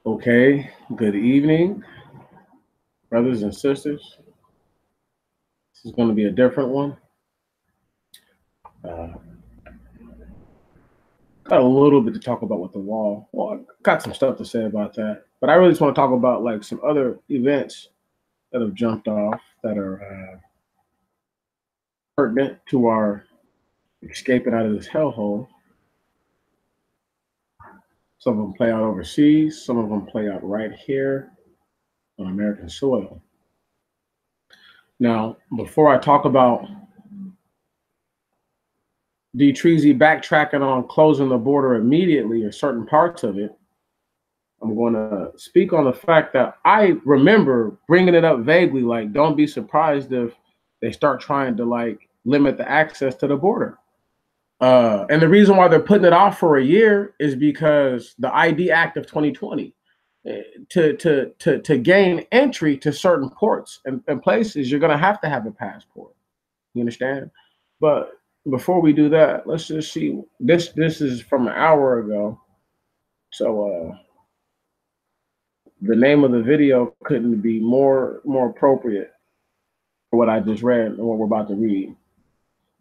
Okay, good evening, brothers and sisters. This is going to be a different one. Uh, got a little bit to talk about with the wall. Well, I got some stuff to say about that, but I really just want to talk about like some other events that have jumped off that are pertinent to our escaping out of this hellhole. Some of them play out overseas. Some of them play out right here on American soil. Now, before I talk about D. Treasy backtracking on closing the border immediately or certain parts of it, I'm going to speak on the fact that I remember bringing it up vaguely, like, don't be surprised if they start trying to like limit the access to the border. And the reason why they're putting it off for a year is because the ID Act of 2020, to gain entry to certain ports and places, you're going to have a passport. You understand? But before we do that, let's just see. This is from an hour ago. So the name of the video couldn't be more appropriate for what I just read and what we're about to read.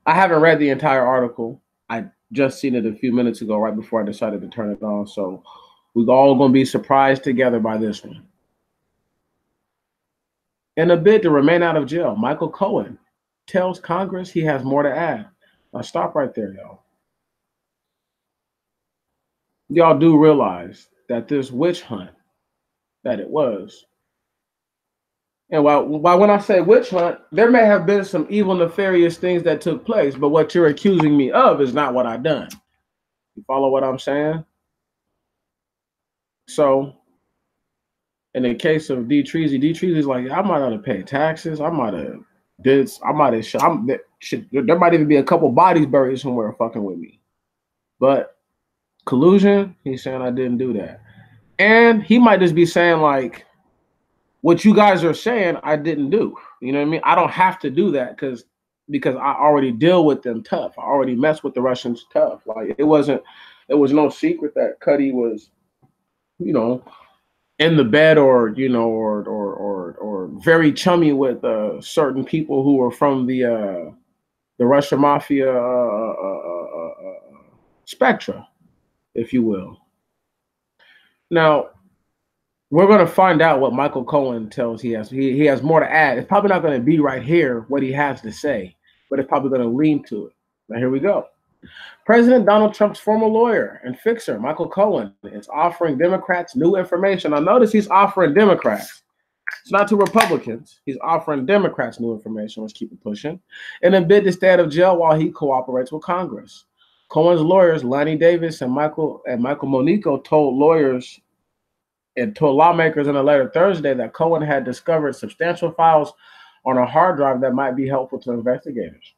I haven't read the entire article. I just seen it a few minutes ago, right before I decided to turn it on. So we're all going to be surprised together by this one. In a bid to remain out of jail, Michael Cohen tells Congress he has more to add. Now stop right there, y'all. Y'all do realize that this witch hunt that it was. And while when I say witch hunt, there may have been some evil, nefarious things that took place, but what you're accusing me of is not what I done. You follow what I'm saying? So, in the case of D. Treasy's like, I might not have paid taxes. I might have did. I might have. There might even be a couple bodies buried somewhere fucking with me. But collusion, he's saying I didn't do that, and he might just be saying like, what you guys are saying I didn't do. You know what I mean? I don't have to do that because I already deal with them tough. I already mess with the Russians tough. Like it was no secret that Cuddy was, you know, in the bed or or very chummy with certain people who were from the Russian mafia spectra, if you will. Now, we're going to find out what Michael Cohen tells he has. He has more to add. It's probably not going to be right here what he has to say, but it's probably going to lean to it. Now, here we go. President Donald Trump's former lawyer and fixer, Michael Cohen, is offering Democrats new information. Now, notice he's offering Democrats. It's not to Republicans. He's offering Democrats new information. Let's keep it pushing. In a bid to stay out of jail while he cooperates with Congress. Cohen's lawyers, Lanny Davis and Michael Monico, told lawmakers in a letter Thursday that Cohen had discovered substantial files on a hard drive that might be helpful to investigators.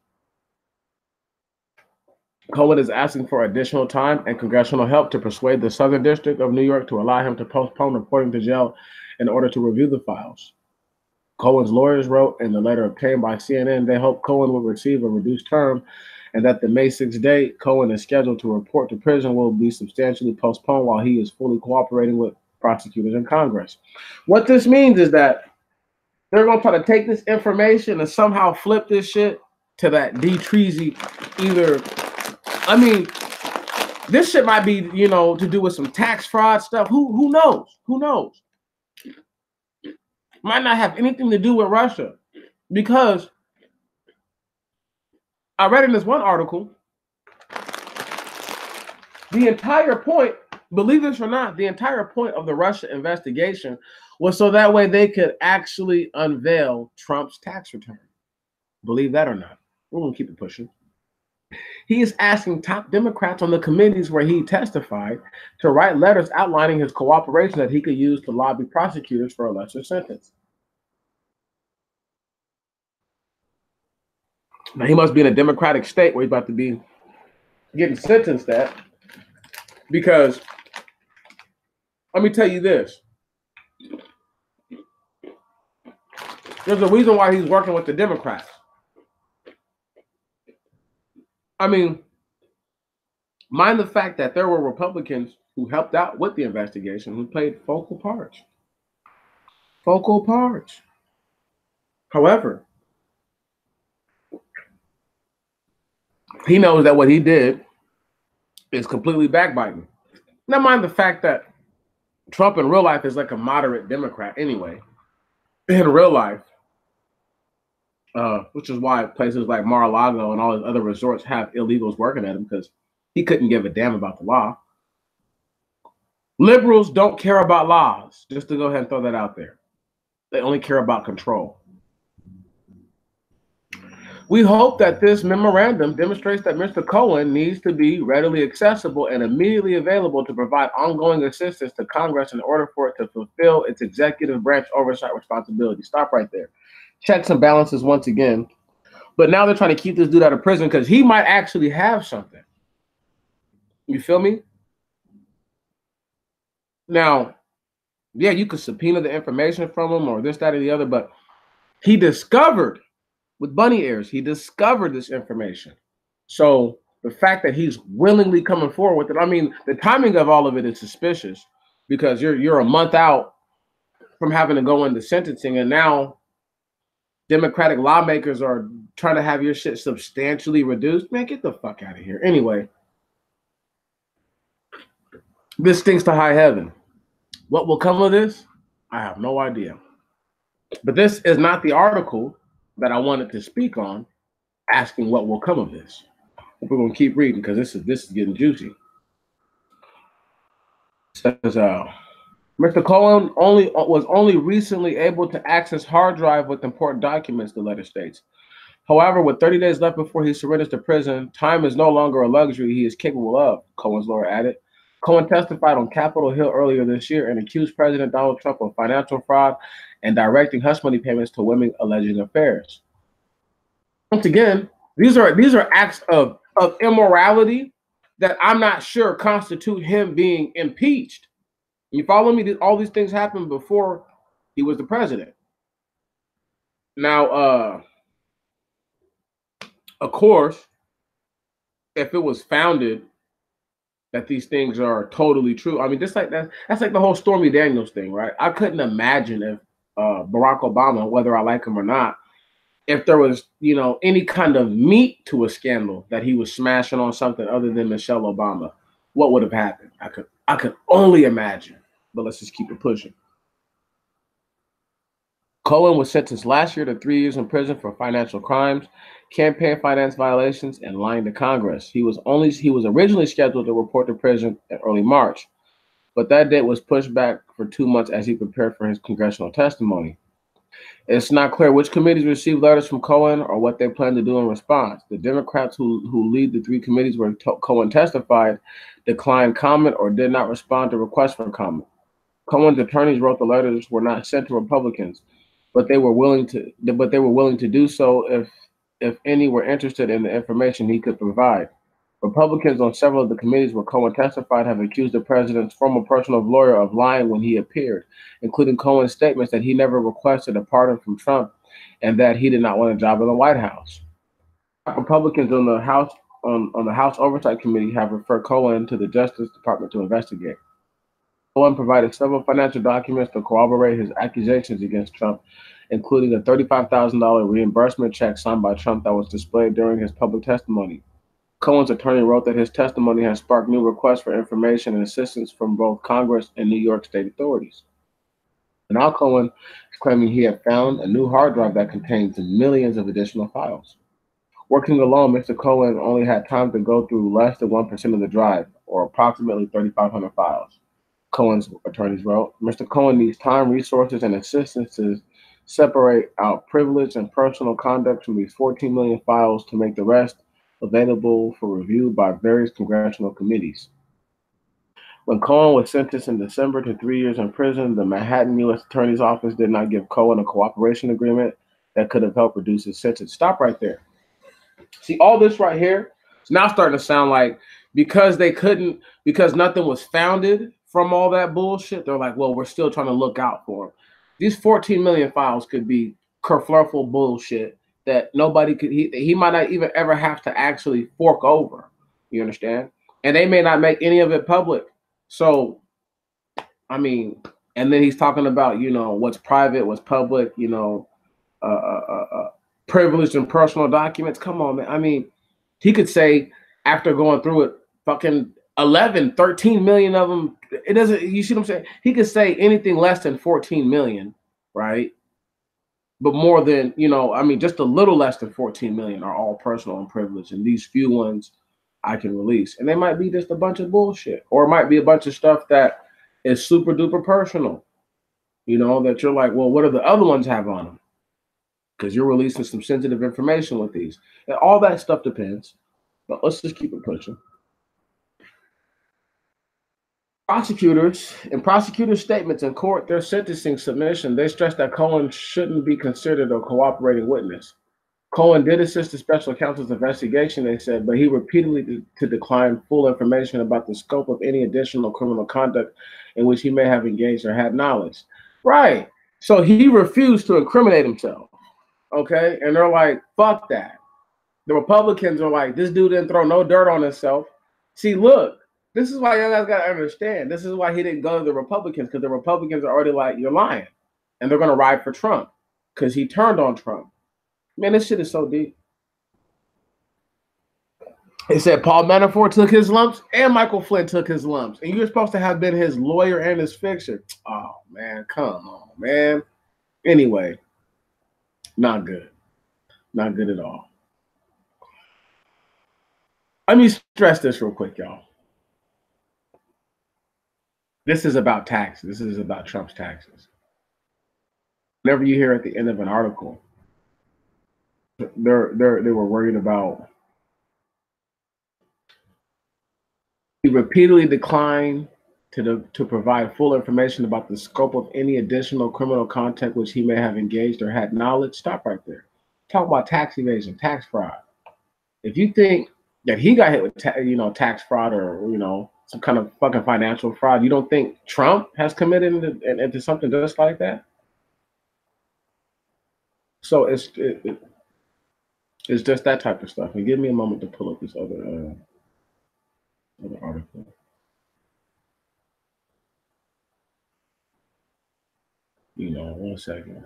Cohen is asking for additional time and congressional help to persuade the Southern District of New York to allow him to postpone reporting to jail in order to review the files. Cohen's lawyers wrote in the letter obtained by CNN they hope Cohen will receive a reduced term and that the May 6th date Cohen is scheduled to report to prison will be substantially postponed while he is fully cooperating with prosecutors in Congress. What this means is that they're going to try to take this information and somehow flip this shit to that D. Treasy either. I mean, this shit might be, to do with some tax fraud stuff. Who knows? Who knows? Might not have anything to do with Russia because I read in this one article, the entire point, believe this or not, the entire point of the Russia investigation was so that way they could actually unveil Trump's tax return. Believe that or not. We're going to keep it pushing. He is asking top Democrats on the committees where he testified to write letters outlining his cooperation that he could use to lobby prosecutors for a lesser sentence. Now, he must be in a Democratic state where he's about to be getting sentenced at, because let me tell you this. There's a reason why he's working with the Democrats. I mean, Mind the fact that there were Republicans who helped out with the investigation who played focal parts. Focal parts. However, he knows that what he did is completely backbiting. Now, mind the fact that Trump in real life is like a moderate Democrat anyway. In real life, which is why places like Mar-a-Lago and all his other resorts have illegals working at him because he couldn't give a damn about the law. Liberals don't care about laws, just to go ahead and throw that out there. They only care about control. We hope that this memorandum demonstrates that Mr. Cohen needs to be readily accessible and immediately available to provide ongoing assistance to Congress in order for it to fulfill its executive branch oversight responsibility. Stop right there. Checks and balances once again. But now they're trying to keep this dude out of prison because he might actually have something. You feel me? Now, yeah, you could subpoena the information from him or this, that, or the other, but he discovered with bunny ears, he discovered this information. So the fact that he's willingly coming forward with it, I mean, the timing of all of it is suspicious because you're a month out from having to go into sentencing, and now Democratic lawmakers are trying to have your shit substantially reduced. Man, get the fuck out of here. Anyway, this stinks to high heaven. What will come of this? I have no idea. But this is not the article that I wanted to speak on, asking what will come of this. We're going to keep reading because this is getting juicy. It says, Mr. Cohen was only recently able to access hard drive with important documents, the letter states. However, with 30 days left before he surrenders to prison, time is no longer a luxury he is capable of, Cohen's lawyer added. Cohen testified on Capitol Hill earlier this year and accused President Donald Trump of financial fraud and directing hush money payments to women alleging affairs. Once again, these are acts of immorality that I'm not sure constitute him being impeached. You follow me? All these things happened before he was the president. Now, of course, if it was founded that these things are totally true, I mean, just like that's like the whole Stormy Daniels thing, right? I couldn't imagine if Barack Obama, whether I like him or not, if there was, any kind of meat to a scandal that he was smashing on something other than Michelle Obama, what would have happened? I could only imagine. But let's just keep it pushing. Cohen was sentenced last year to 3 years in prison for financial crimes, campaign finance violations, and lying to Congress. He was originally scheduled to report to prison in early March, but that date was pushed back for 2 months as he prepared for his congressional testimony. It's not clear which committees received letters from Cohen or what they plan to do in response. The Democrats who lead the 3 committees where Cohen testified declined comment or did not respond to requests for comment. Cohen's attorneys wrote the letters were not sent to Republicans, but they were willing to do so if any were interested in the information he could provide. Republicans on several of the committees where Cohen testified have accused the president's former personal lawyer of lying when he appeared, including Cohen's statements that he never requested a pardon from Trump and that he did not want a job in the White House. Republicans on the House Oversight Committee have referred Cohen to the Justice Department to investigate. Cohen provided several financial documents to corroborate his accusations against Trump, including a $35,000 reimbursement check signed by Trump that was displayed during his public testimony. Cohen's attorney wrote that his testimony has sparked new requests for information and assistance from both Congress and New York state authorities. And now Cohen is claiming he had found a new hard drive that contains millions of additional files. Working alone, Mr. Cohen only had time to go through less than 1% of the drive, or approximately 3,500 files. Cohen's attorneys wrote, Mr. Cohen needs time, resources, and assistance to separate out privilege and personal conduct from these 14 million files to make the rest available for review by various congressional committees. When Cohen was sentenced in December to 3 years in prison, the Manhattan U.S. Attorney's Office did not give Cohen a cooperation agreement that could have helped reduce his sentence. Stop right there. See, all this right here is now starting to sound like because nothing was founded from all that bullshit, they're like, well, we're still trying to look out for him. These 14 million files could be kerfluffle bullshit that nobody could, he might not even ever have to actually fork over. You understand? and they may not make any of it public. So, I mean, and then he's talking about, you know, what's private, what's public, you know, privileged and personal documents. Come on, man. I mean, he could say after going through it, fucking 11, 13 million of them. It doesn't, you see what I'm saying? He could say anything less than 14 million, right? But more than, you know, I mean, just a little less than 14 million are all personal and privileged. And these few ones I can release. And they might be just a bunch of bullshit. Or it might be a bunch of stuff that is super duper personal. You know, that you're like, well, what do the other ones have on them? Because you're releasing some sensitive information with these. And all that stuff depends. But let's just keep it pushing. Prosecutors' statements in court, their sentencing submission, they stressed that Cohen shouldn't be considered a cooperating witness. Cohen did assist the special counsel's investigation, they said, but he repeatedly declined full information about the scope of any additional criminal conduct in which he may have engaged or had knowledge. Right. So he refused to incriminate himself. Okay. And they're like, fuck that. The Republicans are like, this dude didn't throw no dirt on himself. See, look, this is why you guys got to understand. This is why he didn't go to the Republicans, because the Republicans are already like, you're lying. And they're going to ride for Trump because he turned on Trump. Man, this shit is so deep. It said Paul Manafort took his lumps and Michael Flynn took his lumps. And you're supposed to have been his lawyer and his fixer. Oh, man, come on, man. Anyway, not good. Not good at all. Let me stress this real quick, y'all. This is about taxes. This is about Trump's taxes. Whenever you hear at the end of an article, they were worried about. He repeatedly declined to provide full information about the scope of any additional criminal conduct which he may have engaged or had knowledge. Stop right there. Talk about tax evasion, tax fraud. If you think that he got hit with tax fraud or some kind of fucking financial fraud, you don't think Trump has committed into something just like that? So it's just that type of stuff. And give me a moment to pull up this other article. One second.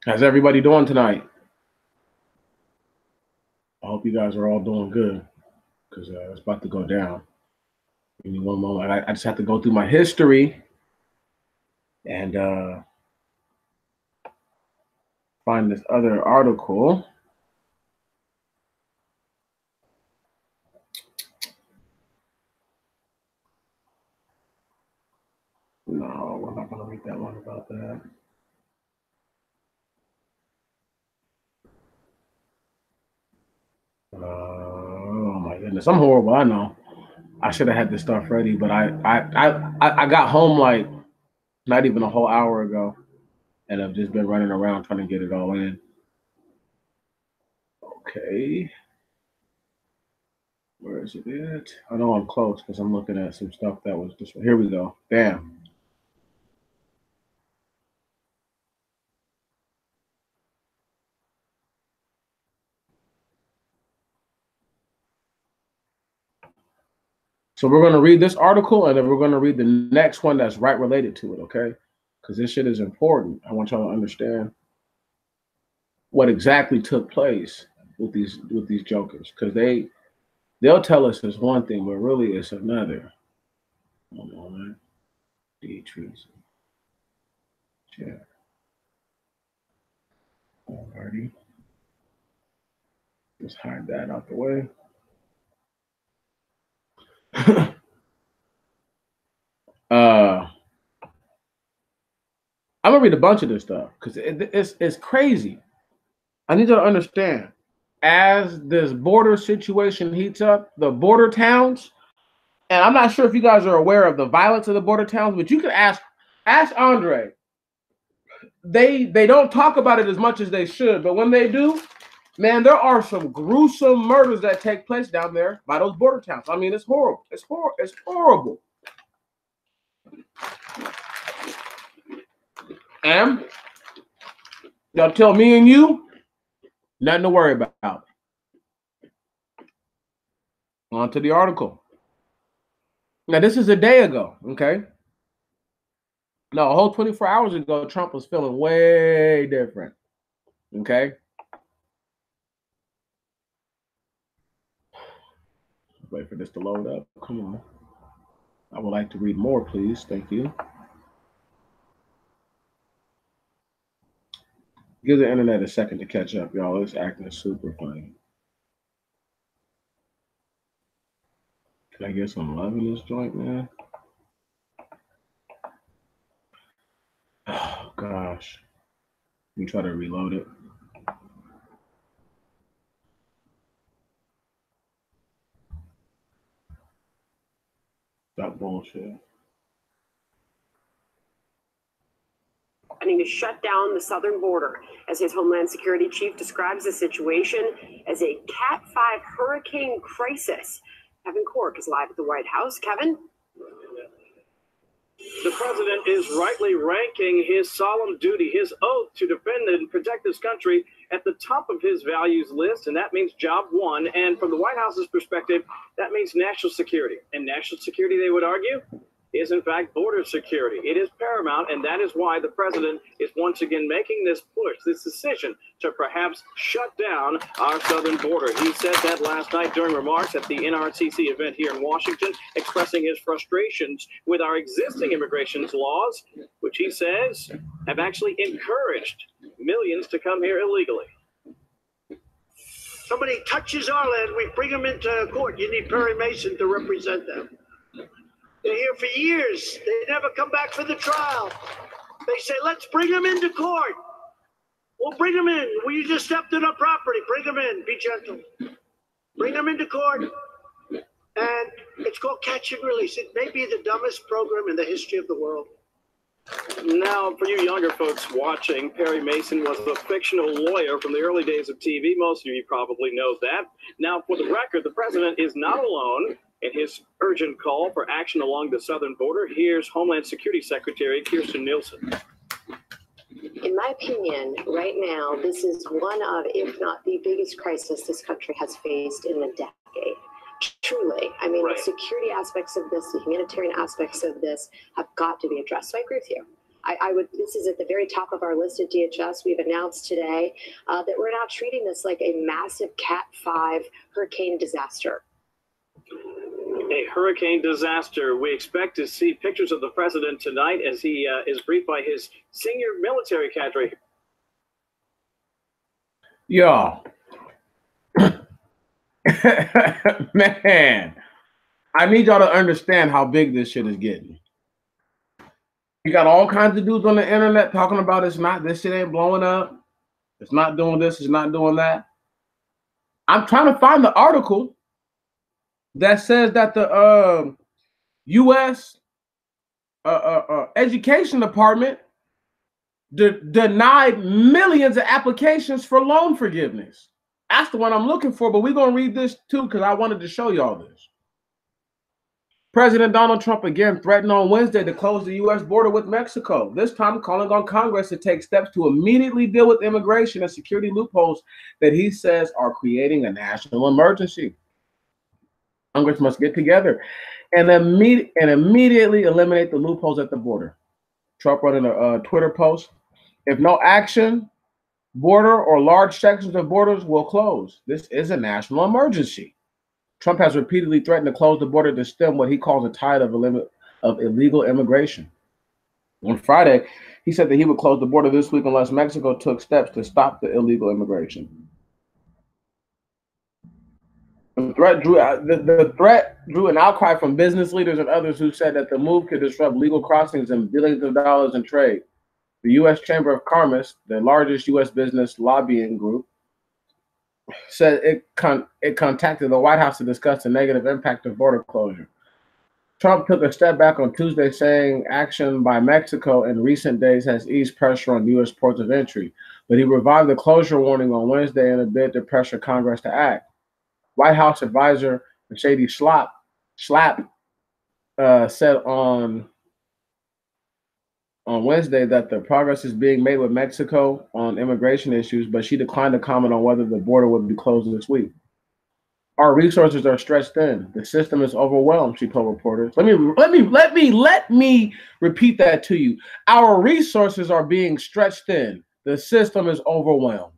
How's everybody doing tonight? I hope you guys are all doing good, because it's about to go down. Give me one moment. I just have to go through my history and find this other article. No, we're not going to read that one about that. Oh my goodness, I'm horrible. I know. I should have had this stuff ready, but I got home like not even a whole hour ago, and I've just been running around trying to get it all in. Okay. Where is it at? I know I'm close because I'm looking at some stuff that was just. Here we go. Damn. So we're going to read this article, and then we're going to read the next one that's right related to it, okay? Because this shit is important. I want y'all to understand what exactly took place with these jokers, because they'll tell us it's one thing, but really it's another. Hold on, man. Treason. Yeah. Alrighty. Let's hide that out the way. I'm gonna read a bunch of this stuff because it's crazy. I need you to understand. As this border situation heats up, the border towns, and I'm not sure if you guys are aware of the violence of the border towns, but you can ask Andre. They don't talk about it as much as they should, but when they do, man, there are some gruesome murders that take place down there by those border towns. I mean, it's horrible. It's horrible. And they'll tell me and you, nothing to worry about. On to the article. Now, this is a day ago, okay? No, a whole 24 hours ago, Trump was feeling way different, okay? Wait for this to load up. Come on. I would like to read more, please. Thank you. Give the internet a second to catch up, y'all. It's acting super funny. Can I get some love in this joint, man? Oh, gosh. Let me try to reload it. That bullshit. To shut down the southern border, as his Homeland Security chief describes the situation as a Cat 5 hurricane crisis. Kevin Cork is live at the White House. Kevin? The president is rightly ranking his solemn duty, his oath to defend and protect this country at the top of his values list, and that means job one. And from the White House's perspective, that means national security. And national security, they would argue, is in fact border security. It is paramount, and that is why the president is once again making this push, this decision to perhaps shut down our southern border. He said that last night during remarks at the NRCC event here in Washington, expressing his frustrations with our existing immigration laws, which he says have actually encouraged millions to come here illegally. Somebody touches our land, we bring them into court. You need Perry Mason to represent them. They're here for years. They never come back for the trial. They say, let's bring them into court. We'll bring them in. Well, you just stepped on our property. Bring them in. Be gentle. Bring them into court. And it's called catch and release. It may be the dumbest program in the history of the world. Now, for you younger folks watching, Perry Mason was a fictional lawyer from the early days of TV. Most of you probably know that. Now, for the record, the president is not alone in his urgent call for action along the southern border. Here's Homeland Security Secretary Kirstjen Nielsen. In my opinion, right now, this is one of, if not the biggest crisis this country has faced in a decade. Truly. I mean, The security aspects of this, the humanitarian aspects of this have got to be addressed. So I agree with you. This is at the very top of our list at DHS. We've announced today that we're now treating this like a massive Cat 5 hurricane disaster. A hurricane disaster. We expect to see pictures of the president tonight as he is briefed by his senior military cadre. Yo. Man, I need y'all to understand how big this shit is getting. You got all kinds of dudes on the internet talking about this shit ain't blowing up. It's not doing this, it's not doing that. I'm trying to find the article that says that the U.S. Education Department denied millions of applications for loan forgiveness. That's the one I'm looking for, but we're going to read this too because I wanted to show y'all this. President Donald Trump again threatened on Wednesday to close the U.S. border with Mexico, this time calling on Congress to take steps to immediately deal with immigration and security loopholes that he says are creating a national emergency. Congress must get together and immediately eliminate the loopholes at the border. Trump wrote in a Twitter post, if no action, border or large sections of borders will close. This is a national emergency. Trump has repeatedly threatened to close the border to stem what he calls a tide of illegal immigration. On Friday, he said that he would close the border this week unless Mexico took steps to stop the illegal immigration. The threat drew an outcry from business leaders and others who said that the move could disrupt legal crossings and billions of dollars in trade. The U.S. Chamber of Commerce, the largest U.S. business lobbying group, said it contacted the White House to discuss the negative impact of border closure. Trump took a step back on Tuesday, saying action by Mexico in recent days has eased pressure on U.S. ports of entry, but he revived the closure warning on Wednesday in a bid to pressure Congress to act. White House advisor Mercedes Schlapp said on Wednesday that the progress is being made with Mexico on immigration issues, but she declined to comment on whether the border would be closed this week. Our resources are stretched thin. The system is overwhelmed, she told reporters. Let me repeat that to you. Our resources are being stretched thin. The system is overwhelmed,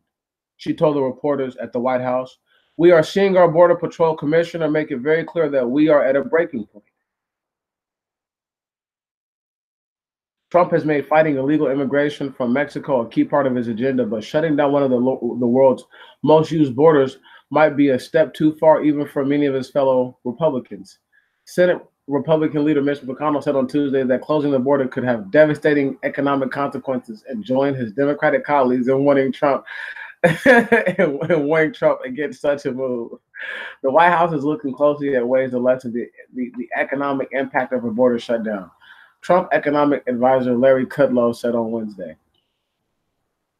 she told the reporters at the White House. We are seeing our Border Patrol commissioner make it very clear that we are at a breaking point. Trump has made fighting illegal immigration from Mexico a key part of his agenda, but shutting down one of the world's most used borders might be a step too far even for many of his fellow Republicans. Senate Republican leader Mitch McConnell said on Tuesday that closing the border could have devastating economic consequences and joined his Democratic colleagues in warning Trump against such a move. The White House is looking closely at ways to lessen the economic impact of a border shutdown. Trump economic advisor Larry Kudlow said on Wednesday.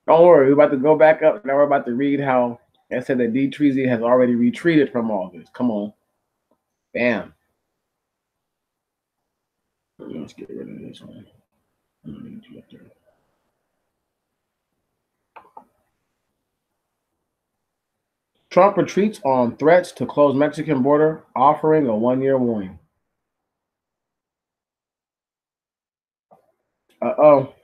Don't worry, we're about to go back up. Now we're about to read how it said that D. Treasy has already retreated from all this. Come on. Bam. Let's get rid of this one. Trump retreats on threats to close Mexican border, offering a one-year warning. Uh-oh.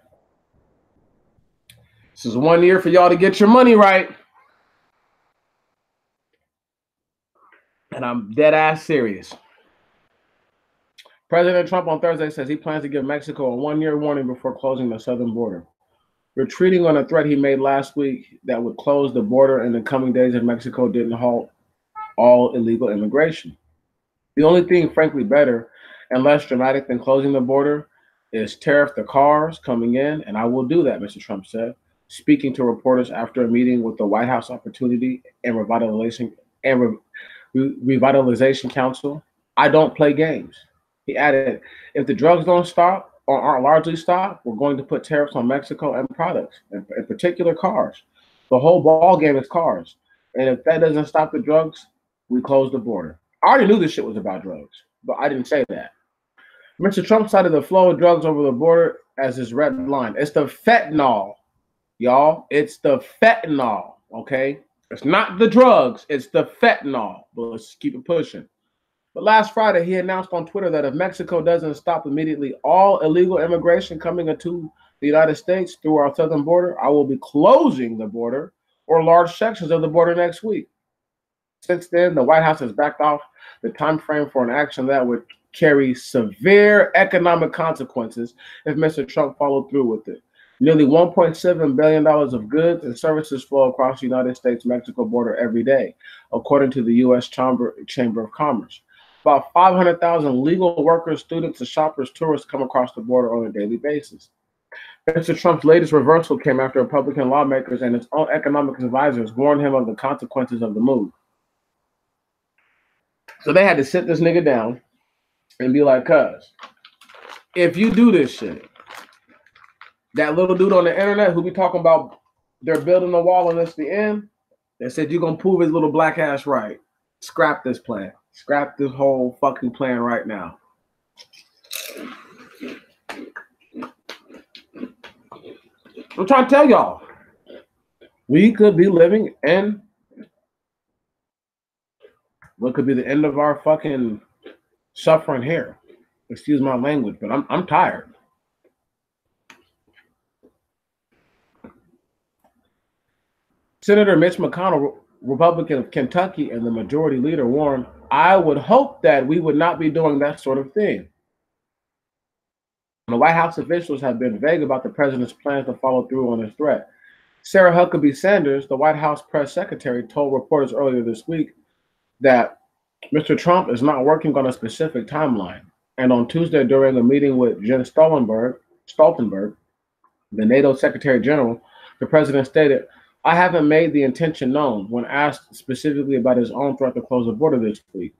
This is 1 year for y'all to get your money right. And I'm dead ass serious. President Trump on Thursday says he plans to give Mexico a one-year warning before closing the southern border, retreating on a threat he made last week that would close the border in the coming days if Mexico didn't halt all illegal immigration. The only thing, frankly, better and less dramatic than closing the border is tariff the cars coming in, and I will do that, Mr. Trump said, speaking to reporters after a meeting with the White House Opportunity and Revitalization Council. I don't play games. He added, if the drugs don't stop or aren't largely stopped, we're going to put tariffs on Mexico and products, in particular cars. The whole ball game is cars. And if that doesn't stop the drugs, we close the border. I already knew this shit was about drugs, but I didn't say that. Mr. Trump cited the flow of drugs over the border as his red line. It's the fentanyl, y'all. It's the fentanyl, okay? It's not the drugs, it's the fentanyl. But let's keep it pushing. But last Friday, he announced on Twitter that if Mexico doesn't stop immediately all illegal immigration coming into the United States through our southern border, I will be closing the border or large sections of the border next week. Since then, the White House has backed off the time frame for an action that would carry severe economic consequences if Mr. Trump followed through with it. Nearly $1.7 billion of goods and services flow across the United States-Mexico border every day, according to the U.S. Chamber of Commerce. About 500,000 legal workers, students, and shoppers, tourists come across the border on a daily basis. Mr. Trump's latest reversal came after Republican lawmakers and his own economic advisors warned him of the consequences of the move. So they had to sit this nigga down and be like, cuz, if you do this shit, that little dude on the internet who be talking about they're building a wall and it's the end, they said you're going to prove his little black ass right. Scrap this plan. Scrap this whole fucking plan right now. I'm trying to tell y'all, we could be living in what could be the end of our fucking suffering here. Excuse my language, but I'm tired. Senator Mitch McConnell, Republican of Kentucky and the majority leader, warned, I would hope that we would not be doing that sort of thing. And the White House officials have been vague about the president's plans to follow through on his threat. Sarah Huckabee Sanders, the White House press secretary, told reporters earlier this week that Mr. Trump is not working on a specific timeline. And on Tuesday, during a meeting with Jens Stoltenberg, the NATO Secretary General, the president stated, I haven't made the intention known when asked specifically about his own threat to close the border this week.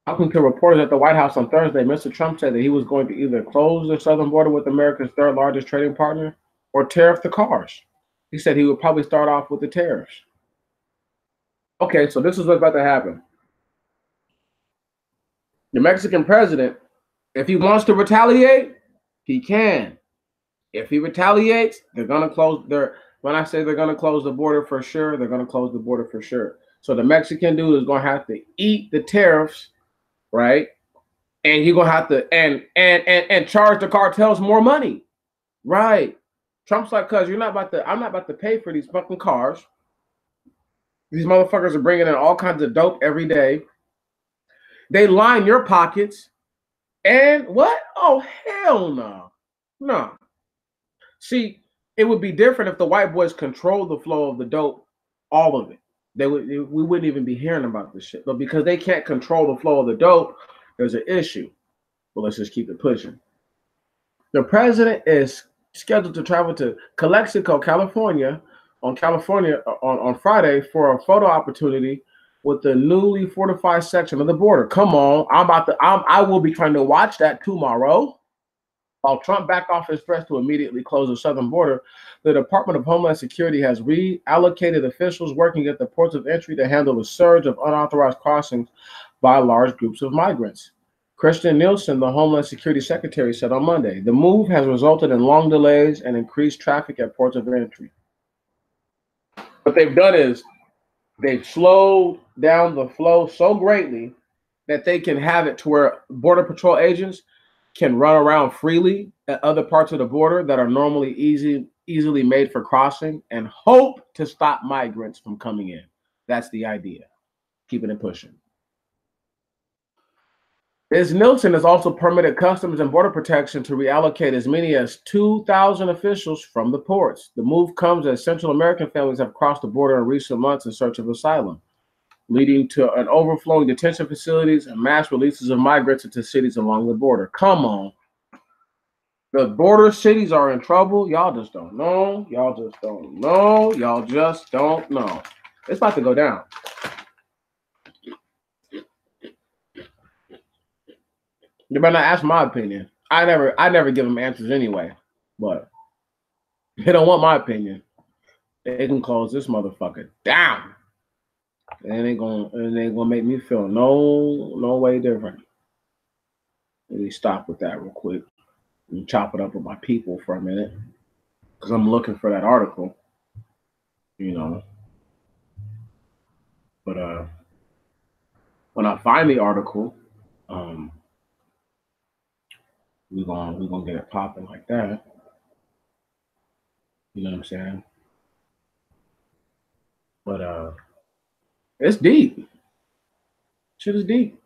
Talking to reporters at the White House on Thursday, Mr. Trump said that he was going to either close the southern border with America's third largest trading partner or tariff the cars. He said he would probably start off with the tariffs. Okay, so this is what's about to happen. The Mexican president, if he wants to retaliate, he can. If he retaliates, they're going to close their... When I say they're going to close the border for sure, they're going to close the border for sure. So the Mexican dude is gonna have to eat the tariffs, right? And you're gonna have to and charge the cartels more money, right? Trump's like, cuz I'm not about to pay for these fucking cars. These motherfuckers are bringing in all kinds of dope every day. They line your pockets. And what? Oh, hell no. No. See, it would be different if the white boys controlled the flow of the dope, all of it. We wouldn't even be hearing about this shit. But because they can't control the flow of the dope, there's an issue. But let's just keep it pushing. The president is scheduled to travel to Calexico, California, on Friday for a photo opportunity with the newly fortified section of the border. Come on, I will be trying to watch that tomorrow. While Trump backed off his threats to immediately close the southern border, the Department of Homeland Security has reallocated officials working at the ports of entry to handle a surge of unauthorized crossings by large groups of migrants. Christian Nielsen, the Homeland Security Secretary, said on Monday, the move has resulted in long delays and increased traffic at ports of entry. What they've done is they've slowed down the flow so greatly that they can have it to where Border Patrol agents can run around freely at other parts of the border that are normally easily made for crossing and hope to stop migrants from coming in. That's the idea. Keeping it pushing. Ms. Nielsen has also permitted Customs and Border Protection to reallocate as many as 2,000 officials from the ports. The move comes as Central American families have crossed the border in recent months in search of asylum, leading to an overflowing detention facilities and mass releases of migrants into cities along the border. Come on. The border cities are in trouble. Y'all just don't know. Y'all just don't know. Y'all just don't know. It's about to go down. You better not ask my opinion. I never give them answers anyway. But they don't want my opinion. They can close this motherfucker down. And they gonna make me feel no way different. Let me stop with that real quick and chop it up with my people for a minute. Because I'm looking for that article. You know. But when I find the article, we're gonna get it popping like that. You know what I'm saying? But it's deep. Shit is deep.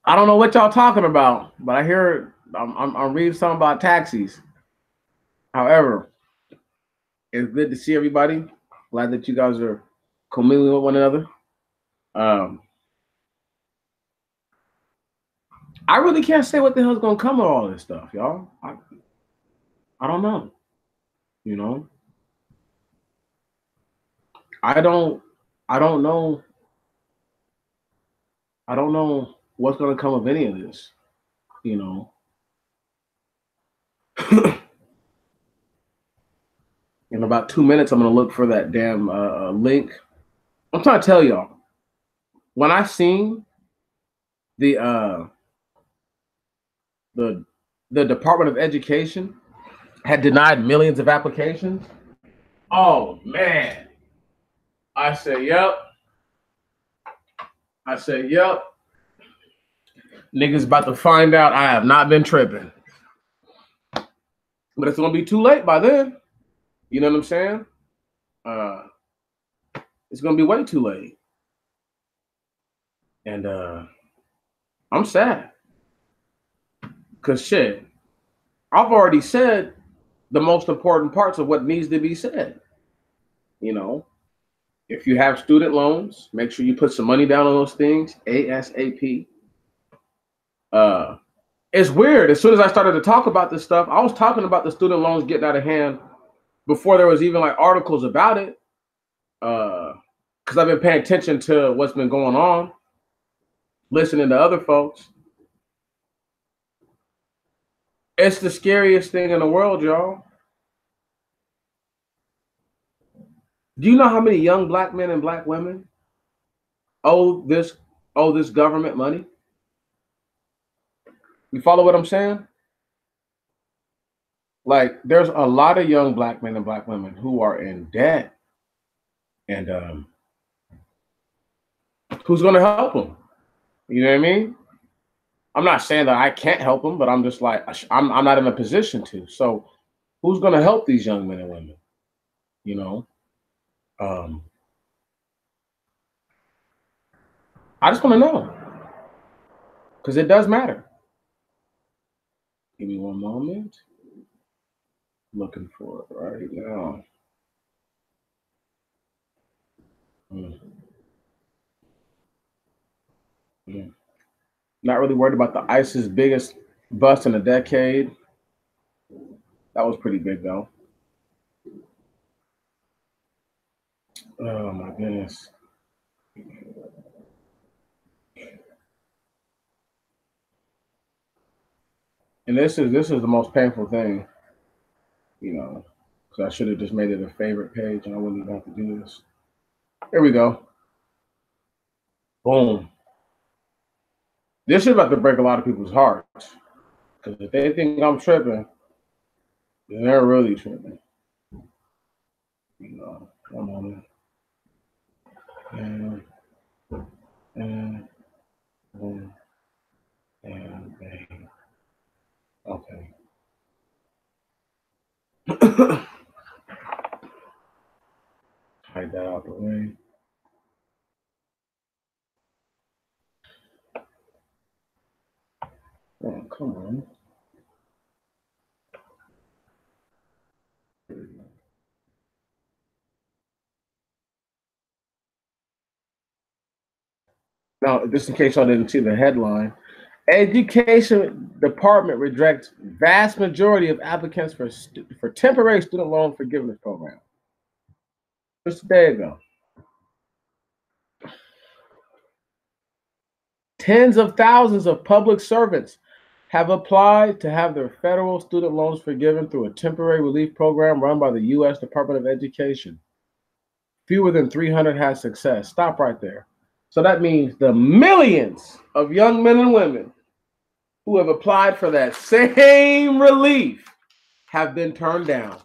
I don't know what y'all talking about, but I hear I'm reading something about taxis. However, it's good to see everybody. Glad that you guys are commingling with one another. I really can't say what the hell's gonna come of all this stuff, y'all. I don't know. You know, I don't know. I don't know what's gonna come of any of this. You know. In about 2 minutes, I'm gonna look for that damn link. I'm trying to tell y'all. When I seen the Department of Education had denied millions of applications, oh man, I said, yep. Niggas about to find out I have not been tripping. But it's gonna be too late by then. You know what I'm saying? It's gonna be way too late. And I'm sad. Cause shit, I've already said the most important parts of what needs to be said. You know, if you have student loans, make sure you put some money down on those things ASAP. It's weird. As soon as I started to talk about this stuff, I was talking about the student loans getting out of hand before there was even like articles about it. Because I've been paying attention to what's been going on, listening to other folks. It's the scariest thing in the world, y'all. Do you know how many young black men and black women owe this government money? You follow what I'm saying? Like, there's a lot of young black men and black women who are in debt, and who's going to help them? You know what I mean? I'm not saying that I can't help them, but I'm just like, I'm not in a position to. So, who's going to help these young men and women? You know, I just want to know, because it does matter. Give me one moment. Looking for it right now. Not really worried about the ISIS biggest bust in a decade. That was pretty big though. Oh my goodness. And this is the most painful thing, you know, because I should have just made it a favorite page and I wouldn't even have to do this. Here we go. Boom. This is about to break a lot of people's hearts. Because if they think I'm tripping, then they're really tripping. You know, come on. And boom, and bang. Okay. Hide that out the way. Oh, come on. Now, just in case y'all didn't see the headline, Education Department rejects vast majority of applicants for temporary student loan forgiveness program. Just a day ago. Tens of thousands of public servants have applied to have their federal student loans forgiven through a temporary relief program run by the U.S. Department of Education. Fewer than 300 had success. Stop right there. So that means the millions of young men and women who have applied for that same relief have been turned down.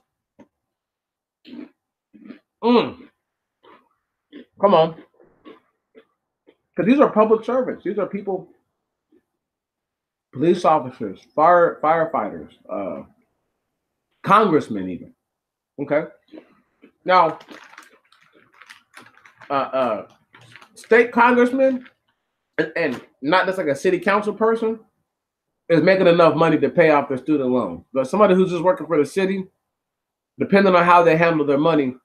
Come on. Because these are public servants. These are people, police officers, firefighters, congressmen even. Okay. Now, state congressman and not just like a city council person is making enough money to pay off their student loan. But somebody who's just working for the city, depending on how they handle their money,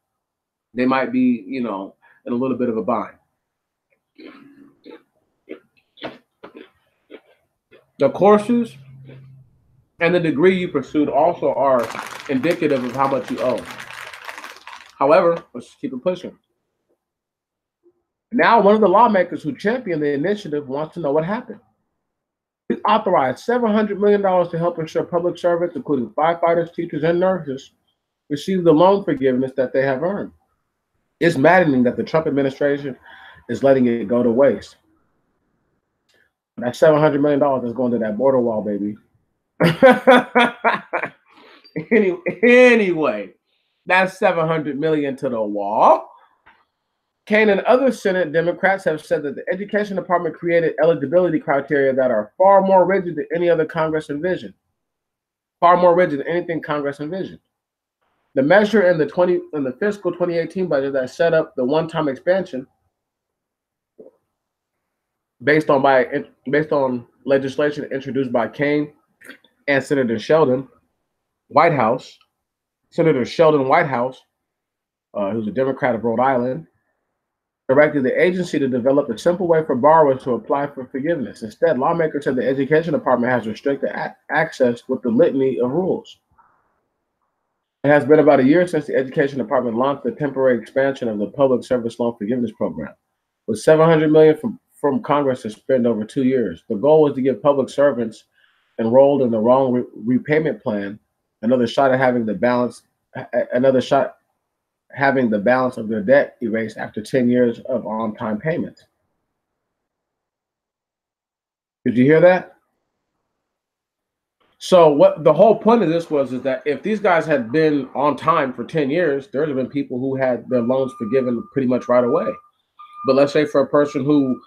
they might be, you know, in a little bit of a bind. The courses and the degree you pursued also are indicative of how much you owe. However, let's keep it pushing. Now, one of the lawmakers who championed the initiative wants to know what happened. He authorized $700 million to help ensure public servants, including firefighters, teachers, and nurses, receive the loan forgiveness that they have earned. It's maddening that the Trump administration is letting it go to waste. That $700 million is going to that border wall, baby. Anyway, that's $700 million to the wall. Kane and other Senate Democrats have said that the Education Department created eligibility criteria that are far more rigid than any other Congress envisioned. Far more rigid than anything Congress envisioned. The measure in the fiscal 2018 budget that set up the one-time expansion based on legislation introduced by Kane and Senator Sheldon Whitehouse, who's a Democrat of Rhode Island, directed the agency to develop a simple way for borrowers to apply for forgiveness. Instead, lawmakers said the Education Department has restricted access with the litany of rules. It has been about a year since the Education Department launched the temporary expansion of the Public Service Loan Forgiveness Program, with $700 million from Congress to spend over 2 years. The goal was to give public servants enrolled in the wrong repayment plan another shot at having the balance of their debt erased after 10 years of on-time payments. Did you hear that? So what the whole point of this was is that if these guys had been on time for 10 years, there would have been people who had their loans forgiven pretty much right away. But let's say for a person who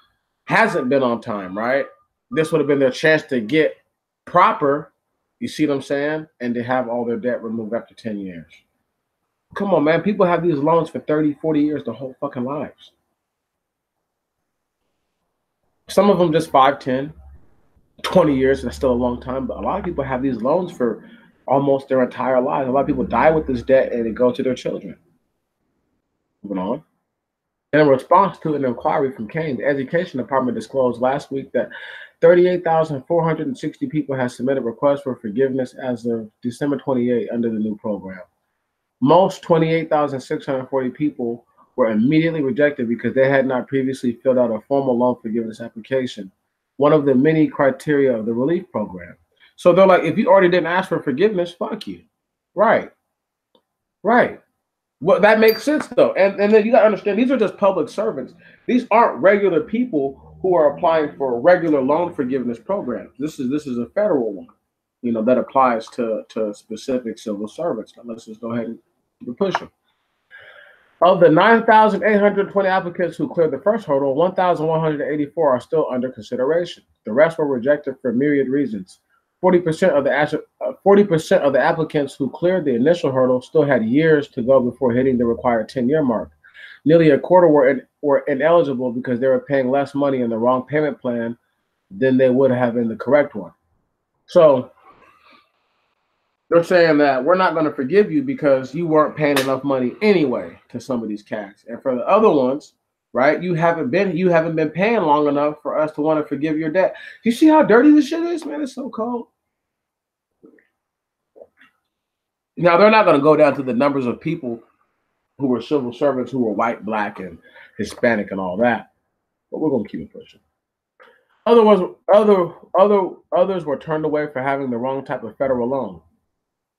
hasn't been on time, right? This would have been their chance to get proper, you see what I'm saying? And to have all their debt removed after 10 years. Come on, man. People have these loans for 30, 40 years, their whole fucking lives. Some of them just 5, 10, 20 years, and that's still a long time. But a lot of people have these loans for almost their entire lives. A lot of people die with this debt and it goes to their children. Moving on. In response to an inquiry from Kane, the Education Department disclosed last week that 38,460 people have submitted requests for forgiveness as of December 28 under the new program. Most 28,640 people were immediately rejected because they had not previously filled out a formal loan forgiveness application, one of the many criteria of the relief program. So they're like, if you already didn't ask for forgiveness, fuck you. Right. Right. Well, that makes sense, though. And then you got to understand, these are just public servants. These aren't regular people who are applying for regular loan forgiveness programs. This is a federal one, that applies to specific civil servants. Now, let's just go ahead and keep pushing. Of the 9,820 applicants who cleared the first hurdle, 1,184 are still under consideration. The rest were rejected for myriad reasons. 40% of the applicants who cleared the initial hurdle still had years to go before hitting the required 10-year mark. Nearly a quarter were ineligible because they were paying less money in the wrong payment plan than they would have in the correct one. So they're saying that we're not going to forgive you because you weren't paying enough money anyway to some of these cats. And for the other ones, right, you haven't been paying long enough for us to want to forgive your debt. You see how dirty this shit is, man? It's so cold. Now, they're not going to go down to the numbers of people who were civil servants who were white, black, and Hispanic and all that. But we're going to keep it pushing. Others were turned away for having the wrong type of federal loan.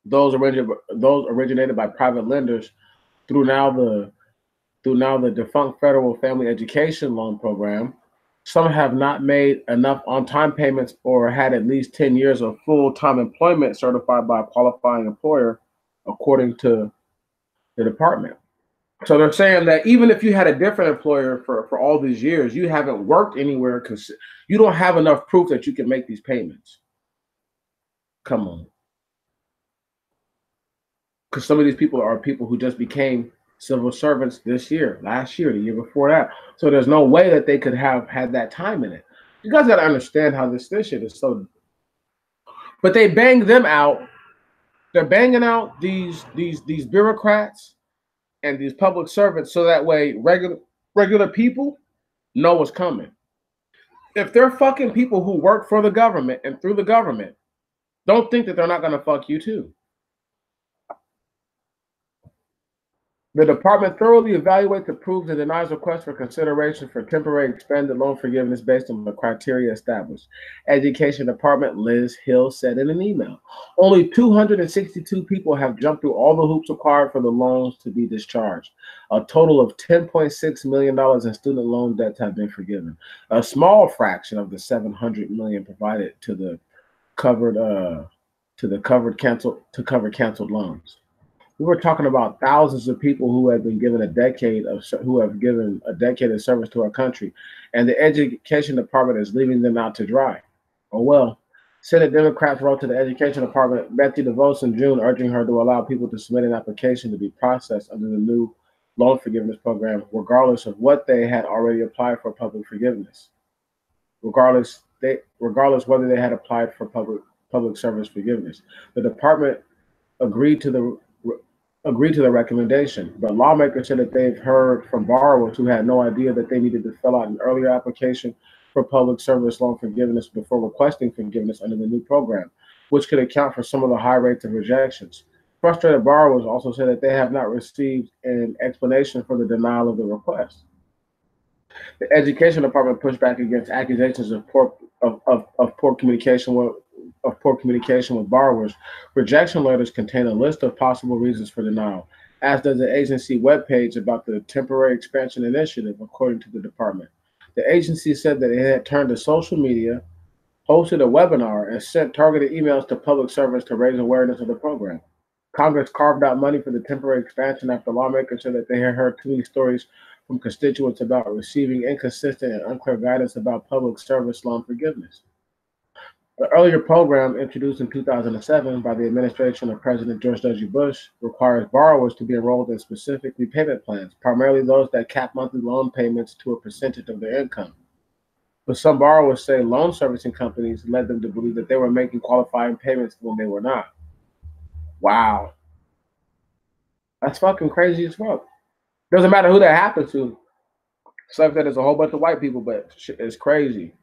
Those originated by private lenders through now the defunct Federal Family Education Loan Program. Some have not made enough on-time payments or had at least 10 years of full-time employment certified by a qualifying employer, according to the department. So they're saying that even if you had a different employer for all these years, you haven't worked anywhere because you don't have enough proof that you can make these payments. Come on. Because some of these people are people who just became civil servants this year, last year, the year before that. So there's no way that they could have had that time in it. You guys got to understand how this shit is so. But they bang them out. They're banging out these bureaucrats and these public servants so that way regular people know what's coming. If they're fucking people who work for the government and through the government, don't think that they're not going to fuck you too. The department thoroughly evaluates, approves, and denies requests for consideration for temporary expanded loan forgiveness based on the criteria established. Education Department Liz Hill said in an email, only 262 people have jumped through all the hoops required for the loans to be discharged. A total of $10.6 million in student loan debts have been forgiven. A small fraction of the $700 million provided to cover canceled loans. We were talking about thousands of people who have been given a decade of service to our country, and the Education Department is leaving them out to dry. Oh well. Senate Democrats wrote to the Education Department Betsy DeVos in June, urging her to allow people to submit an application to be processed under the new loan forgiveness program, regardless of what they had already applied for public forgiveness. Regardless whether they had applied for public service forgiveness. The department agreed to the recommendation, but lawmakers said that they've heard from borrowers who had no idea that they needed to fill out an earlier application for public service loan forgiveness before requesting forgiveness under the new program, which could account for some of the high rates of rejections. Frustrated borrowers also said that they have not received an explanation for the denial of the request. The Education Department pushed back against accusations of poor communication with borrowers. Rejection letters contain a list of possible reasons for denial, as does the agency webpage about the temporary expansion initiative, according to the department. The agency said that it had turned to social media hosted a webinar and sent targeted emails to public servants to raise awareness of the program. Congress carved out money for the temporary expansion after lawmakers said that they had heard too many stories from constituents about receiving inconsistent and unclear guidance about public service loan forgiveness. The earlier program, introduced in 2007 by the administration of President George W. Bush, requires borrowers to be enrolled in specific repayment plans, primarily those that cap monthly loan payments to a percentage of their income. But some borrowers say loan servicing companies led them to believe that they were making qualifying payments when they were not. Wow. That's fucking crazy as fuck. Doesn't matter who that happens to. Except that there's a whole bunch of white people, but shit is crazy.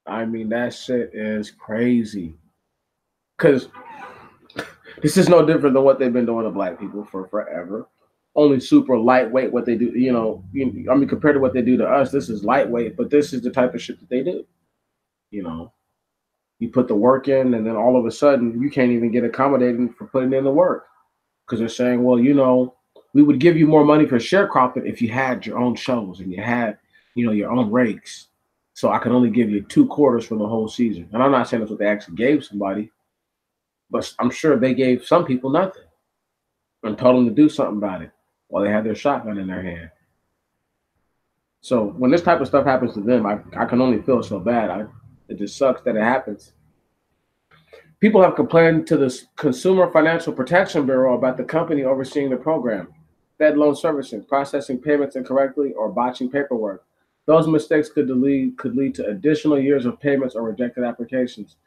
I mean, that shit is crazy. Because this is no different than what they've been doing to black people for forever. Only super lightweight what they do, I mean, compared to what they do to us, this is lightweight, but this is the type of shit that they do. You put the work in, and then all of a sudden, you can't even get accommodated for putting in the work. Because they're saying, well, we would give you more money for sharecropping if you had your own shovels and you had, your own rakes. So I can only give you 2 quarters for the whole season. And I'm not saying that's what they actually gave somebody, but I'm sure they gave some people nothing and told them to do something about it while they had their shotgun in their hand. So when this type of stuff happens to them, I can only feel so bad. It just sucks that it happens. People have complained to the Consumer Financial Protection Bureau about the company overseeing the program, Fed loan servicing, processing payments incorrectly, or botching paperwork. Those mistakes could lead to additional years of payments or rejected applications.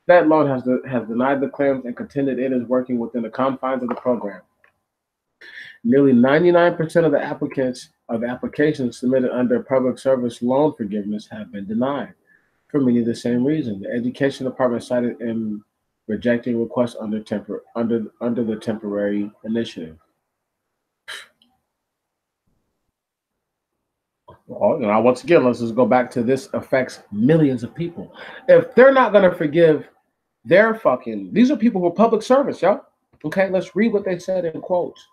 Fed loan has denied the claims and contended it is working within the confines of the program. Nearly 99% of the applications submitted under public service loan forgiveness have been denied for many of the same reasons. The Education Department cited in rejecting requests under the temporary initiative. Well, once again, let's just go back to this affects millions of people. If they're not going to forgive these are people who are public service, yo. Okay, let's read what they said in quotes.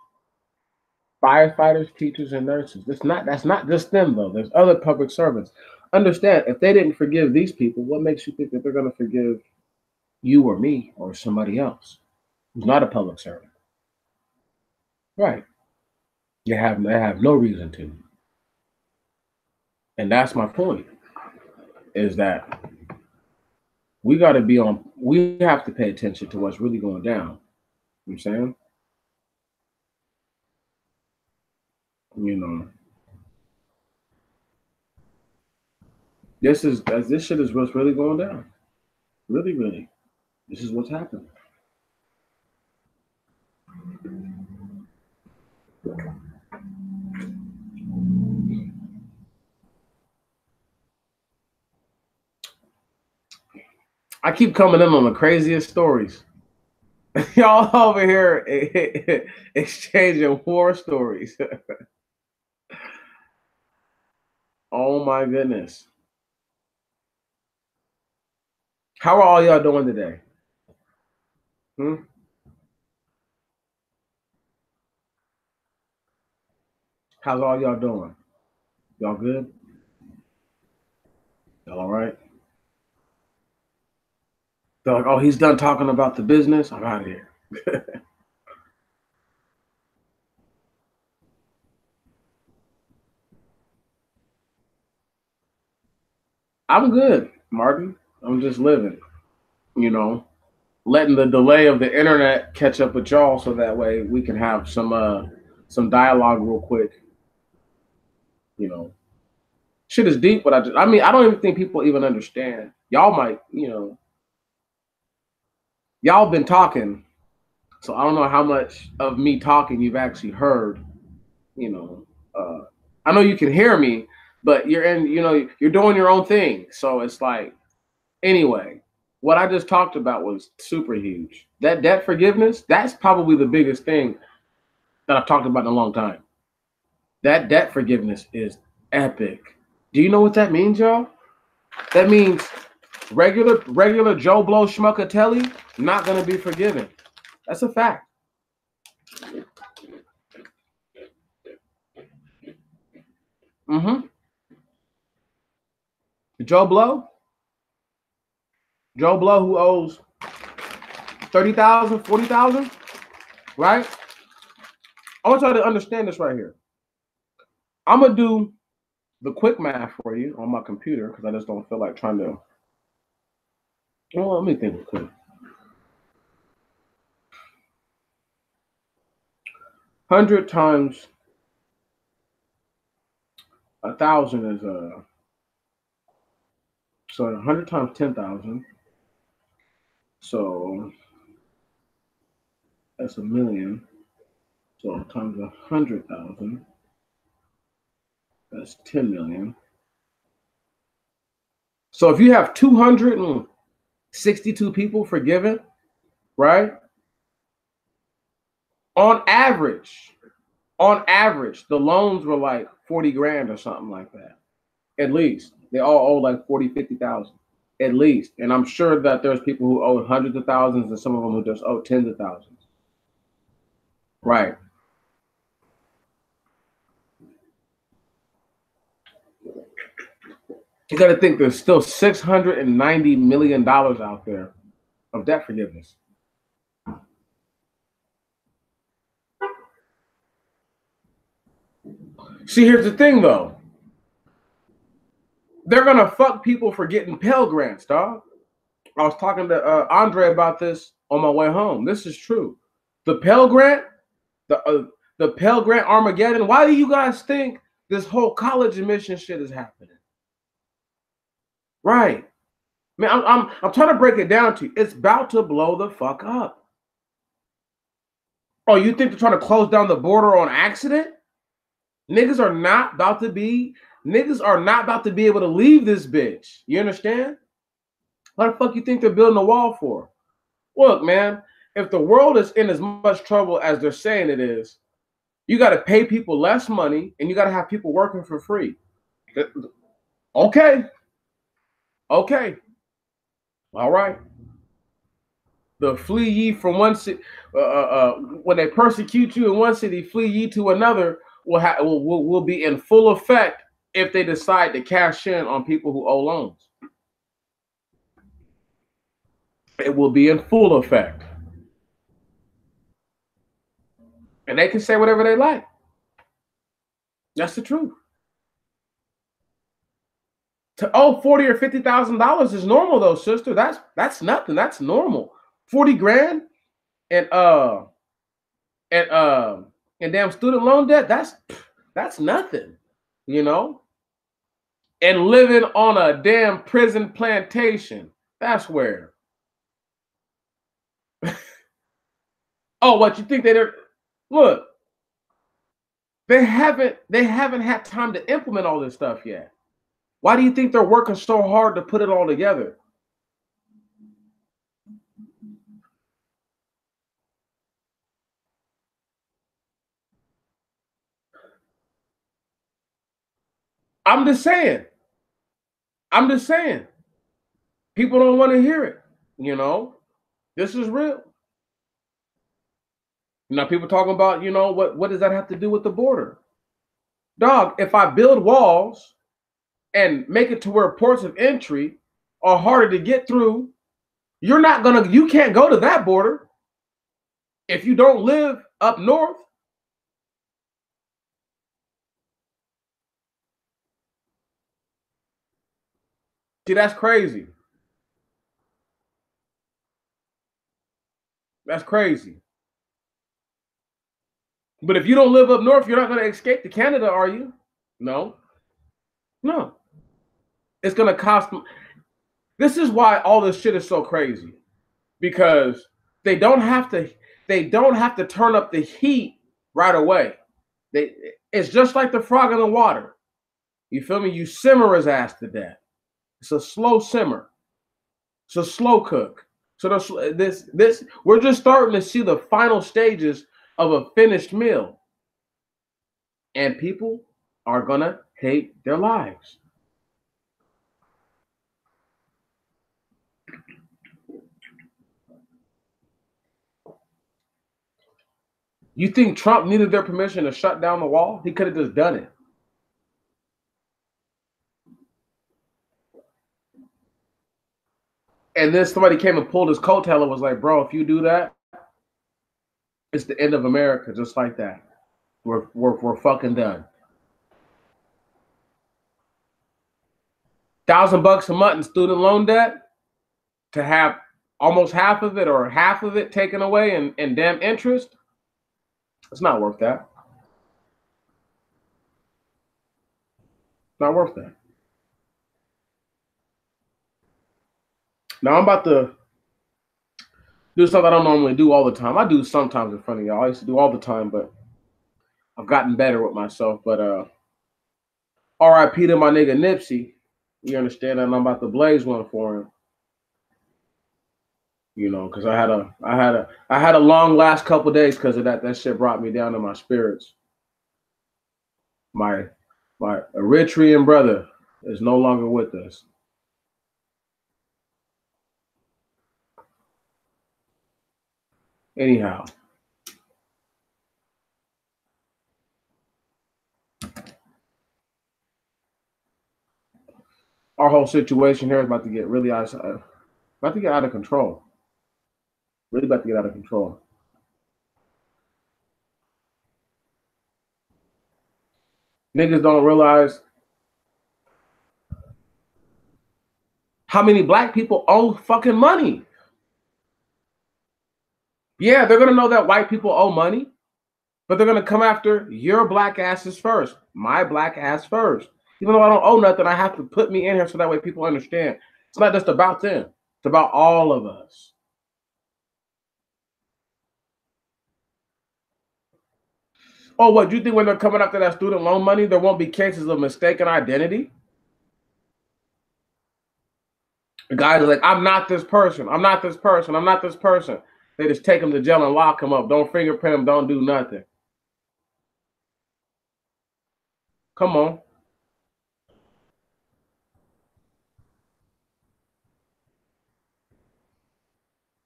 Firefighters, teachers, and nurses. That's not just them, though. There's other public servants. Understand, if they didn't forgive these people, what makes you think that they're going to forgive you or me or somebody else who's not a public servant? Right. They have no reason to. And that's my point, is that we have to pay attention to what's really going down. You know what I'm saying? This shit is what's really going down. Really, really. This is what's happening. I keep coming in on the craziest stories. Y'all over here exchanging war stories. Oh my goodness. How are all y'all doing today? How's all y'all doing? Y'all good? Y'all all right? They're like, oh, he's done talking about the business. I'm out of here. I'm good, Martin. I'm just living, letting the delay of the internet catch up with y'all so that way we can have some dialogue real quick. Shit is deep, but I don't even think people even understand. Y'all might, y'all been talking, so I don't know how much of me talking you've actually heard. I know you can hear me, but you're doing your own thing. So it's like, anyway, what I just talked about was super huge. That debt forgiveness, that's probably the biggest thing that I've talked about in a long time. That debt forgiveness is epic. Do you know what that means, y'all? That means regular Joe Blow Schmuckatelli not going to be forgiven. That's a fact. Joe Blow, Joe Blow who owes 30,000, 40,000, right? I want y'all to understand this right here. I'm gonna do the quick math for you on my computer because I just don't feel like trying to. Well, let me think quick. 100 times 1,000 is so 100 times 10,000. So that's 1,000,000. So times 100,000, that's 10 million. So if you have 262 people forgiven, right? On average, the loans were like 40 grand or something like that. At least. They all owe like 40, 50,000. At least. And I'm sure that there's people who owe hundreds of thousands and some of them who just owe tens of thousands. Right. You got to think there's still $690 million out there of debt forgiveness. See, here's the thing, though. They're going to fuck people for getting Pell Grants, dog. I was talking to Andre about this on my way home. This is true. The Pell Grant, the Pell Grant Armageddon, why do you guys think this whole college admission shit is happening? Right. Man, I'm trying to break it down to you. It's about to blow the fuck up. Oh, you think they're trying to close down the border on accident? Niggas are not about to be able to leave this bitch. You understand? What the fuck you think they're building a wall for? Look, man, if the world is in as much trouble as they're saying it is, you got to pay people less money and you got to have people working for free. Okay. Okay. All right. The flee ye from one city, when they persecute you in one city, flee ye to another will be in full effect if they decide to cash in on people who owe loans. It will be in full effect. And they can say whatever they like. That's the truth. To owe $40,000 or $50,000 is normal, though, sister. That's nothing. That's normal. 40 grand and damn student loan debt. That's nothing, you know. And living on a damn prison plantation. That's where. Oh, what you think they're? Look, they haven't had time to implement all this stuff yet. Why do you think they're working so hard to put it all together? I'm just saying. People don't want to hear it, you know. This is real. Now people talking about, you know, what does that have to do with the border? Dog, if I build walls and make it to where ports of entry are harder to get through, you can't go to that border if you don't live up north. See, that's crazy. That's crazy. But if you don't live up north, you're not going to escape to Canada, are you? No. No. It's going to cost them. This is why all this shit is so crazy. Because they don't have to turn up the heat right away. It's just like the frog in the water. You feel me? You simmer his ass to death. It's a slow simmer. It's a slow cook. So we're just starting to see the final stages of a finished meal. And people are gonna hate their lives. You think Trump needed their permission to shut down the wall? He could have just done it. And then somebody came and pulled his coattail and was like, bro, if you do that, it's the end of America, just like that. We're fucking done. $1,000 a month in student loan debt to have almost half of it or half of it taken away in damn interest. It's not worth that. Not worth that. Now I'm about to do something I don't normally do all the time. I do sometimes in front of y'all. I used to do all the time, but I've gotten better with myself. But R.I.P. to my nigga Nipsey. You understand? And I'm about to blaze one for him. You know, because I had a long last couple days because of that. That shit brought me down to my spirits. My Eritrean brother is no longer with us. Anyhow. Our whole situation here is about to get really out of control. Really about to get out of control. Niggas don't realize how many black people owe fucking money. Yeah, they're going to know that white people owe money, but they're going to come after your black asses first. My black ass first. Even though I don't owe nothing, I have to put me in here so that way people understand. It's not just about them. It's about all of us. Oh, what, do you think when they're coming after that student loan money, there won't be cases of mistaken identity? The guys are like, I'm not this person. I'm not this person. I'm not this person. They just take them to jail and lock them up. Don't fingerprint them. Don't do nothing. Come on.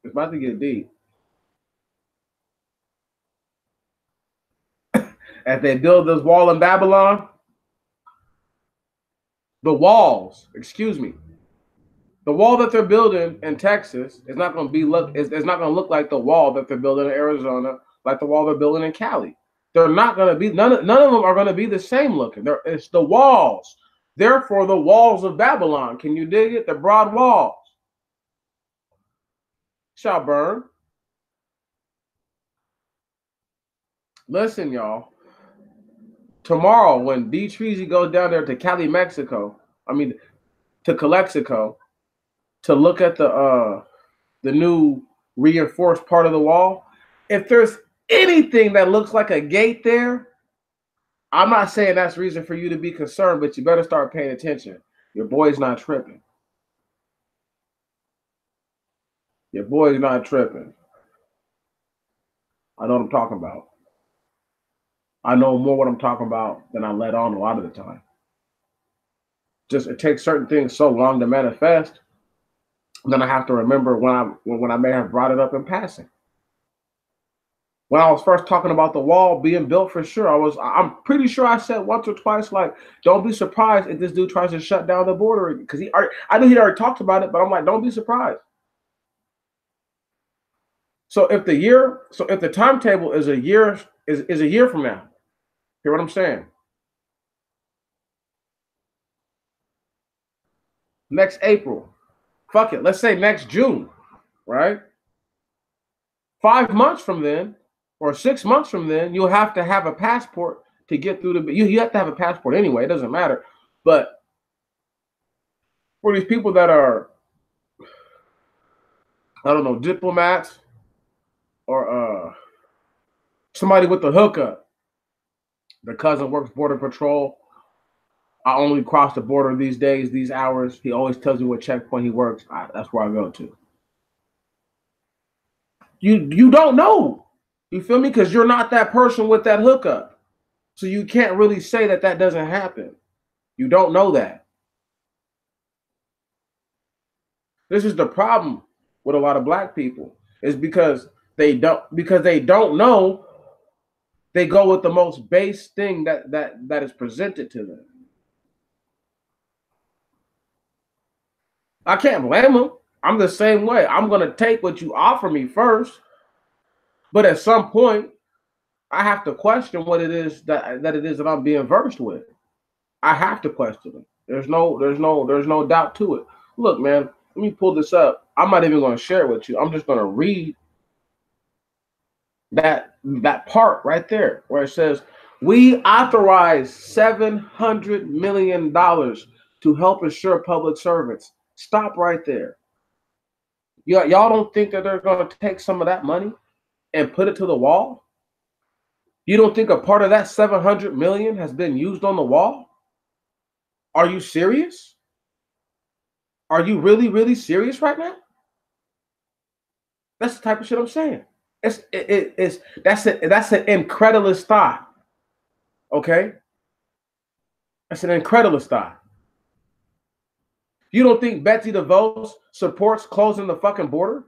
It's about to get deep. As they build this wall in Babylon, the wall that they're building in Texas is not going to look like the wall that they're building in Arizona, like the wall they're building in Cali. They're not going to be, none of them are going to be the same looking. It's the walls. Therefore, the walls of Babylon. Can you dig it? The broad walls shall burn. Listen, y'all. Tomorrow, when D. Treasy goes down there to Cali, Mexico, to Calexico, to look at the new reinforced part of the wall, if there's anything that looks like a gate there, I'm not saying that's reason for you to be concerned, but you better start paying attention. Your boy's not tripping. Your boy's not tripping. I know what I'm talking about. I know more what I'm talking about than I let on a lot of the time. Just it takes certain things so long to manifest, then I have to remember when I may have brought it up in passing. When I was first talking about the wall being built for sure, I'm pretty sure I said once or twice, like, don't be surprised if this dude tries to shut down the border, because I knew he'd already talked about it, but I'm like, don't be surprised. So if the timetable is a year from now, hear what I'm saying? Next April, fuck it, let's say next June, right? 5 months from then, or 6 months from then, you'll have to have a passport to get through the. You have to have a passport anyway. It doesn't matter. But for these people that are, I don't know, diplomats or somebody with the hookup, the cousin works border patrol. I only cross the border these days, these hours. He always tells me what checkpoint he works. That's where I go to. You don't know. You feel me? Because you're not that person with that hookup. So you can't really say that doesn't happen. You don't know that. This is the problem with a lot of black people. Is because they don't know, they go with the most base thing that is presented to them. I can't blame them. I'm the same way. I'm going to take what you offer me first. But at some point, I have to question what it is that I'm being versed with. I have to question it. There's no doubt to it. Look, man, let me pull this up. I'm not even going to share it with you. I'm just going to read that part right there where it says, we authorize $700 million to help assure public servants. Stop right there. Y'all don't think that they're going to take some of that money and put it to the wall? You don't think a part of that 700 million has been used on the wall? Are you serious? Are you really, really serious right now? That's the type of shit I'm saying. That's an incredulous thought. Okay? That's an incredulous thought. You don't think Betsy DeVos supports closing the fucking border?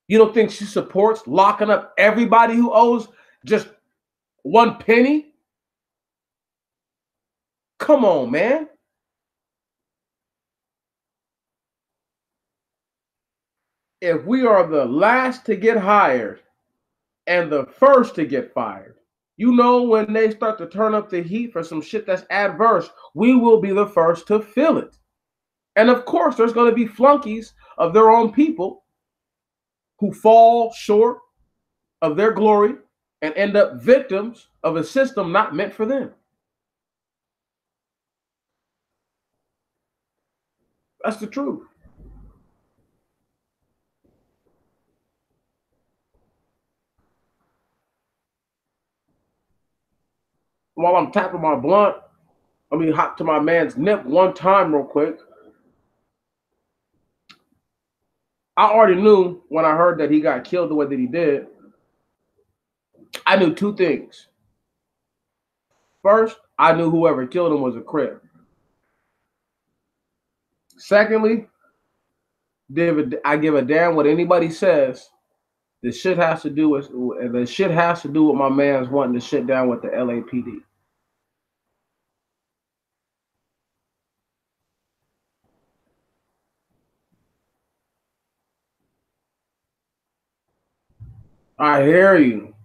You don't think she supports locking up everybody who owes just one penny? Come on, man. If we are the last to get hired and the first to get fired, you know, when they start to turn up the heat for some shit that's adverse, we will be the first to feel it. And of course, there's going to be flunkies of their own people who fall short of their glory and end up victims of a system not meant for them. That's the truth. While I'm tapping my blunt, let me hop to my man's nip one time real quick. I already knew when I heard that he got killed the way that he did. I knew two things. First, I knew whoever killed him was a Crip. Secondly, I give a damn what anybody says. This shit has to do with my man's wanting to sit down with the LAPD. I hear you.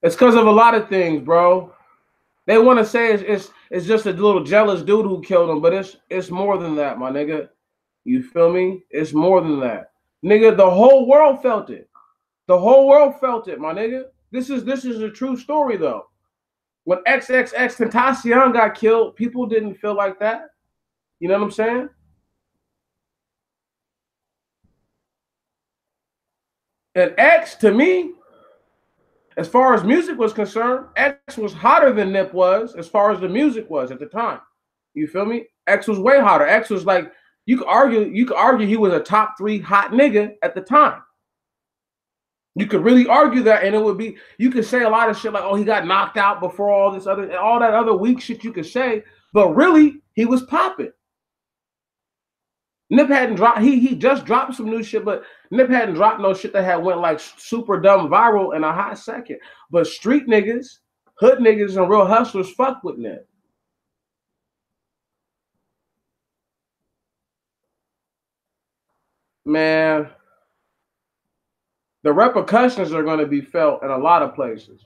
It's because of a lot of things, bro. They want to say it's just a little jealous dude who killed him, but it's more than that, my nigga. You feel me? It's more than that. Nigga, the whole world felt it. The whole world felt it, my nigga. This is a true story, though. When XXXTentacion got killed, people didn't feel like that. You know what I'm saying? And X, to me, as far as music was concerned, X was hotter than Nip was as far as the music was at the time. You feel me? X was way hotter. X was like, you could argue he was a top 3 hot nigga at the time. You could really argue that, and it would be, you could say a lot of shit like, oh, he got knocked out before all that other weak shit you could say, but really, he was popping. Nip hadn't dropped, he just dropped some new shit, but Nip hadn't dropped no shit that had went like super dumb viral in a hot second. But street niggas, hood niggas, and real hustlers fuck with Nip. Man, the repercussions are going to be felt in a lot of places.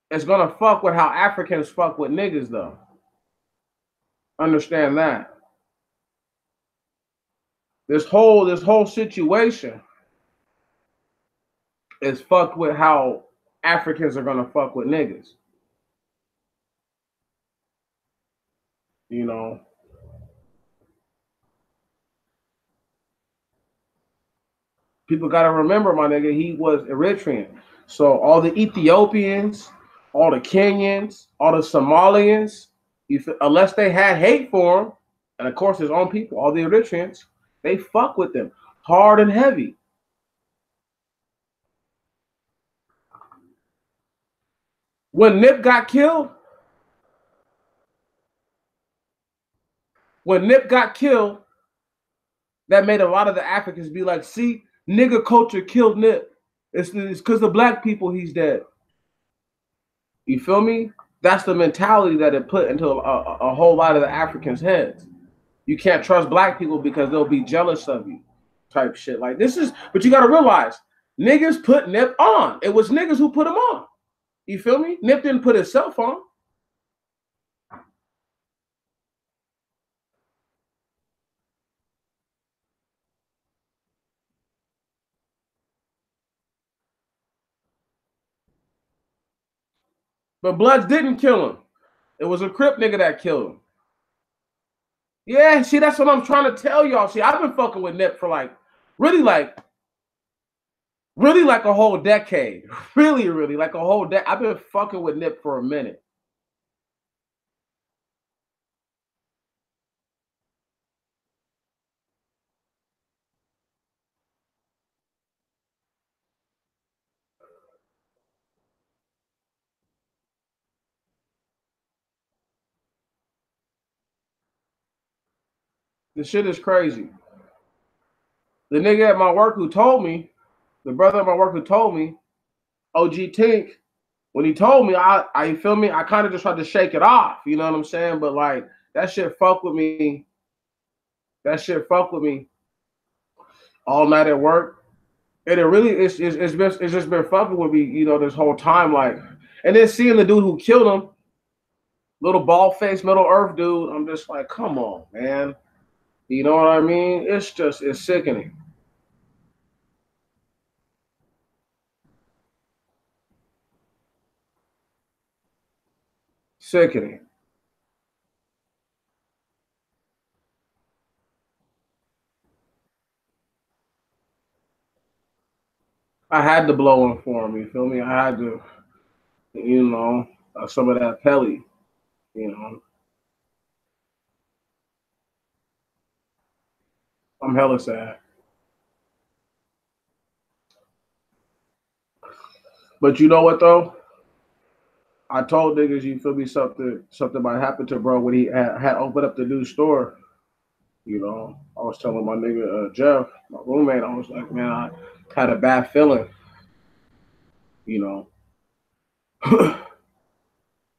It's going to fuck with how Africans fuck with niggas, though. Understand that. This whole situation is fucked with how Africans are going to fuck with niggas. You know? People got to remember, my nigga, he was Eritrean. So all the Ethiopians, all the Kenyans, all the Somalians, unless they had hate for him, and of course his own people, all the Eritreans, they fuck with them hard and heavy. When Nip got killed, that made a lot of the Africans be like, see, nigga culture killed Nip. It's because of black people he's dead. You feel me? That's the mentality that it put into a whole lot of the Africans' heads. You can't trust black people because they'll be jealous of you, type shit. Like this is, but you got to realize, niggas put Nip on. It was niggas who put him on. You feel me? Nip didn't put himself on. But Bloods didn't kill him. It was a Crip nigga that killed him. Yeah, see, that's what I'm trying to tell y'all. See, I've been fucking with Nip for really like a whole decade. Really like a whole decade. I've been fucking with Nip for a minute. This shit is crazy. The nigga at my work who told me, the brother at my work who told me, OG Tink, when he told me, I feel me, I kind of just tried to shake it off. You know what I'm saying? But like that shit fuck with me. That shit fuck with me all night at work. And it really it's just been fucking with me, you know, this whole time. Like, and then seeing the dude who killed him, little bald faced Middle Earth dude, I'm just like, come on, man. You know what I mean? It's sickening. Sickening. I had to blow him for him, you feel me? I had to, you know, some of that Pelly, you know. I'm hella sad. But you know what though? I told niggas, you feel me, something might happen to bro when he had opened up the new store. You know, I was telling my nigga Jeff, my roommate, I was like, man, I had a bad feeling, you know.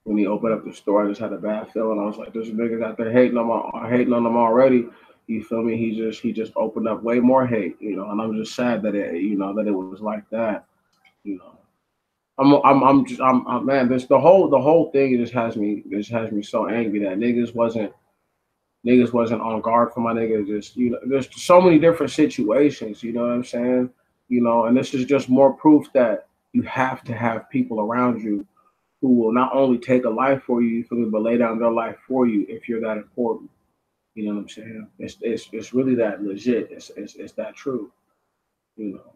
When he opened up the store, I just had a bad feeling. I was like, there's niggas out there hating on them already. You feel me? He just opened up way more hate, you know. And I'm just sad that that it was like that, you know. Man. This the whole thing just has me so angry that niggas wasn't on guard for my nigga. Just there's so many different situations. You know what I'm saying? You know, and this is just more proof that you have to have people around you who will not only take a life for you, but lay down their life for you if you're that important. You know what I'm saying? It's really that legit. It's that true. You know.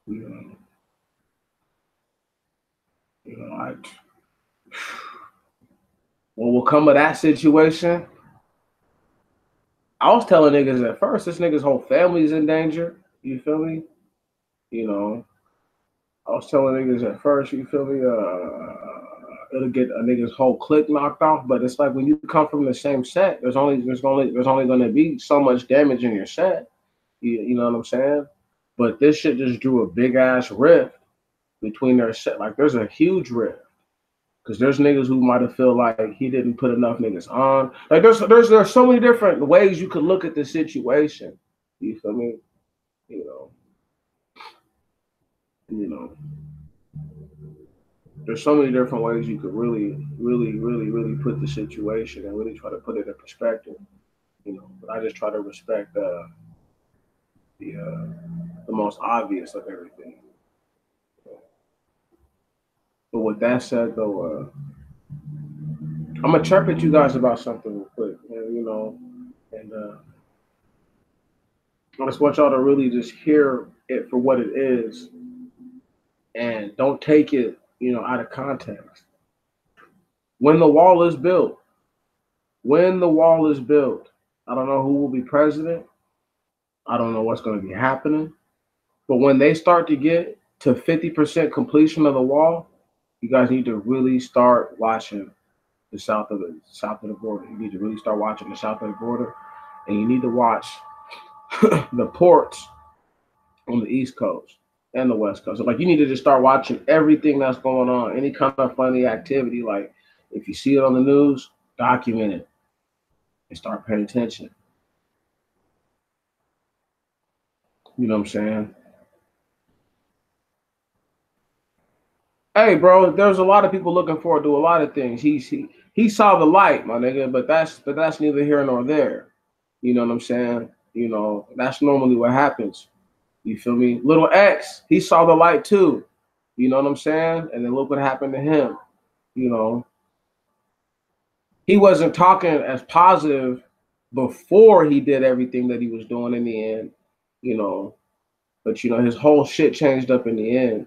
You know. You know. What will come of that situation? I was telling niggas at first, this nigga's whole family's in danger. You feel me? You know. I was telling niggas at first, you feel me? It'll get a nigga's whole clique knocked off. But it's like when you come from the same set, there's only going to be so much damage in your set. You know what I'm saying? But this shit just drew a big ass rift between their set. Like there's a huge rift because there's niggas who might have feel like he didn't put enough niggas on. Like there's so many different ways you could look at the situation. You feel me? You know. You know. There's so many different ways you could really put the situation and really try to put it in perspective. You know, but I just try to respect the most obvious of everything. But with that said, though, I'm gonna chirp at you guys about something real quick, man, you know, and I just want y'all to really just hear it for what it is, and don't take it, out of context. When the wall is built, I don't know who will be president. I don't know what's going to be happening. But when they start to get to 50% completion of the wall, you guys need to really start watching the south of the border. You need to really start watching the south of the border, and you need to watch the ports on the East Coast. and the West Coast. So like you need to just start watching everything that's going on, any kind of funny activity. Like if you see it on the news, document it and start paying attention. You know what I'm saying? Hey, bro, there's a lot of people looking forward to a lot of things. He saw the light, my nigga, but that's neither here nor there. You know what I'm saying? You know, that's normally what happens. You feel me? Little X, he saw the light too. You know what I'm saying? And then look what happened to him. You know, he wasn't talking as positive before he did everything that he was doing in the end, you know, but you know, his whole shit changed up in the end.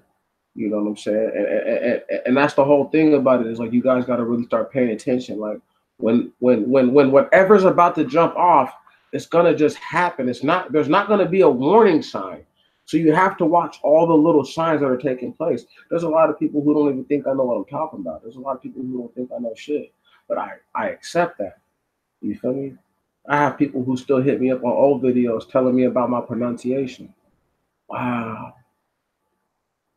You know what I'm saying? And that's the whole thing about it is like you guys got to really start paying attention. Like when whatever's about to jump off, it's gonna just happen. There's not gonna be a warning sign. So you have to watch all the little signs that are taking place. There's a lot of people who don't even think I know what I'm talking about. There's a lot of people who don't think I know shit. But I accept that. You feel me? I have people who still hit me up on old videos telling me about my pronunciation. Wow.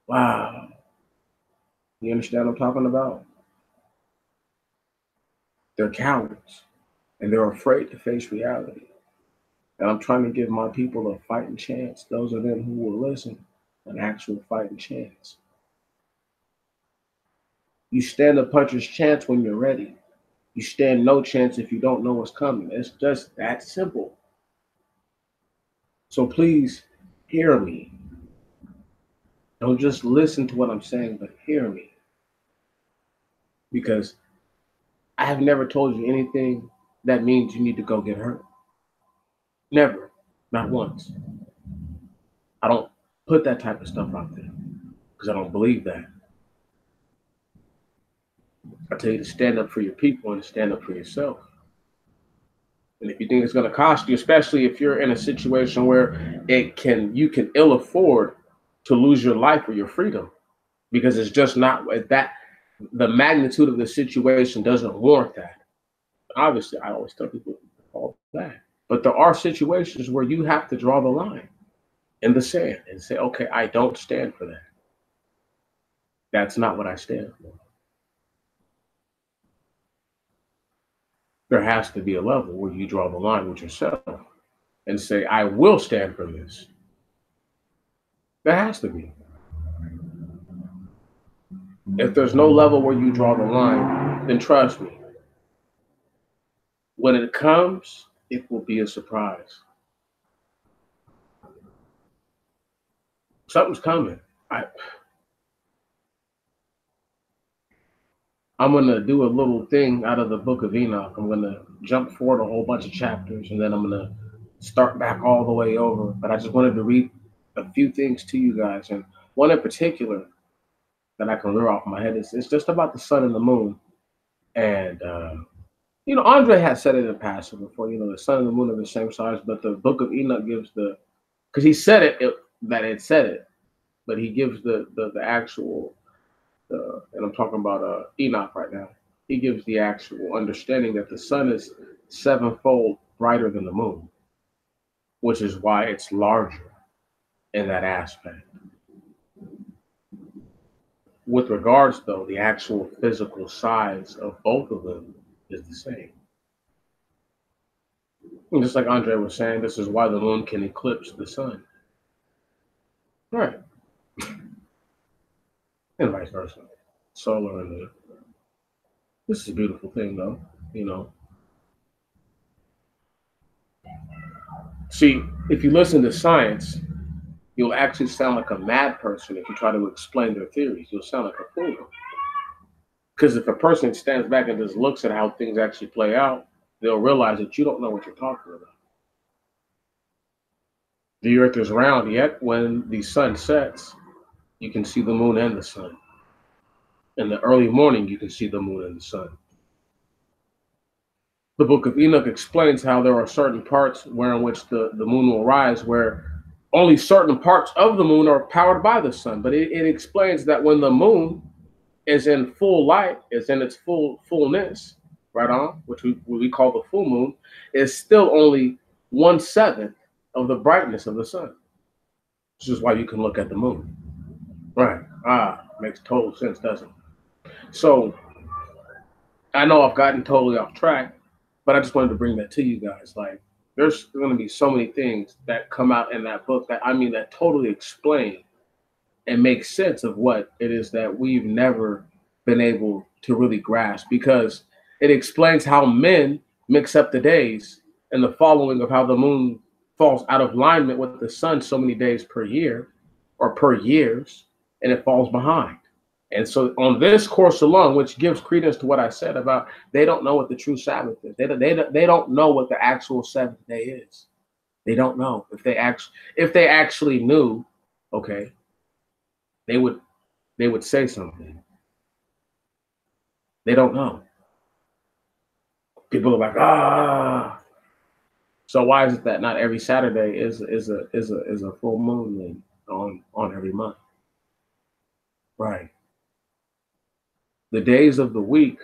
Wow. You understand what I'm talking about? They're cowards and they're afraid to face reality. And I'm trying to give my people a fighting chance. Those of them who will listen, an actual fighting chance. You stand a puncher's chance when you're ready. You stand no chance if you don't know what's coming. It's just that simple. So please hear me. Don't just listen to what I'm saying, but hear me. Because I have never told you anything that means you need to go get hurt. Never. Not once. I don't put that type of stuff out there because I don't believe that. I tell you to stand up for your people and stand up for yourself. And if you think it's going to cost you, especially if you're in a situation where you can ill afford to lose your life or your freedom, because it's just not that the magnitude of the situation doesn't warrant that. Obviously, I always tell people all that. But there are situations where you have to draw the line in the sand and say, okay, I don't stand for that. That's not what I stand for. There has to be a level where you draw the line with yourself and say, I will stand for this. There has to be. If there's no level where you draw the line, then trust me, when it comes, it will be a surprise. Something's coming. I'm going to do a little thing out of the book of Enoch. I'm going to jump forward a whole bunch of chapters, and then I'm going to start back all the way over. But I just wanted to read a few things to you guys. And one in particular that I can rear off my head is it's just about the sun and the moon. And, you know, Andre had said it in passing before, you know, the sun and the moon are the same size, but the book of Enoch gives because he said that it said it, but he gives the actual, and I'm talking about Enoch right now. He gives the actual understanding that the sun is sevenfold brighter than the moon, which is why it's larger in that aspect. With regards, though, the actual physical size of both of them is the same. And just like Andre was saying, this is why the moon can eclipse the sun. Right. And vice versa. Solar and moon. This is a beautiful thing, though, you know. See, if you listen to science, you'll actually sound like a mad person if you try to explain their theories. You'll sound like a fool. Because if a person stands back and just looks at how things actually play out, they'll realize that you don't know what you're talking about. The earth is round, yet when the sun sets, you can see the moon and the sun. In the early morning, you can see the moon and the sun. The book of Enoch explains how there are certain parts in which the moon will rise, where only certain parts of the moon are powered by the sun. But it explains that when the moon is in full light, is in its fullness, right on, which we call the full moon, is still only 1/7 of the brightness of the sun. This is why you can look at the moon. Right. Makes total sense, doesn't it? So I know I've gotten totally off track, but I just wanted to bring that to you guys. Like, there's going to be so many things that come out in that book that totally explain and make sense of what it is that we've never been able to really grasp, because it explains how men mix up the days and the following of how the moon falls out of alignment with the sun so many days per year or per years, and it falls behind. And so on this course alone, which gives credence to what I said about they don't know what the true Sabbath is. They don't know what the actual seventh day is. They don't know. If they actually knew, okay, they would say something. They don't know. People are like, So why is it that not every Saturday is a full moon then on every month? Right. The days of the week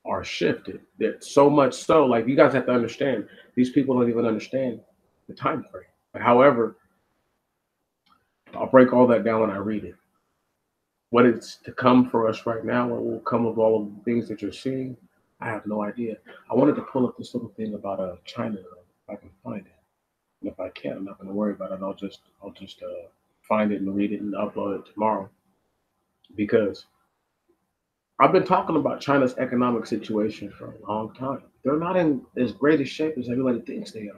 are shifted. They're so much so, like, you guys have to understand, these people don't even understand the time frame. However, I'll break all that down when I read it. What is to come for us right now, what will come of all of the things that you're seeing, I have no idea. I wanted to pull up this little thing about China, if I can find it. And if I can't, I'm not going to worry about it. I'll just find it and read it and upload it tomorrow. Because I've been talking about China's economic situation for a long time. They're not in as great a shape as everybody thinks they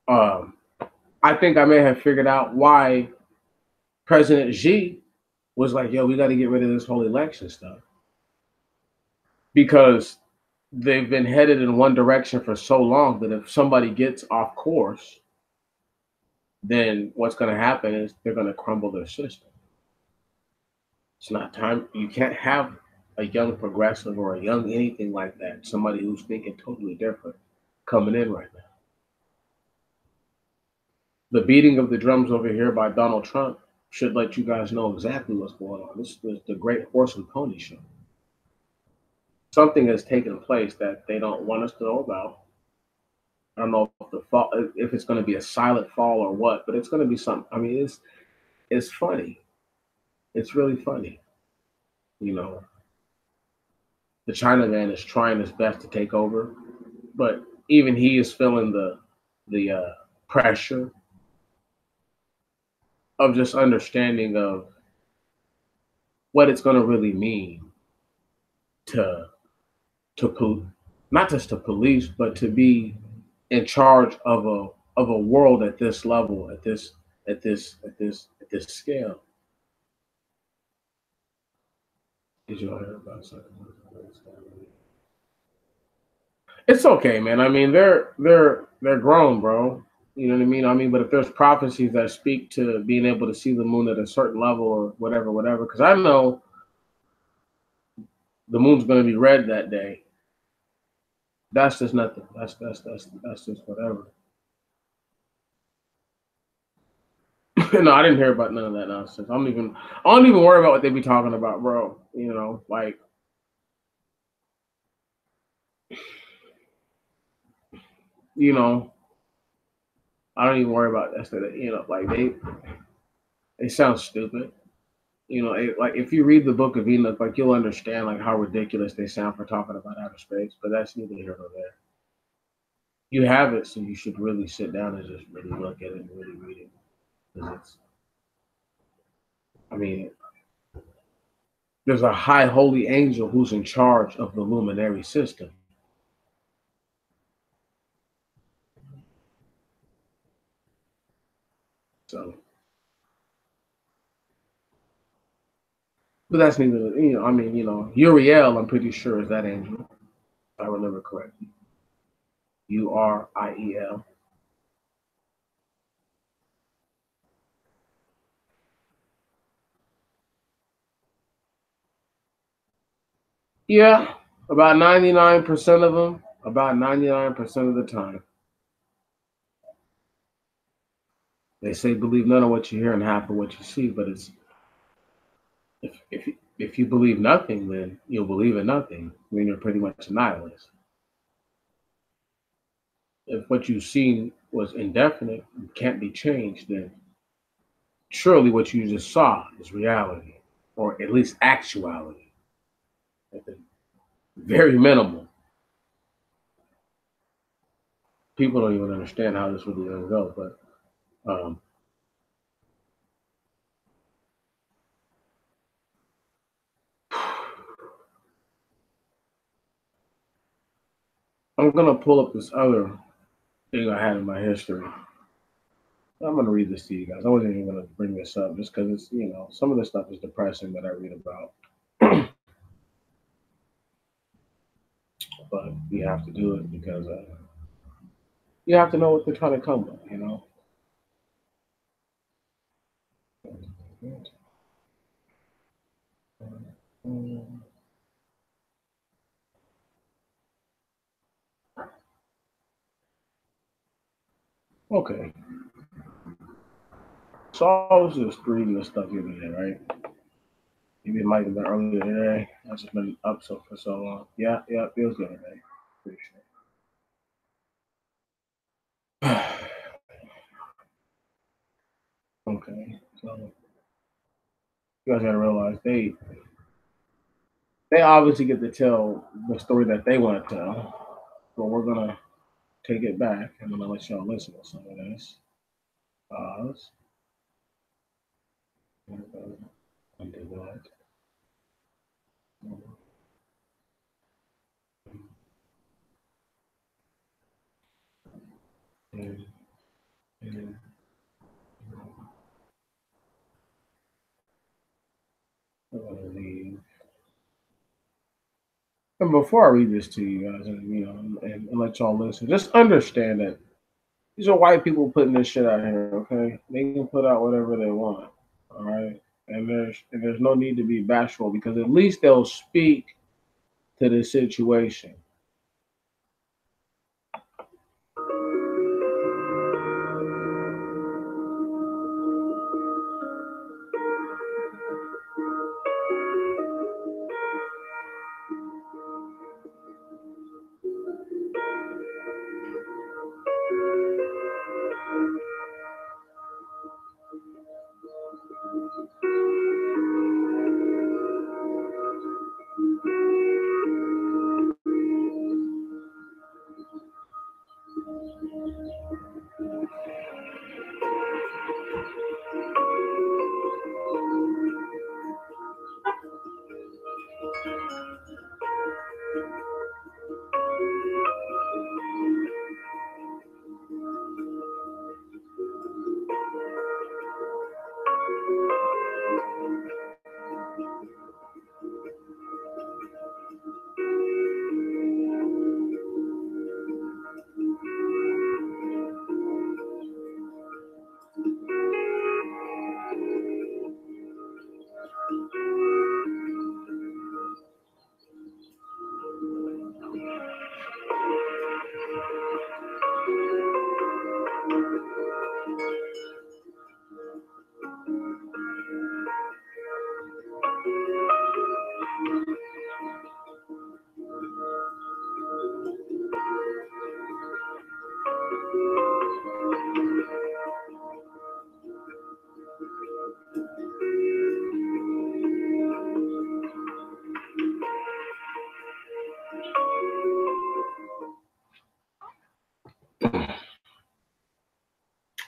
are. I think I may have figured out why President Xi was like, yo, we got to get rid of this whole election stuff. Because they've been headed in one direction for so long that if somebody gets off course, then what's going to happen is they're going to crumble their system. It's not time. You can't have a young progressive or a young anything like that, somebody who's thinking totally different, coming in right now. The beating of the drums over here by Donald Trump should let you guys know exactly what's going on. This is the great horse and pony show. Something has taken place that they don't want us to know about. I don't know if it's going to be a silent fall or what, but it's going to be something. I mean, it's funny. It's really funny. You know, the Chinaman is trying his best to take over, but even he is feeling the pressure of just understanding of what it's going to really mean to not just to police, but to be in charge of a world at this level, at this scale. Did you hear about something? It's okay, man. I mean, they're grown, bro. You know what I mean? But if there's prophecies that speak to being able to see the moon at a certain level or whatever, because I know the moon's going to be red that day. That's just nothing. That's just whatever. No, I didn't hear about none of that nonsense. I don't even worry about what they be talking about, bro. You know, like, you know, I don't even worry about that stuff. You know, like they sound stupid. You know, like if you read the Book of Enoch, like you'll understand like how ridiculous they sound for talking about outer space. But that's neither here nor there. You have it, so you should really sit down and just really look at it and really read it. Because there's a high holy angel who's in charge of the luminary system. So, but that's neither, Uriel, I'm pretty sure, is that angel, if I remember correctly. Uriel. Yeah, about 99% of them, about 99% of the time. They say believe none of what you hear and half of what you see, but it's if you believe nothing, then you'll believe in nothing. I mean, you're pretty much a nihilist. if what you've seen was indefinite, can't be changed, then surely what you just saw is reality, or at least actuality, at the very minimal. People don't even understand how this would even go, but I'm gonna pull up this other thing I had in my history. I'm gonna read this to you guys. I wasn't even gonna bring this up just because it's some of this stuff is depressing that I read about, but we have to do it because you have to know what they're trying to come with. Okay, so I was just reading this stuff the other day, right? Maybe it might have been earlier today. I've just been up for so long. Yeah, it was the other day. Pretty sure. Okay, so you guys gotta realize they obviously get to tell the story that they want to tell, but we're gonna take it back. I'm gonna let y'all listen to some of this. Pause. Undo that. And, and, I'm gonna leave. And before I read this to you guys, and let y'all listen, just understand that these are white people putting this shit out here. Okay, they can put out whatever they want. All right, and there's no need to be bashful because at least they'll speak to the situation.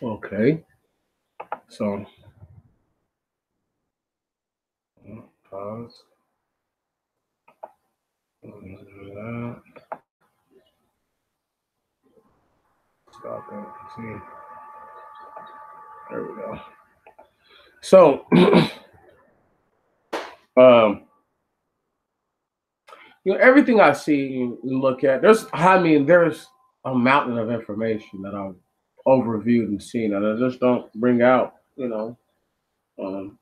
Okay, so pause. Stop it. See, there we go. So, everything I see and look at, there's a mountain of information that I've overviewed and seen, and I just don't bring out. Um,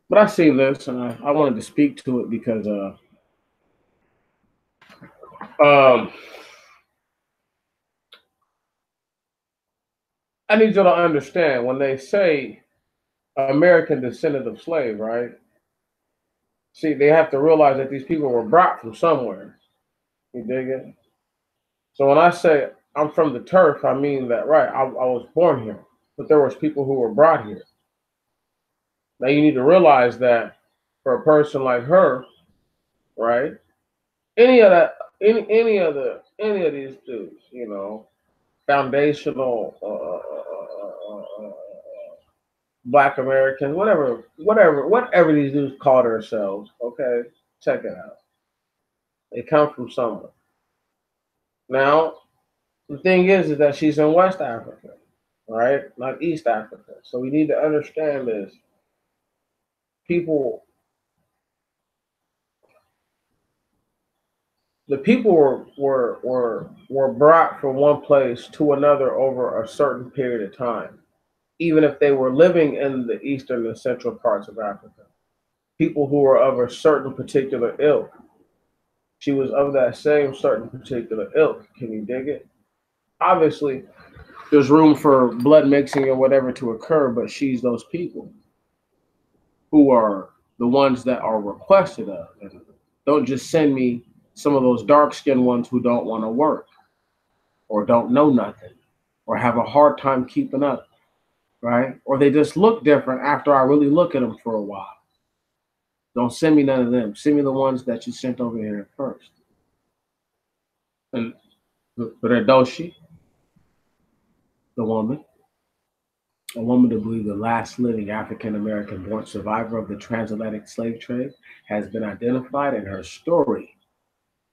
but I see this, and I wanted to speak to it because I need you to understand when they say American descendant of slave, right? See, they have to realize that these people were brought from somewhere. You dig it? So when I say I'm from the turf, I mean that, right? I was born here, but there was people who were brought here. Now you need to realize that for a person like her, right? Any of that, any of these dudes, you know, foundational Black Americans, whatever these dudes call themselves. Okay, check it out. They come from somewhere. Now, the thing is that she's in West Africa, right? Not East Africa. So we need to understand this. People, the people were brought from one place to another over a certain period of time, even if they were living in the eastern and central parts of Africa. People who were of a certain particular ilk. She was of that same certain particular ilk. Can you dig it? Obviously, there's room for blood mixing or whatever to occur, but she's those people who are the ones that are requested of. And don't just send me some of those dark-skinned ones who don't want to work or don't know nothing or have a hard time keeping up, right? Or they just look different after I really look at them for a while. Don't send me none of them. Send me the ones that you sent over here first. And Redoshi, the woman, a woman to believe the last living African-American born survivor of the transatlantic slave trade, has been identified, and her story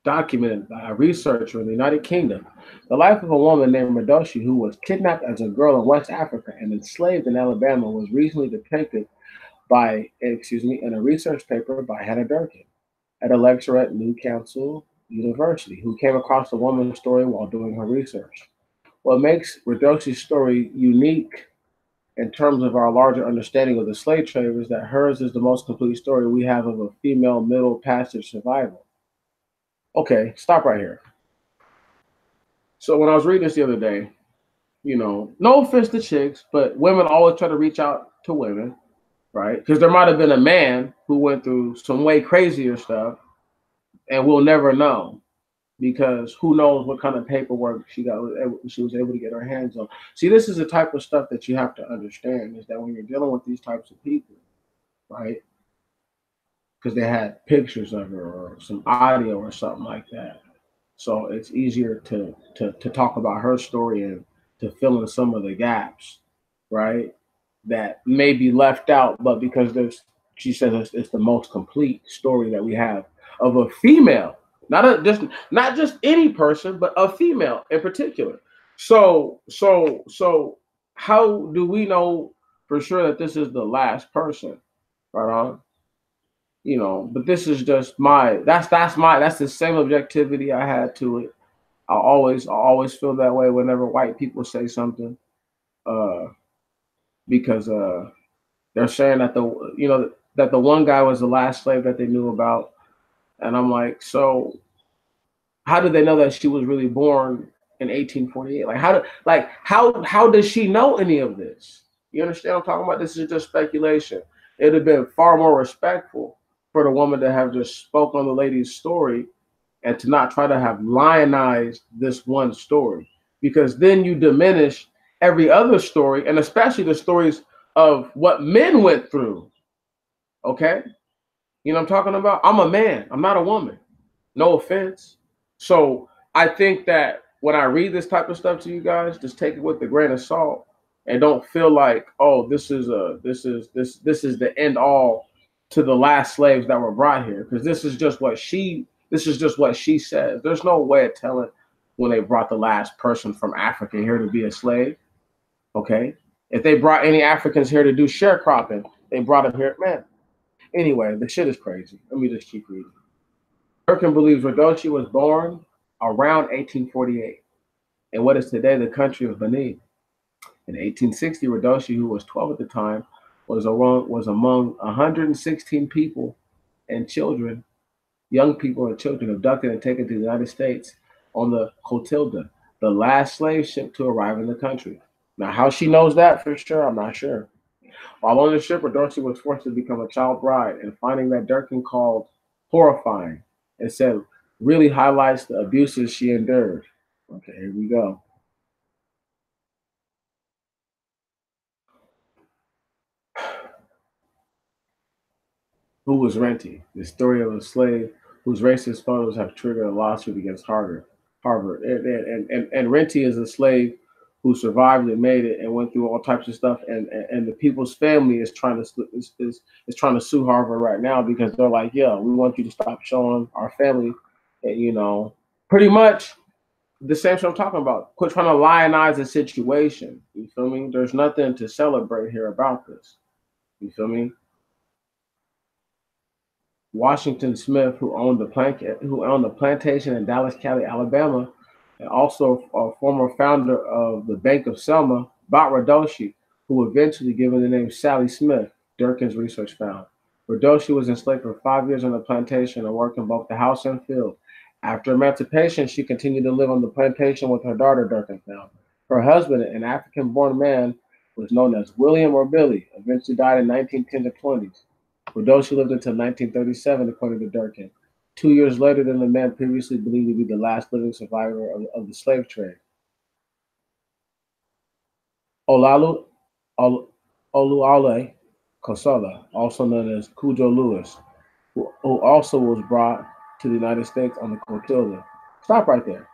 documented by a researcher in the United Kingdom. The life of a woman named Redoshi, who was kidnapped as a girl in West Africa and enslaved in Alabama, was recently depicted in a research paper by Hannah Durkin at a lecturer at Newcastle University, who came across the woman's story while doing her research. What makes Redoshi's story unique in terms of our larger understanding of the slave trade is that hers is the most complete story we have of a female Middle Passage survival. Okay, stop right here. So when I was reading this the other day, you know, no offense to chicks, but women always try to reach out to women, right? Because there might have been a man who went through some way crazier stuff, and we'll never know because who knows what kind of paperwork she was able to get her hands on. See, this is the type of stuff that you have to understand is that when you're dealing with these types of people, right? Because they had pictures of her or some audio or something like that. So it's easier to talk about her story and to fill in some of the gaps, right? That may be left out, but because she says it's the most complete story that we have of a female, not just any person, but a female in particular. So how do we know for sure that this is the last person? Right on. You know, but this is just that's the same objectivity I had to it. I always feel that way whenever white people say something, uh, because they're saying that the one guy was the last slave that they knew about, and I'm like, so how did they know that she was really born in 1848? Like how does she know any of this? You understand what I'm talking about? This is just speculation. It'd have been far more respectful for the woman to have just spoke on the lady's story and to not try to have lionized this one story, because then you diminish every other story, and especially the stories of what men went through. Okay? You know what I'm talking about? I'm a man. I'm not a woman. No offense. So I think that when I read this type of stuff to you guys, just take it with a grain of salt and don't feel like, oh, this is the end all to the last slaves that were brought here, because this is just what she says. There's no way of telling when they brought the last person from Africa here to be a slave. Okay? If they brought any Africans here to do sharecropping, they brought them here, man. Anyway, the shit is crazy. Let me just keep reading. Durkin believes Redoshi was born around 1848 in what is today the country of Benin. In 1860, Redoshi, who was 12 at the time, was among 116 people and children, young people and children, abducted and taken to the United States on the Clotilda, the last slave ship to arrive in the country. Now, how she knows that for sure, I'm not sure. While on the ship, Redoshi was forced to become a child bride, and finding that Durkin called horrifying and said really highlights the abuses she endured. Okay, here we go. Who was Renty? The story of a slave whose racist photos have triggered a lawsuit against Harvard. And Renty is a slave who survived and made it and went through all types of stuff. And the people's family is trying to is trying to sue Harvard right now because they're like, yeah, we want you to stop showing our family, pretty much the same shit I'm talking about. Quit trying to lionize the situation. You feel me? There's nothing to celebrate here about this. You feel me? Washington Smith, who owned the plantation in Dallas County, Alabama, and also a former founder of the Bank of Selma, bought Radoshi, who eventually given the name Sally Smith, Durkin's research found. Radoshi was enslaved for 5 years on the plantation and worked in both the house and field. After emancipation, she continued to live on the plantation with her daughter, Durkin found. Her husband, an African-born man, was known as William or Billy, eventually died in 1910s or 20s. Radoshi lived until 1937, according to Durkin, 2 years later than the man previously believed to be the last living survivor of the slave trade. Olalu Oluwale Kosola, also known as Cujo Lewis, who also was brought to the United States on the Clotilda. Stop right there.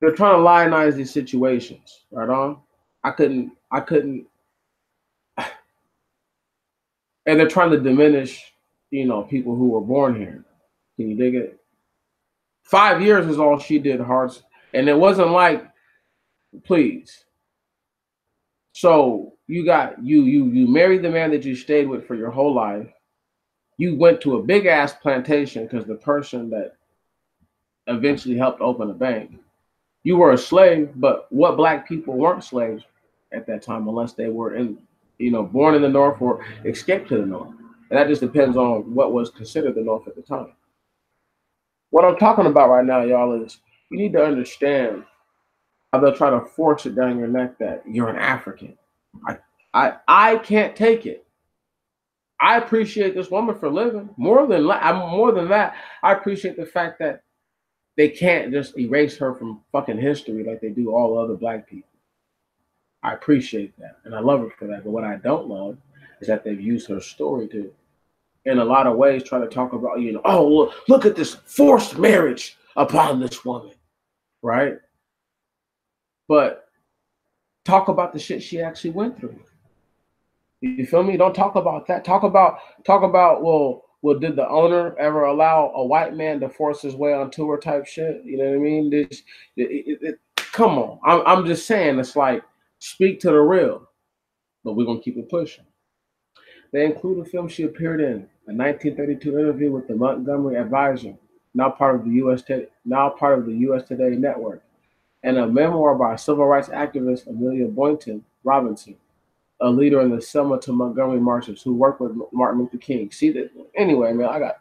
They're trying to lionize these situations, right on? I couldn't, and they're trying to diminish, people who were born here. Can you dig it? 5 years is all she did, Hearts. And it wasn't like, please. So you got you married the man that you stayed with for your whole life. You went to a big ass plantation because the person that eventually helped open a bank. You were a slave, but what black people weren't slaves at that time unless they were born in the North or escaped to the North. And that just depends on what was considered the North at the time. What I'm talking about right now, y'all, is you need to understand how they'll try to force it down your neck that you're an African. I can't take it. I appreciate this woman for living. More than that, I appreciate the fact that they can't just erase her from fucking history like they do all other black people. I appreciate that, and I love her for that. But what I don't love is that they've used her story to, in a lot of ways, try to talk about, oh, look at this forced marriage upon this woman, right? But talk about the shit she actually went through. You feel me? Don't talk about that. Talk about, well, did the owner ever allow a white man to force his way on tour type shit? You know what I mean? Come on. I'm just saying, it's like, speak to the real, but we're going to keep it pushing. They include a film she appeared in, a 1932 interview with the Montgomery Advisor, now part of the U.S. Today network, and a memoir by civil rights activist Amelia Boynton Robinson, a leader in the Selma to Montgomery marches who worked with Martin Luther King. See that? Anyway, man,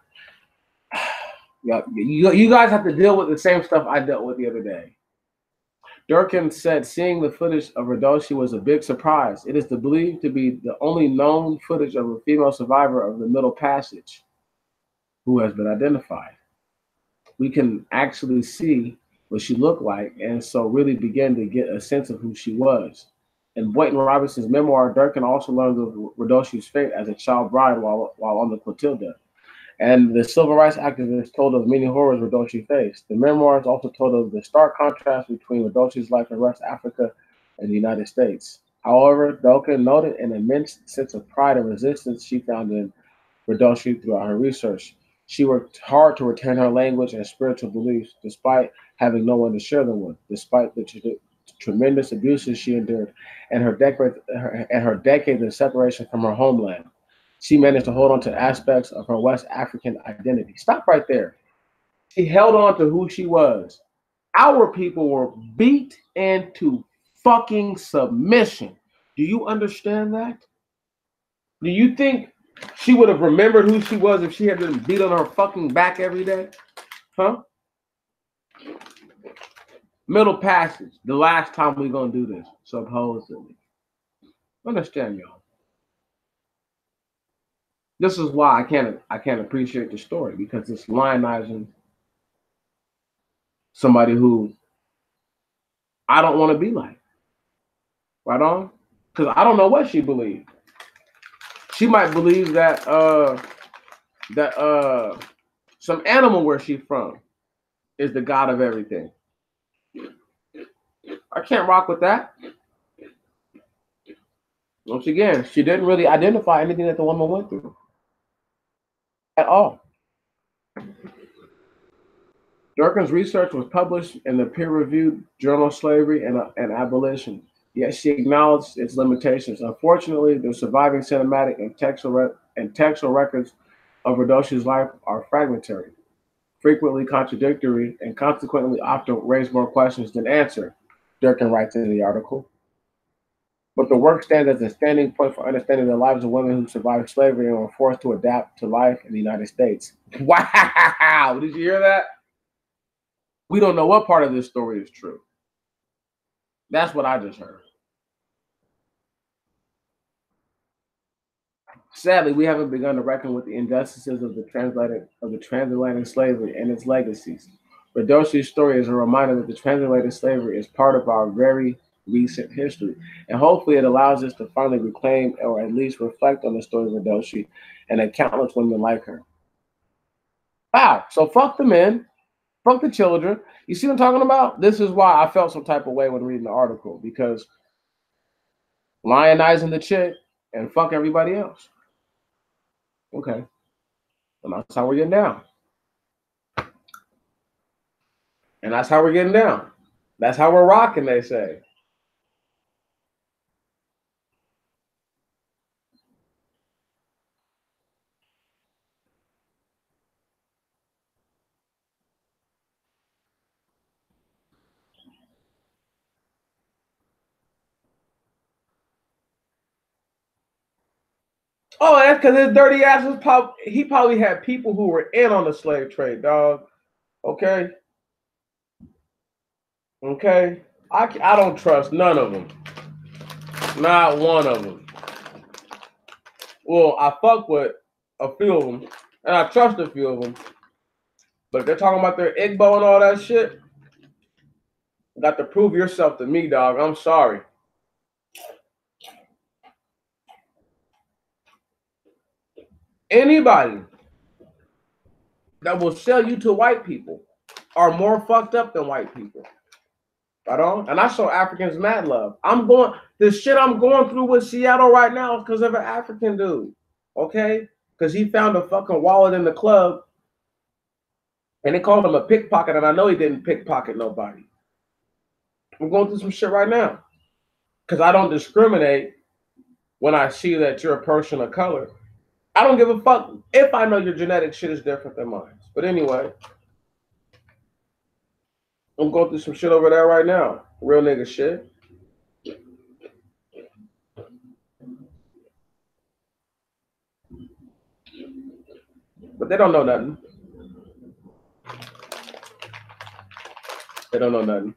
you guys have to deal with the same stuff I dealt with the other day. Durkin said seeing the footage of Radoshi was a big surprise. It is believed to be the only known footage of a female survivor of the Middle Passage who has been identified. We can actually see what she looked like, and so really begin to get a sense of who she was. In Boynton Robinson's memoir, Durkin also learned of Radoshi's fate as a child bride while on the Clotilda. And the civil rights activist told of many horrors Radoshi faced. The memoirs also told of the stark contrast between Radoshi's life in West Africa and the United States. However, Durkin noted an immense sense of pride and resistance she found in Radoshi throughout her research. She worked hard to retain her language and spiritual beliefs, despite having no one to share them with, despite the tremendous abuses she endured and her decades of separation from her homeland. She managed to hold on to aspects of her West African identity. Stop right there. She held on to who she was. Our people were beat into fucking submission. Do you understand that? Do you think she would have remembered who she was if she had been beat on her fucking back every day? Huh? Middle Passage. The last time we're going to do this, supposedly. Understand, y'all. This is why I can't appreciate the story, because it's lionizing somebody who I don't want to be like. Right on? Because I don't know what she believed. She might believe that some animal where she's from is the god of everything. I can't rock with that. Once again, she didn't really identify anything that the woman went through at all. Durkin's research was published in the peer-reviewed journal Slavery and Abolition, yet she acknowledged its limitations. Unfortunately, the surviving cinematic and textual records of Rodoshi's life are fragmentary, frequently contradictory, and consequently often raise more questions than answer, Durkin writes in the article. But the work stands as a standing point for understanding the lives of women who survived slavery and were forced to adapt to life in the United States. Wow! Did you hear that? We don't know what part of this story is true. That's what I just heard. Sadly, we haven't begun to reckon with the injustices of the transatlantic slavery and its legacies. Rodoshi's story is a reminder that the transatlantic slavery is part of our very recent history, and hopefully it allows us to finally reclaim or at least reflect on the story of Rodoshi and the countless women like her. Wow, so fuck the men, fuck the children. You see what I'm talking about? This is why I felt some type of way when reading the article, because lionizing the chick and fuck everybody else. Okay, and that's how we're getting down. And that's how we're getting down. That's how we're rocking, they say. Oh, that's because his dirty ass was he probably had people who were in on the slave trade, dog. Okay? Okay? I don't trust none of them. Not one of them. Well, I fuck with a few of them, and I trust a few of them. But if they're talking about their Igbo and all that shit, you got to prove yourself to me, dog. I'm sorry. Anybody that will sell you to white people are more fucked up than white people. Right on? And I show Africans mad love. The shit I'm going through with Seattle right now is because of an African dude. Okay? Because he found a fucking wallet in the club and they called him a pickpocket, and I know he didn't pickpocket nobody. I'm going through some shit right now. Because I don't discriminate when I see that you're a person of color. I don't give a fuck if I know your genetic shit is different than mine. But anyway, I'm going through some shit over there right now. Real nigga shit. But they don't know nothing. They don't know nothing.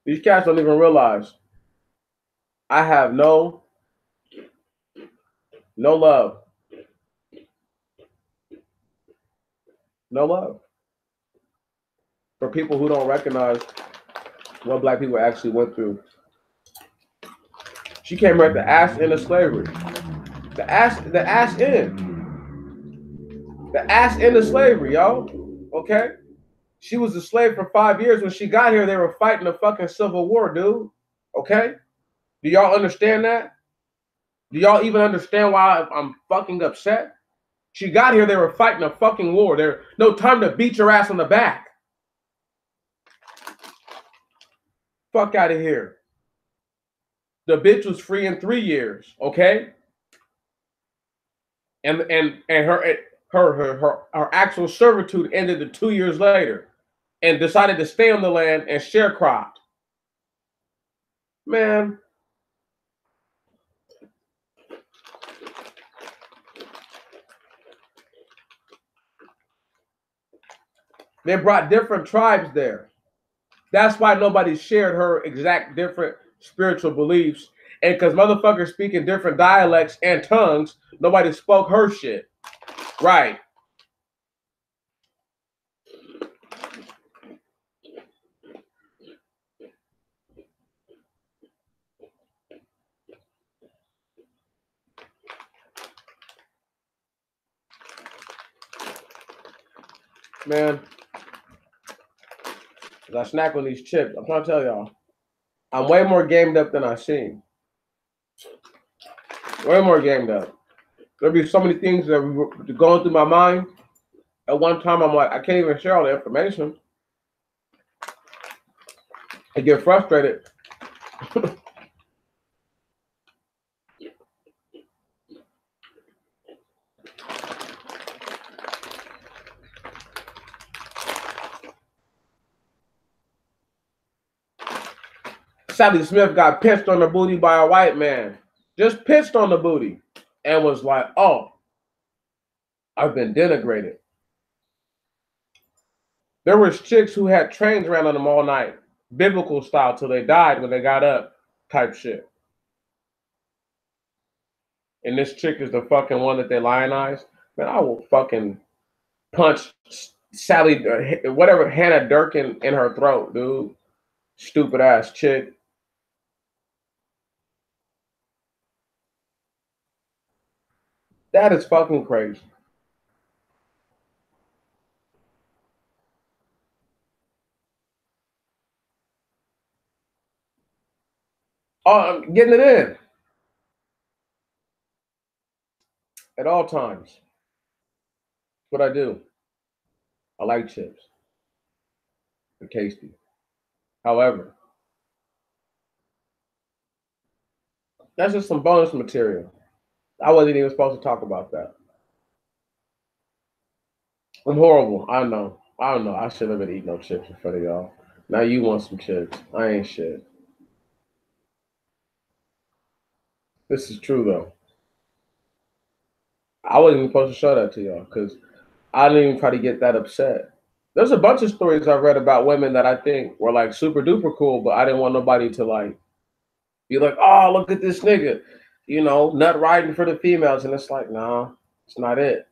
These cats don't even realize I have no love. No love for people who don't recognize what black people actually went through. She came right the ass end of slavery. The ass end of slavery, y'all. Okay? She was a slave for 5 years. When she got here, they were fighting the fucking Civil War, dude. Okay? Do y'all understand that? Do y'all even understand why I'm fucking upset? She got here, they were fighting a fucking war. There's no time to beat your ass on the back. Fuck out of here. The bitch was free in 3 years, okay? And her actual servitude ended 2 years later, and decided to stay on the land and sharecropped. Man. They brought different tribes there. That's why nobody shared her exact different spiritual beliefs. And because motherfuckers speaking different dialects and tongues, nobody spoke her shit. Right. Man, as I snack on these chips, I'm trying to tell y'all, I'm way more gamed up than I seem. Way more gamed up. There'll be so many things that are going through my mind. At one time, I'm like, I can't even share all the information. I get frustrated. Sally Smith got pinched on the booty by a white man. Just pinched on the booty. And was like, oh, I've been denigrated. There was chicks who had trains around on them all night. Biblical style till they died when they got up type shit. And this chick is the fucking one that they lionize. Man, I will fucking punch Sally, whatever, Hannah Durkin in her throat, dude. Stupid ass chick. That is fucking crazy. Oh, I'm getting it in. At all times. That's what I do. I like chips. They're tasty. However, that's just some bonus material. I wasn't even supposed to talk about that. I'm horrible. I know. I don't know. I should have been eating no chips in front of y'all. Now you want some chips. I ain't shit. This is true though. I wasn't even supposed to show that to y'all because I didn't even try to get that upset. There's a bunch of stories I've read about women that I think were like super duper cool, but I didn't want nobody to like be like, oh, look at this nigga, you know, nut riding for the females. And it's like, nah, it's not it.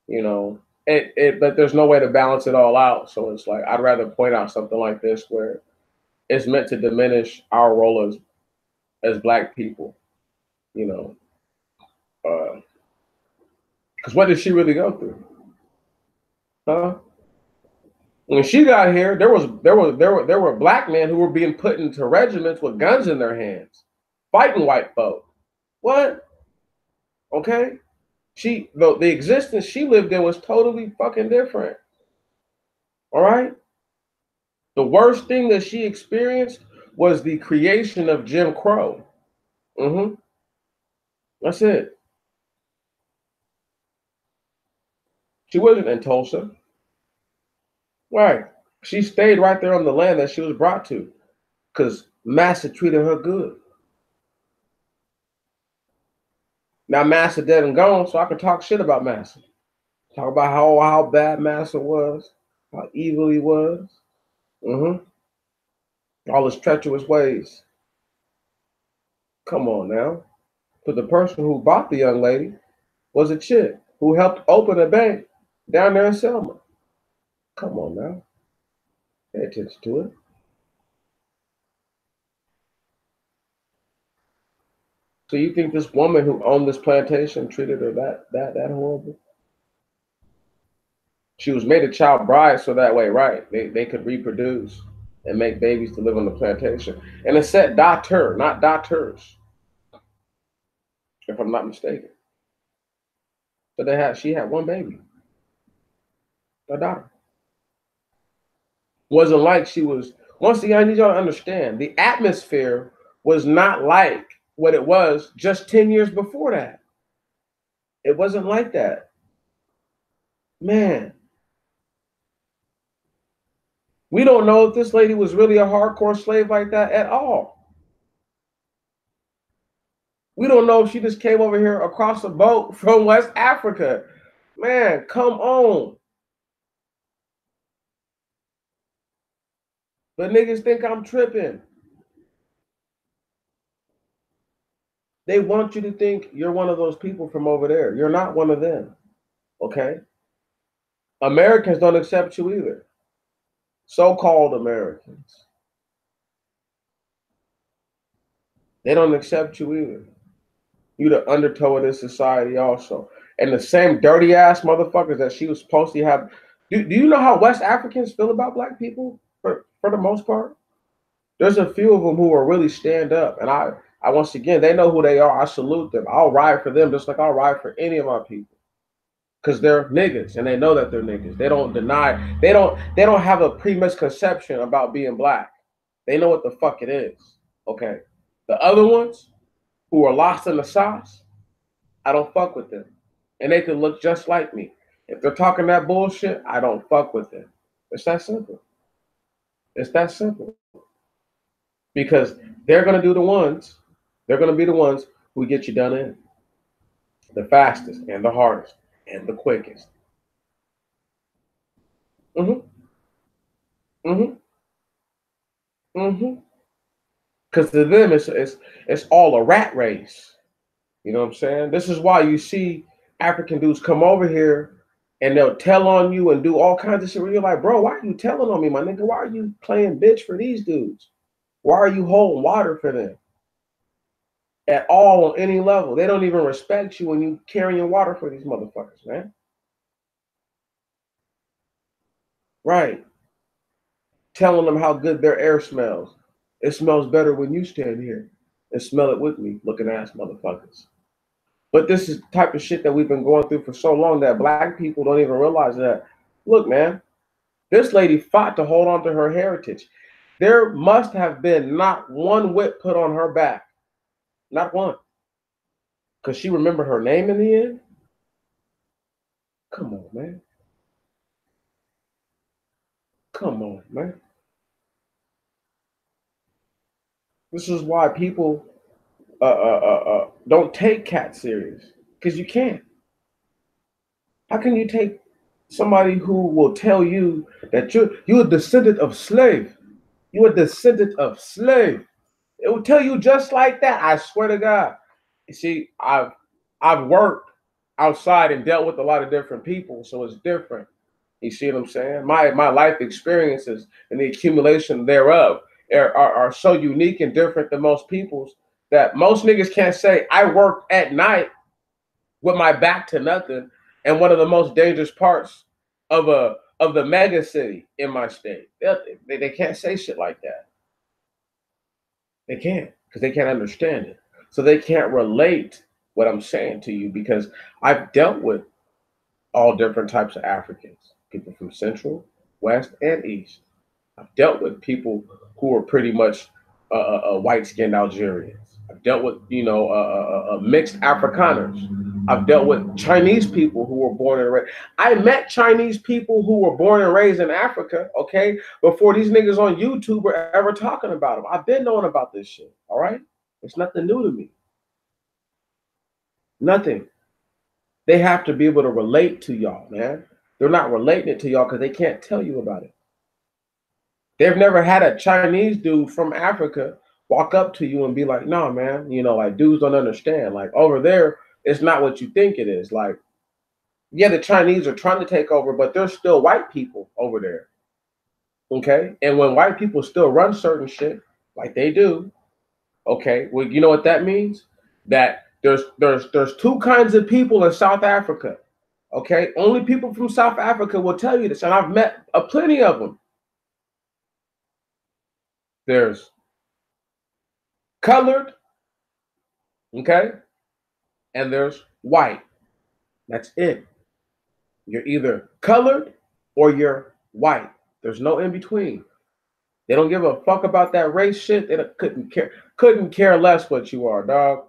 You know, but there's no way to balance it all out. So it's like, I'd rather point out something like this where it's meant to diminish our role as Black people, you know. Because what did she really go through? Huh? When she got here, there were Black men who were being put into regiments with guns in their hands, fighting white folk. What? Okay. The existence she lived in was totally fucking different. All right. The worst thing that she experienced was the creation of Jim Crow. That's it. She wasn't in Tulsa. Right. She stayed right there on the land that she was brought to because Massa treated her good. Now Massa dead and gone, so I can talk shit about Massa. Talk about how bad Massa was, how evil he was. All his treacherous ways. Come on now. But the person who bought the young lady was a chick who helped open a bank down there in Selma. Come on now. Pay attention to it. So you think this woman who owned this plantation treated her that horrible? She was made a child bride so that way, right? They could reproduce and make babies to live on the plantation. And it said daughter, not daughters, if I'm not mistaken. So she had one baby, a daughter. Wasn't like she was, once again, I need y'all to understand, the atmosphere was not like what it was just 10 years before that. It wasn't like that. Man. We don't know if this lady was really a hardcore slave like that at all. We don't know if she just came over here across a boat from West Africa. Man, come on. But niggas think I'm tripping. They want you to think you're one of those people from over there. You're not one of them, okay? Americans don't accept you either. So-called Americans. They don't accept you either. You the undertow of this society also. And the same dirty ass motherfuckers that she was supposed to have Do you know how West Africans feel about black people for the most part? There's a few of them who will really stand up, and I once again, they know who they are. I salute them. I'll ride for them just like I'll ride for any of my people, because they're niggas and they know that they're niggas. They don't deny. They don't have a premisconception about being black. They know what the fuck it is. Okay. The other ones who are lost in the sauce, I don't fuck with them, and they can look just like me. If they're talking that bullshit, I don't fuck with them. It's that simple. It's that simple. Because they're gonna do the ones. They're gonna be the ones who get you done in the fastest and the hardest and the quickest. Mm-hmm. Mm-hmm. Mm-hmm. Because to them, it's all a rat race. You know what I'm saying? This is why you see African dudes come over here and they'll tell on you and do all kinds of shit. Where you're like, bro, why are you telling on me, my nigga? Why are you playing bitch for these dudes? Why are you holding water for them? At all on any level. They don't even respect you when you carrying water for these motherfuckers, man. Right. Telling them how good their air smells. It smells better when you stand here and smell it with me, looking ass motherfuckers. But this is the type of shit that we've been going through for so long that black people don't even realize that. Look, man, this lady fought to hold on to her heritage. There must have been not one whip put on her back. Not one. Because she remembered her name in the end? Come on, man. Come on, man. This is why people don't take cats serious. Because you can't. How can you take somebody who will tell you that you're a descendant of slave? You're a descendant of slave. It will tell you just like that. I swear to God. You see, I've worked outside and dealt with a lot of different people, so it's different. You see what I'm saying? My life experiences and the accumulation thereof are so unique and different than most people's that most niggas can't say I worked at night with my back to nothing and one of the most dangerous parts of the mega city in my state. They can't say shit like that. They can't because they can't understand it. So they can't relate what I'm saying to you because I've dealt with all different types of Africans, people from Central, West, and East. I've dealt with people who are pretty much white-skinned Algerians. I've dealt with, mixed Afrikaners. I've dealt with Chinese people who were born and raised. I met Chinese people who were born and raised in Africa, okay, before these niggas on YouTube were ever talking about them. I've been knowing about this shit, all right? It's nothing new to me. Nothing. They have to be able to relate to y'all, man. They're not relating it to y'all because they can't tell you about it. They've never had a Chinese dude from Africa walk up to you and be like, no, man, like dudes don't understand. Like over there, it's not what you think it is. Like, yeah, the Chinese are trying to take over, but there's still white people over there. Okay. And when white people still run certain shit like they do, okay, well, you know what that means? That there's two kinds of people in South Africa. Okay. Only people from South Africa will tell you this. And I've met plenty of them. There's colored, okay, and there's white. That's it. You're either colored or you're white. There's no in between. They don't give a fuck about that race shit. They couldn't care less what you are, dog.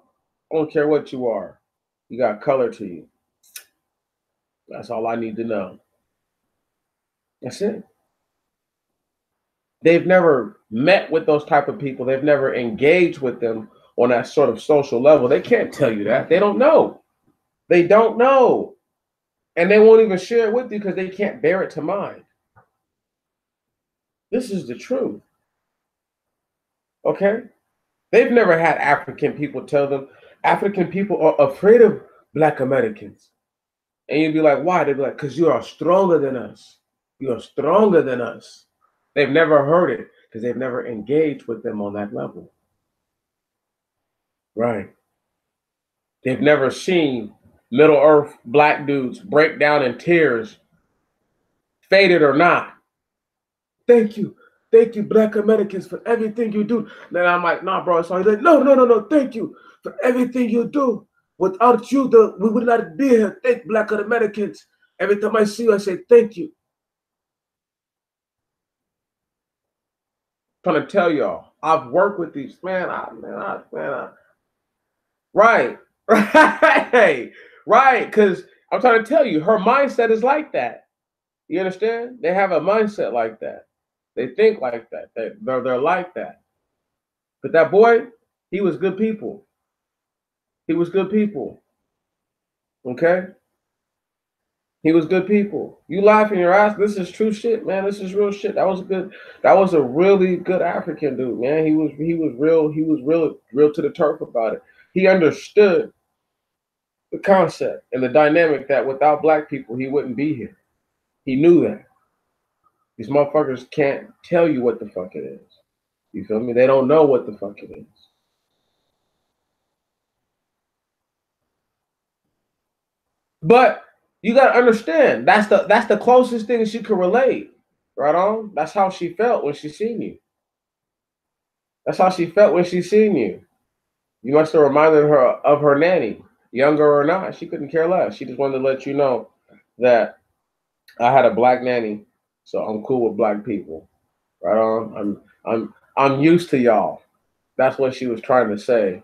I don't care what you are. You got color to you. That's all I need to know. That's it. They've never met with those type of people. They've never engaged with them on that sort of social level. They can't tell you that. They don't know. They don't know. And they won't even share it with you because they can't bear it to mind. This is the truth. Okay? They've never had African people tell them African people are afraid of Black Americans. And you'd be like, why? They'd be like, because you are stronger than us. You are stronger than us. They've never heard it because they've never engaged with them on that level. Right. They've never seen Middle Earth black dudes break down in tears faded or not. Thank you, Black Americans, for everything you do. Then I'm like, nah, bro. So he's like, no, thank you for everything you do. Without you, we would not be here. Thank Black Americans. Every time I see you, I say thank you. I'm trying to tell y'all, I've worked with these right, right, because I'm trying to tell you, her mindset is like that. You understand? They have a mindset like that. They think like that. They're like that. But that boy, he was good people. He was good people. Okay? He was good people. You laughing your ass. This is true shit, man. This is real shit. That was a really good African dude, man. He was real to the turf about it. He understood the concept and the dynamic that without black people, he wouldn't be here. He knew that. These motherfuckers can't tell you what the fuck it is. You feel me? They don't know what the fuck it is. But you gotta understand, that's the closest thing she could relate. Right on? That's how she felt when she seen you. That's how she felt when she seen you. You must have reminded her of her nanny, younger or not. She couldn't care less. She just wanted to let you know that I had a black nanny, so I'm cool with black people. Right on? I'm used to y'all. That's what she was trying to say.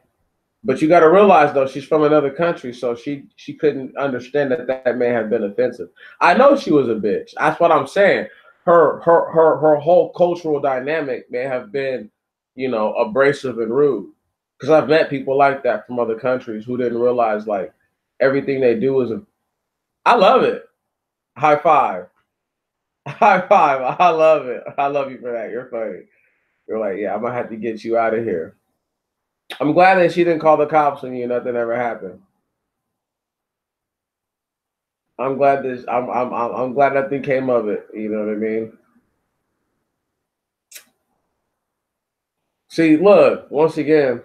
But you got to realize, though, she's from another country, so she couldn't understand that may have been offensive. I know she was a bitch. That's what I'm saying. Her whole cultural dynamic may have been, abrasive and rude. Because I've met people like that from other countries who didn't realize, like, everything they do is I love it. High five. High five. I love it. I love you for that. You're funny. You're like, yeah, I'm going to have to get you out of here. I'm glad that she didn't call the cops on you. Nothing ever happened. I'm glad I'm glad nothing came of it. You know what I mean? See, look, once again,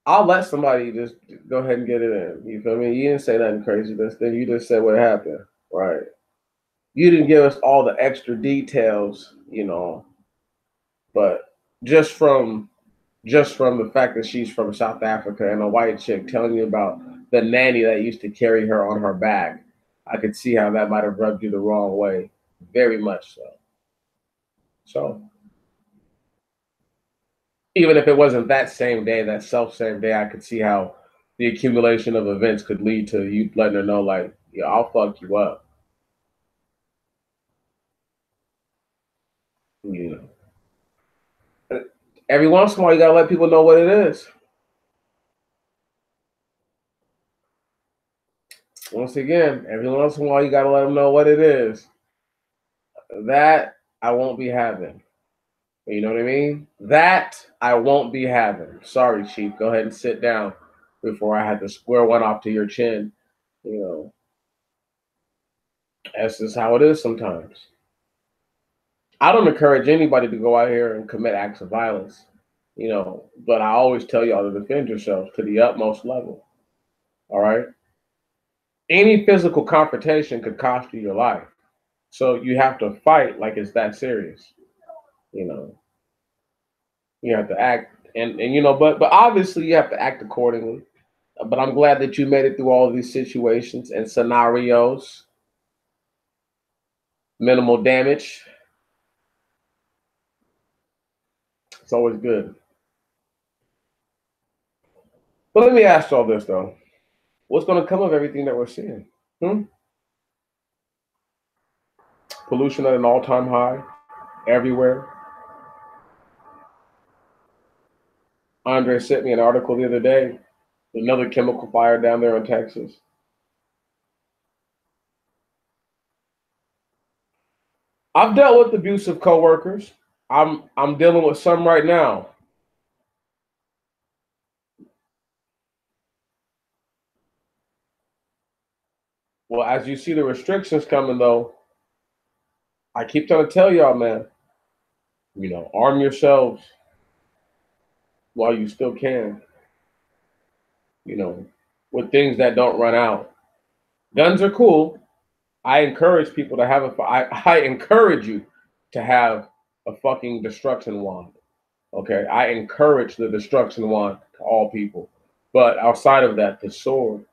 I'll let somebody just go ahead and get it in. You feel me? You didn't say nothing crazy this thing. You just said what happened. Right. You didn't give us all the extra details, but just from the fact that she's from South Africa and a white chick telling you about the nanny that used to carry her on her back, I could see how that might have rubbed you the wrong way. Very much so. So, even if it wasn't that same day, that same day, I could see how the accumulation of events could lead to you letting her know, like, yeah, I'll fuck you up. Every once in a while, you gotta let people know what it is. Once again, every once in a while, you gotta let them know what it is. That I won't be having. You know what I mean? That I won't be having. Sorry, Chief. Go ahead and sit down before I had to square one off to your chin. That's just how it is sometimes. I don't encourage anybody to go out here and commit acts of violence, but I always tell y'all to defend yourselves to the utmost level. All right? Any physical confrontation could cost you your life. So you have to fight like it's that serious. You have to act and but obviously you have to act accordingly. But I'm glad that you made it through all of these situations and scenarios. Minimal damage. It's always good. But let me ask you all this, though. What's going to come of everything that we're seeing? Pollution at an all-time high everywhere. Andre sent me an article the other day. Another chemical fire down there in Texas. I've dealt with abusive coworkers. I'm dealing with some right now. Well, as you see the restrictions coming, though, I keep trying to tell y'all, man, arm yourselves while you still can, with things that don't run out. Guns are cool. I encourage people to have I encourage you to have a fucking destruction wand. Okay, I encourage the destruction wand to all people. But outside of that, the sword,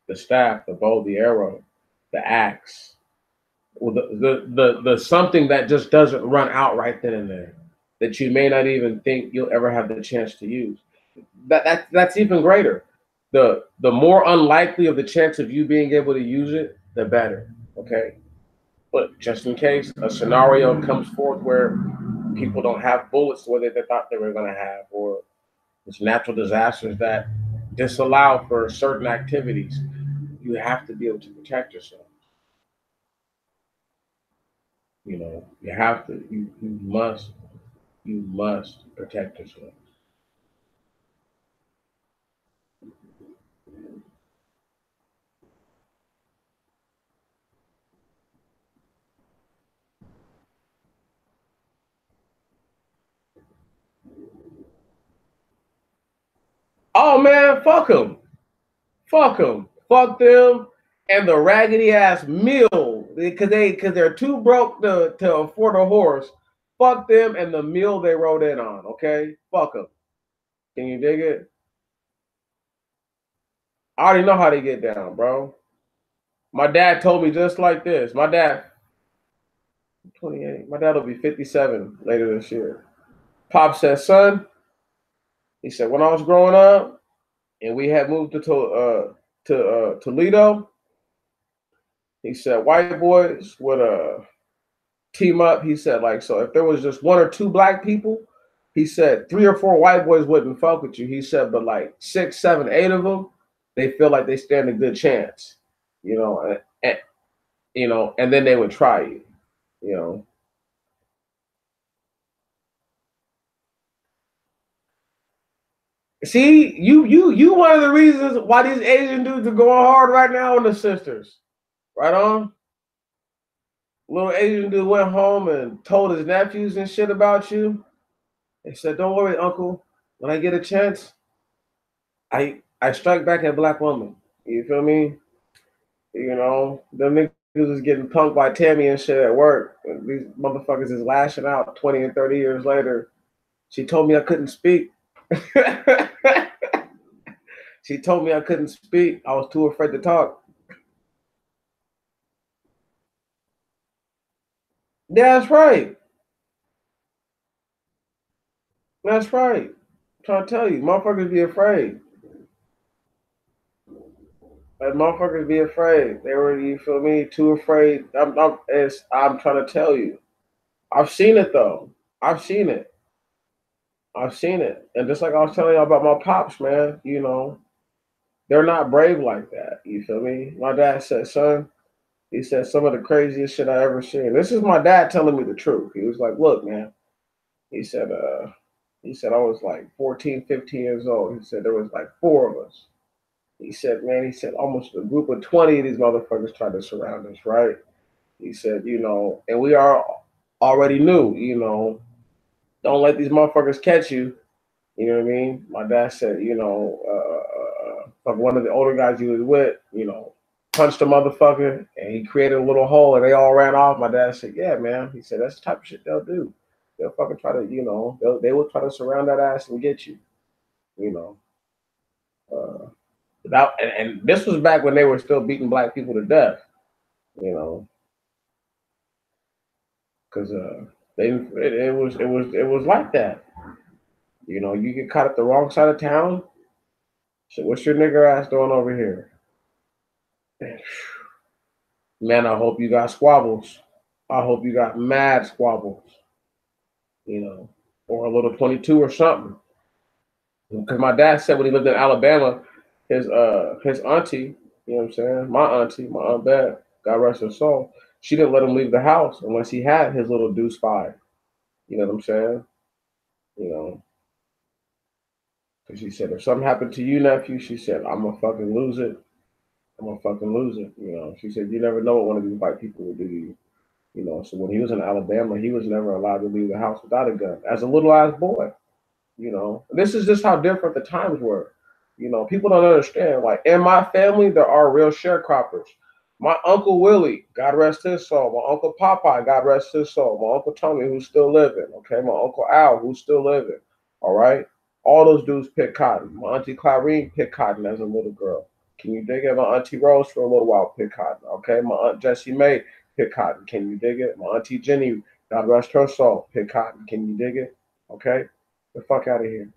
the staff, the bow, the arrow, the axe, well, the something that just doesn't run out right then and there, that you may not even think you'll ever have the chance to use. That's even greater. The more unlikely of the chance of you being able to use it, the better. Okay, but just in case a scenario comes forth where people don't have bullets the way that they thought they were going to have, or there's natural disasters that disallow for certain activities, you have to be able to protect yourself. You know, you have to, you must protect yourself. Oh man, fuck them. Fuck them. Fuck them and the raggedy ass meal because they're too broke to afford a horse. Fuck them and the meal they rode in on. Okay, fuck them. Can you dig it? I already know how they get down, bro. My dad told me just like this. My dad, 28. My dad will be 57 later this year. Pop said, son, he said, when I was growing up and we had moved to Toledo, he said white boys would team up. He said, like, so if there was just one or two black people, he said 3 or 4 white boys wouldn't fuck with you. He said, but like 6, 7, 8 of them, they feel like they stand a good chance, you know, and then they would try you, you know. See, you one of the reasons why these Asian dudes are going hard right now on the sisters. Right on. Little Asian dude went home and told his nephews and shit about you. They said, don't worry, uncle. When I get a chance, I strike back at black woman. You feel me? You know, them niggas is getting punked by Tammy and shit at work. And these motherfuckers is lashing out 20 and 30 years later. She told me I couldn't speak. She told me I couldn't speak. I was too afraid to talk. Yeah, that's right. That's right. I'm trying to tell you, motherfuckers be afraid. Like motherfuckers be afraid. They were, you feel me? Too afraid. I'm trying to tell you. I've seen it though. I've seen it. I've seen it. And just like I was telling you about my pops, man, you know, they're not brave like that. You feel me? My dad said, son, he said some of the craziest shit I ever seen. This is my dad telling me the truth. He was like, look, man. He said, I was like 14, 15 years old. He said there was like 4 of us. He said, man, he said almost a group of 20 of these motherfuckers tried to surround us, right? He said, you know, and we are already knew, you know, don't let these motherfuckers catch you. You know what I mean? My dad said, you know, like one of the older guys he was with, you know, punched a motherfucker and he created a little hole and they all ran off. My dad said, yeah, man. He said, that's the type of shit they'll do. They'll fucking try to, you know, they will try to surround that ass and get you, you know. And this was back when they were still beating black people to death, you know, because it was like that. You know, you get caught at the wrong side of town. So what's your nigger ass doing over here? Man, I hope you got squabbles. I hope you got mad squabbles, you know, or a little 22 or something. Because my dad said when he lived in Alabama, his auntie, you know what I'm saying? My auntie, my Aunt Beth, God rest her soul, she didn't let him leave the house unless he had his little deuce 5. You know what I'm saying? You know, because she said, if something happened to you, nephew, she said, I'm going to fucking lose it. I'm going to fucking lose it. You know, she said, you never know what one of these white people will do to you. You know, so when he was in Alabama, he was never allowed to leave the house without a gun as a little ass boy. You know, this is just how different the times were. You know, people don't understand. Like in my family, there are real sharecroppers. My Uncle Willie, God rest his soul. My Uncle Popeye, God rest his soul. My Uncle Tommy, who's still living. Okay, my Uncle Al, who's still living. All right, all those dudes picked cotton. My Auntie Clarine picked cotton as a little girl. Can you dig it? My Auntie Rose for a little while picked cotton. Okay, my Aunt Jessie Mae picked cotton. Can you dig it? My Auntie Jenny, God rest her soul, picked cotton. Can you dig it? Okay, the fuck out of here.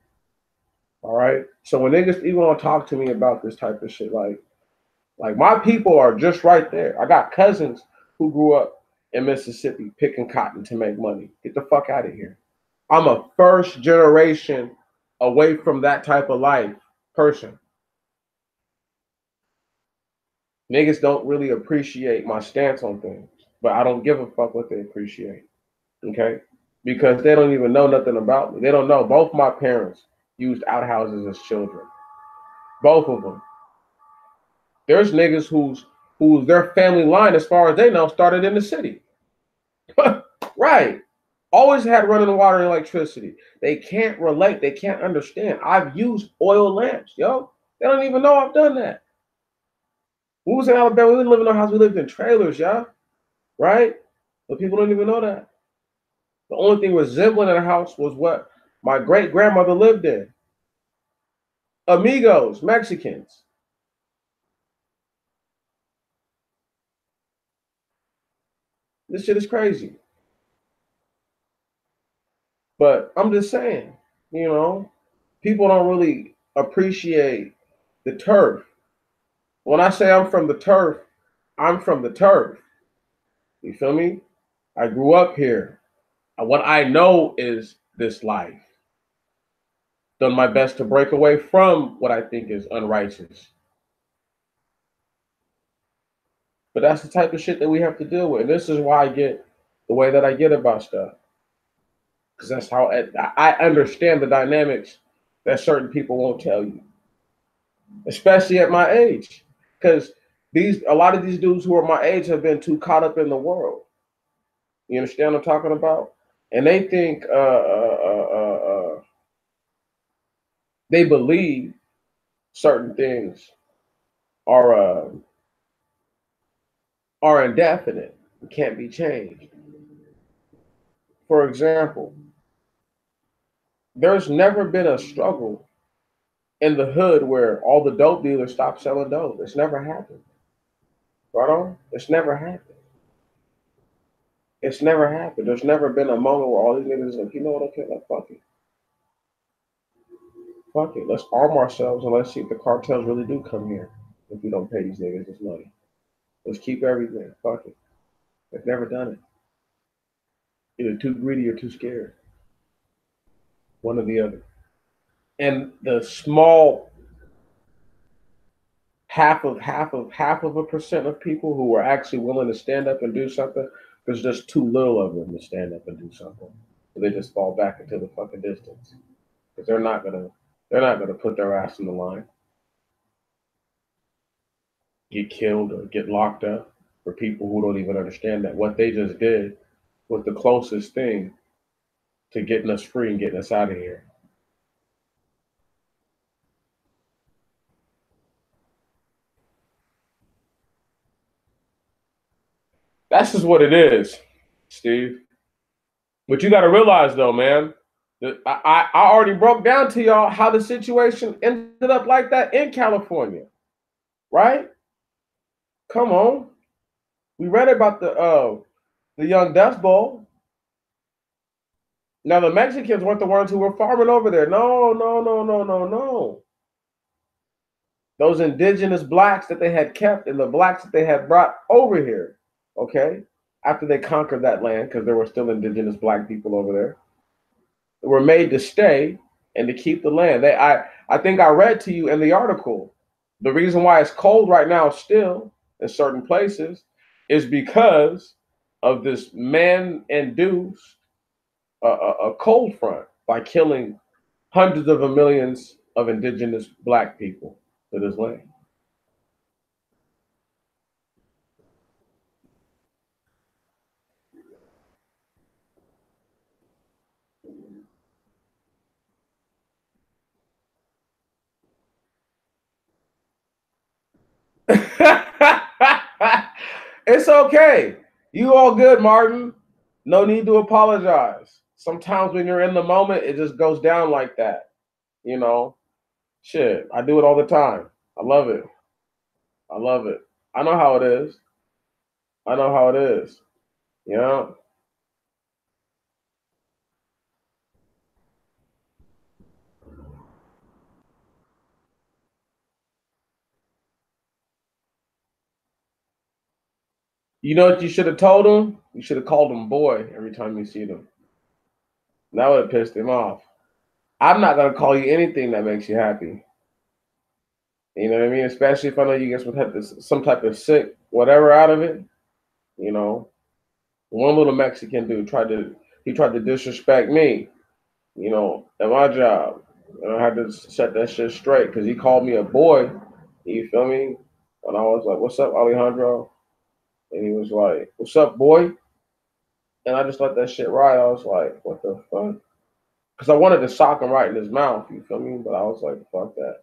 All right. So when niggas even want to talk to me about this type of shit, like my people are just right there. I got cousins who grew up in Mississippi picking cotton to make money. Get the fuck out of here. I'm a first generation away from that type of life person. Niggas don't really appreciate my stance on things, but I don't give a fuck what they appreciate. Okay? Because they don't even know nothing about me. They don't know. Both my parents used outhouses as children. Both of them. There's niggas whose their family line, as far as they know, started in the city. Right. Always had running water and electricity. They can't relate. They can't understand. I've used oil lamps, yo. They don't even know I've done that. We was in Alabama. We didn't live in our house. We lived in trailers, y'all. Right? But people don't even know that. The only thing resembling in a house was what my great grandmother lived in. Amigos, Mexicans. This shit is crazy. But I'm just saying, you know, people don't really appreciate the turf. When I say I'm from the turf, I'm from the turf. You feel me? I grew up here. What I know is this life. Done my best to break away from what I think is unrighteous. But that's the type of shit that we have to deal with. And this is why I get the way that I get about stuff. Because that's how I understand the dynamics that certain people won't tell you, especially at my age. Because a lot of these dudes who are my age have been too caught up in the world. You understand what I'm talking about? And they think they believe certain things are indefinite, can't be changed. For example, there's never been a struggle in the hood where all the dope dealers stopped selling dope. It's never happened. Right on? It's never happened. It's never happened. There's never been a moment where all these niggas are like, you know what, okay, like, fuck it. Fuck it. Let's arm ourselves and let's see if the cartels really do come here if we don't pay these niggas this money. Let's keep everything. Fuck it. They've never done it. Either too greedy or too scared. One or the other. And the small half of a percent of people who are actually willing to stand up and do something, there's just too little of them to stand up and do something. So they just fall back into the fucking distance. Because they're not gonna put their ass in the line, get killed or get locked up for people who don't even understand that what they just did was the closest thing to getting us free and getting us out of here. That's just what it is, Steve. But you got to realize, though, man, that I already broke down to y'all how the situation ended up like that in California, right? Come on, we read about the young Dust Bowl. Now the Mexicans weren't the ones who were farming over there. No, no, no, no, no, no. Those indigenous blacks that they had kept and the blacks that they had brought over here, okay, after they conquered that land, because there were still indigenous black people over there, were made to stay and to keep the land. I think I read to you in the article, the reason why it's cold right now still in certain places is because of this man-induced a cold front by killing hundreds of millions of indigenous black people to this land. It's okay. You all good, Martin. No need to apologize. Sometimes when you're in the moment, it just goes down like that. You know, shit. I do it all the time. I love it. I love it. I know how it is. I know how it is. You know? You know what you should have told him? You should have called him boy every time you see them. That would have pissed him off. I'm not gonna call you anything that makes you happy. You know what I mean? Especially if I know you get some type of sick whatever out of it. You know, one little Mexican dude tried to disrespect me. You know, at my job, and I had to set that shit straight because he called me a boy. You feel me? And I was like, "What's up, Alejandro?" And he was like, "What's up, boy?" And I just let that shit ride. I was like, "What the fuck?" Because I wanted to sock him right in his mouth. You feel me? But I was like, "Fuck that.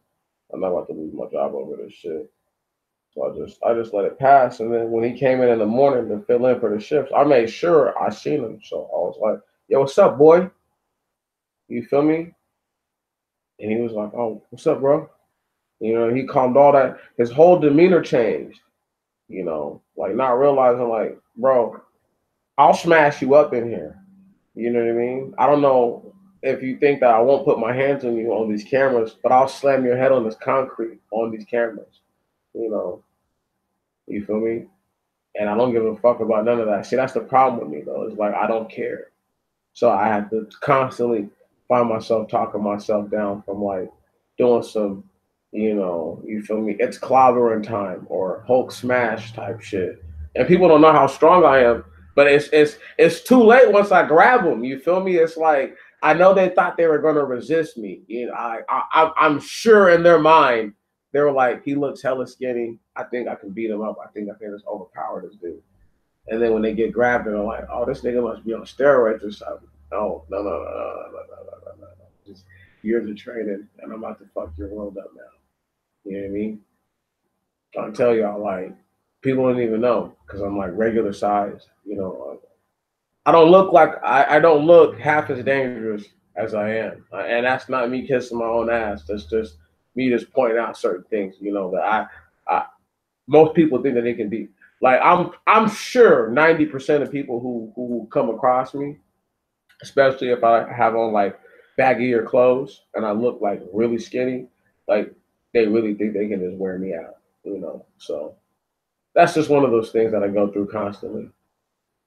I'm not about to lose my job over this shit." So I just let it pass. And then when he came in the morning to fill in for the shifts, I made sure I seen him. So I was like, "Yo, what's up, boy?" You feel me? And he was like, "Oh, what's up, bro?" You know, he calmed all that. His whole demeanor changed. You know, like not realizing, like, bro, I'll smash you up in here. You know what I mean? I don't know if you think that I won't put my hands on you on these cameras, but I'll slam your head on this concrete on these cameras. You know, you feel me? And I don't give a fuck about none of that. See, that's the problem with me, though. It's like I don't care. So I have to constantly find myself talking myself down from like doing some, you know, you feel me? It's clobbering time or Hulk smash type shit. And people don't know how strong I am, but it's too late once I grab them. You feel me? It's like I know they thought they were gonna resist me. You know, I'm sure in their mind they were like, he looks hella skinny. I think I can beat him up. I think I can just overpower this dude. And then when they get grabbed, they're like, "Oh, this nigga must be on steroids or something." No, no, no, no, no, no, no, no, no, no. Just years of training, and I'm about to fuck your world up now. You know what I mean? I'll tell y'all, like, people don't even know because I'm like regular size. You know, I don't look like I don't look half as dangerous as I am, and that's not me kissing my own ass. That's just me just pointing out certain things. You know that I most people think that they can be like I'm sure 90% of people who come across me, especially if I have on like baggier clothes and I look like really skinny, like they really think they can just wear me out, you know. So that's just one of those things that I go through constantly.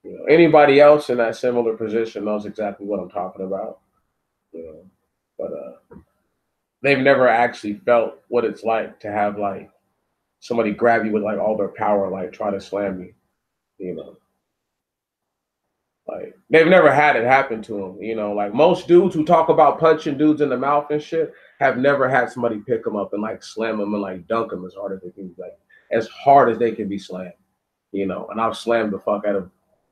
You know, anybody else in that similar position knows exactly what I'm talking about. You know, but they've never actually felt what it's like to have like somebody grab you with like all their power, like try to slam you. You know, like they've never had it happen to them. You know, like most dudes who talk about punching dudes in the mouth and shit have never had somebody pick them up and like slam them and like dunk them as hard as they can, like as hard as they can be slammed. You know, and I've slammed the fuck out of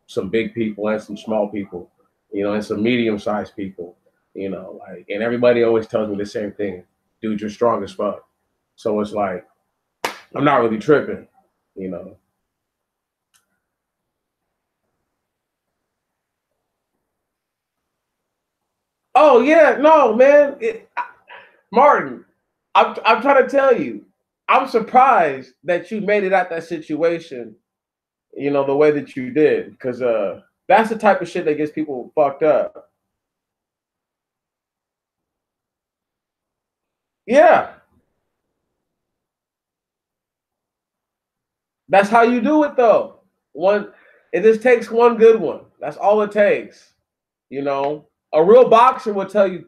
some big people and some small people. You know, and some medium-sized people. You know, like, and everybody always tells me the same thing, dude, you're strong as fuck. So it's like I'm not really tripping. You know. Oh yeah, no, man. Martin, I'm trying to tell you, I'm surprised that you made it out that situation, you know, the way that you did, because that's the type of shit that gets people fucked up. Yeah, that's how you do it though. One, it just takes one good one. That's all it takes. You know, a real boxer will tell you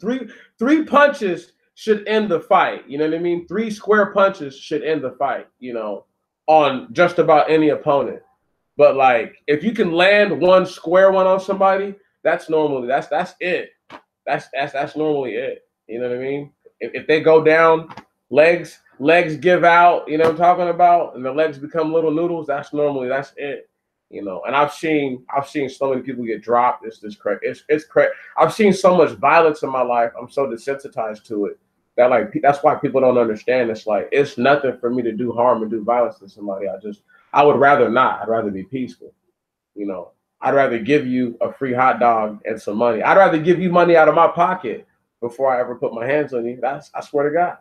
three punches should end the fight. You know what I mean? Three square punches should end the fight. You know, on just about any opponent. But like, if you can land one square one on somebody, that's normally that's it. That's normally it. You know what I mean? If they go down, legs give out. You know what I'm talking about, and the legs become little noodles. That's it. You know, and I've seen so many people get dropped. It's crazy. It's crazy. I've seen so much violence in my life. I'm so desensitized to it that like that's why people don't understand. It's like it's nothing for me to do harm and do violence to somebody. I would rather not. I'd rather be peaceful. You know, I'd rather give you a free hot dog and some money. I'd rather give you money out of my pocket before I ever put my hands on you. I swear to God.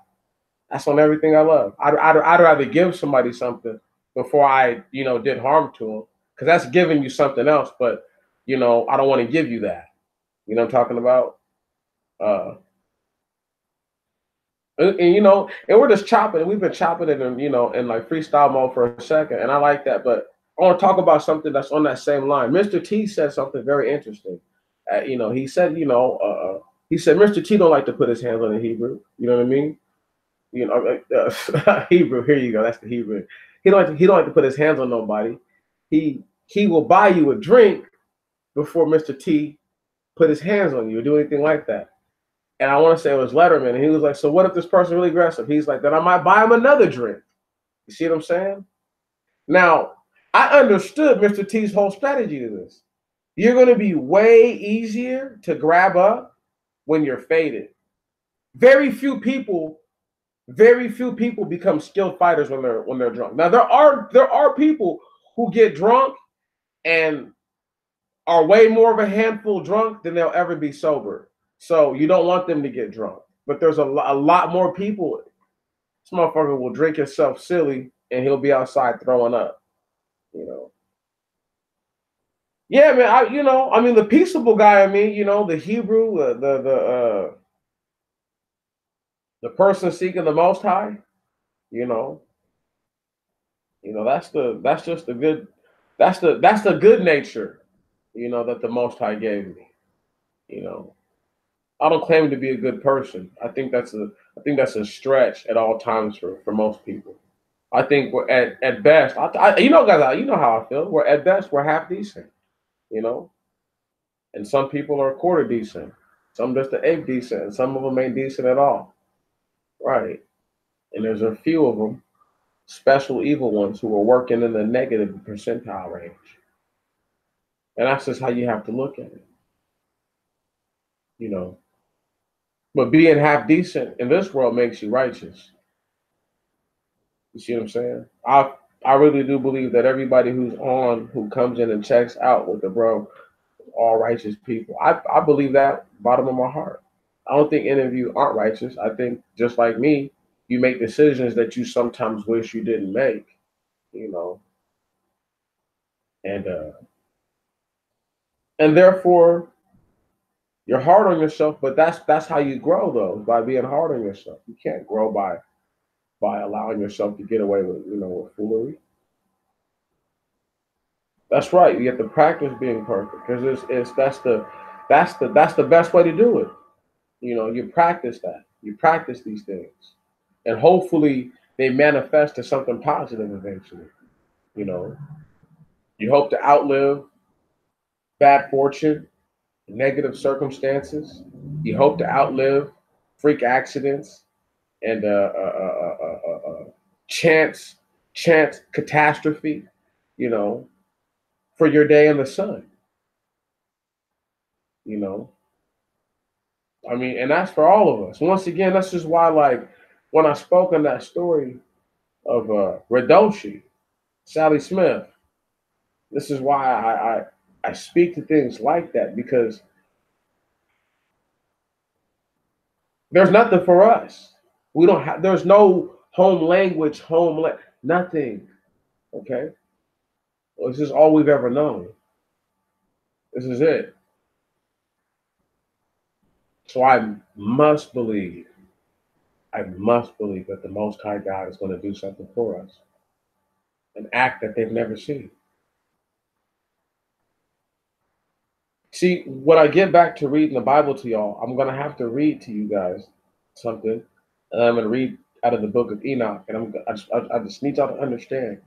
That's on everything I love. I'd rather give somebody something before I, did harm to them. Because that's giving you something else. But, I don't want to give you that. You know what I'm talking about? And we're just chopping. We've been chopping it in like freestyle mode for a second. And I like that. But I want to talk about something that's on that same line. Mr. T said something very interesting. He said, Mr. T don't like to put his hands on the Hebrew. You know what I mean? Hebrew. Here you go. That's the Hebrew. He don't like to put his hands on nobody. He will buy you a drink before Mr. T put his hands on you or do anything like that. And I want to say it was Letterman. And he was like, so what if this person really aggressive? He's like, then I might buy him another drink. You see what I'm saying? Now, I understood Mr. T's whole strategy to this. You're going to be way easier to grab up when you're faded. Very few people become skilled fighters when they're drunk. Now there are people who get drunk and are way more of a handful drunk than they'll ever be sober. So you don't want them to get drunk. But there's a lot more people. This motherfucker will drink himself silly and he'll be outside throwing up. Yeah, man. The peaceable guy. The Hebrew, the person seeking the Most High. That's the good nature, that the Most High gave me. I don't claim to be a good person. I think that's a stretch at all times for most people. I think we're at best. Guys, you know how I feel. At best we're half decent, and some people are a quarter decent. Some just an eighth decent, and some of them ain't decent at all. Right, and there's a few of them, special evil ones, who are working in the negative percentile range. And that's just how you have to look at it. But being half decent in this world makes you righteous. You see what I'm saying? I really do believe that everybody who comes in and checks out with the bro, all righteous people. I believe that bottom of my heart. I don't think any of you aren't righteous. I think just like me, you make decisions that you sometimes wish you didn't make. And therefore you're hard on yourself, but that's how you grow though, by being hard on yourself. You can't grow by allowing yourself to get away with foolery. That's right. You have to practice being perfect because that's the best way to do it. You practice that. You practice these things, and hopefully they manifest to something positive eventually. You hope to outlive bad fortune, negative circumstances. You hope to outlive freak accidents and chance catastrophe, for your day in the sun. And that's for all of us. Once again, that's just why, like, when I spoke on that story of Radoshi, Sally Smith, this is why I speak to things like that, because there's nothing for us. There's no home language, nothing. Okay? Well, this is all we've ever known. This is it. So I must believe that the Most High God is going to do something for us. An act that they've never seen. See, when I get back to reading the Bible to y'all, I'm going to have to read to you guys something. And I'm going to read out of the book of Enoch. And I just need y'all to understand.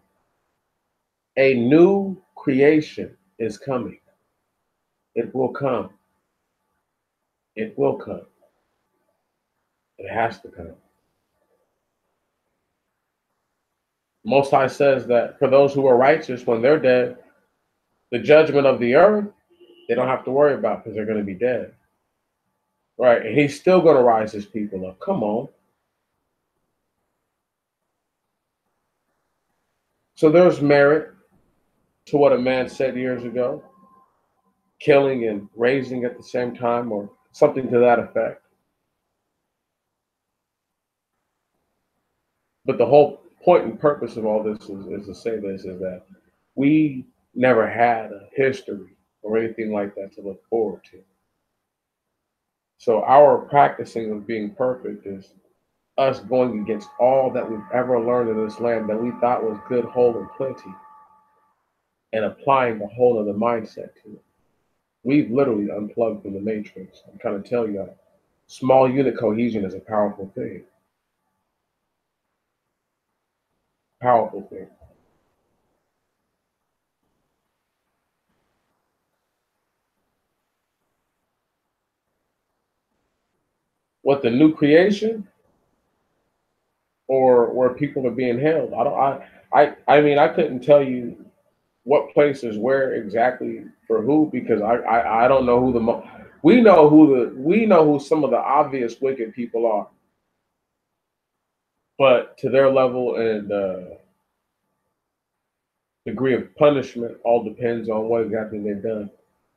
A new creation is coming. It will come. It will come. It has to come. Most High says that for those who are righteous, when they're dead, the judgment of the earth, they don't have to worry about because they're going to be dead. Right? And he's still going to rise his people up. Come on. So there's merit to what a man said years ago, killing and raising at the same time, or something to that effect. But the whole point and purpose of all this is to say this, is that we never had a history or anything like that to look forward to. So our practicing of being perfect is us going against all that we've ever learned in this land that we thought was good, whole, and plenty, and applying a whole other mindset to it. We've literally unplugged from the matrix. I'm trying to tell you, small unit cohesion is a powerful thing. Powerful thing. What, the new creation, or where people are being held? I mean, I couldn't tell you what places where exactly for who, because I don't know who we know who some of the obvious wicked people are, but to their level and degree of punishment all depends on what exactly they've done.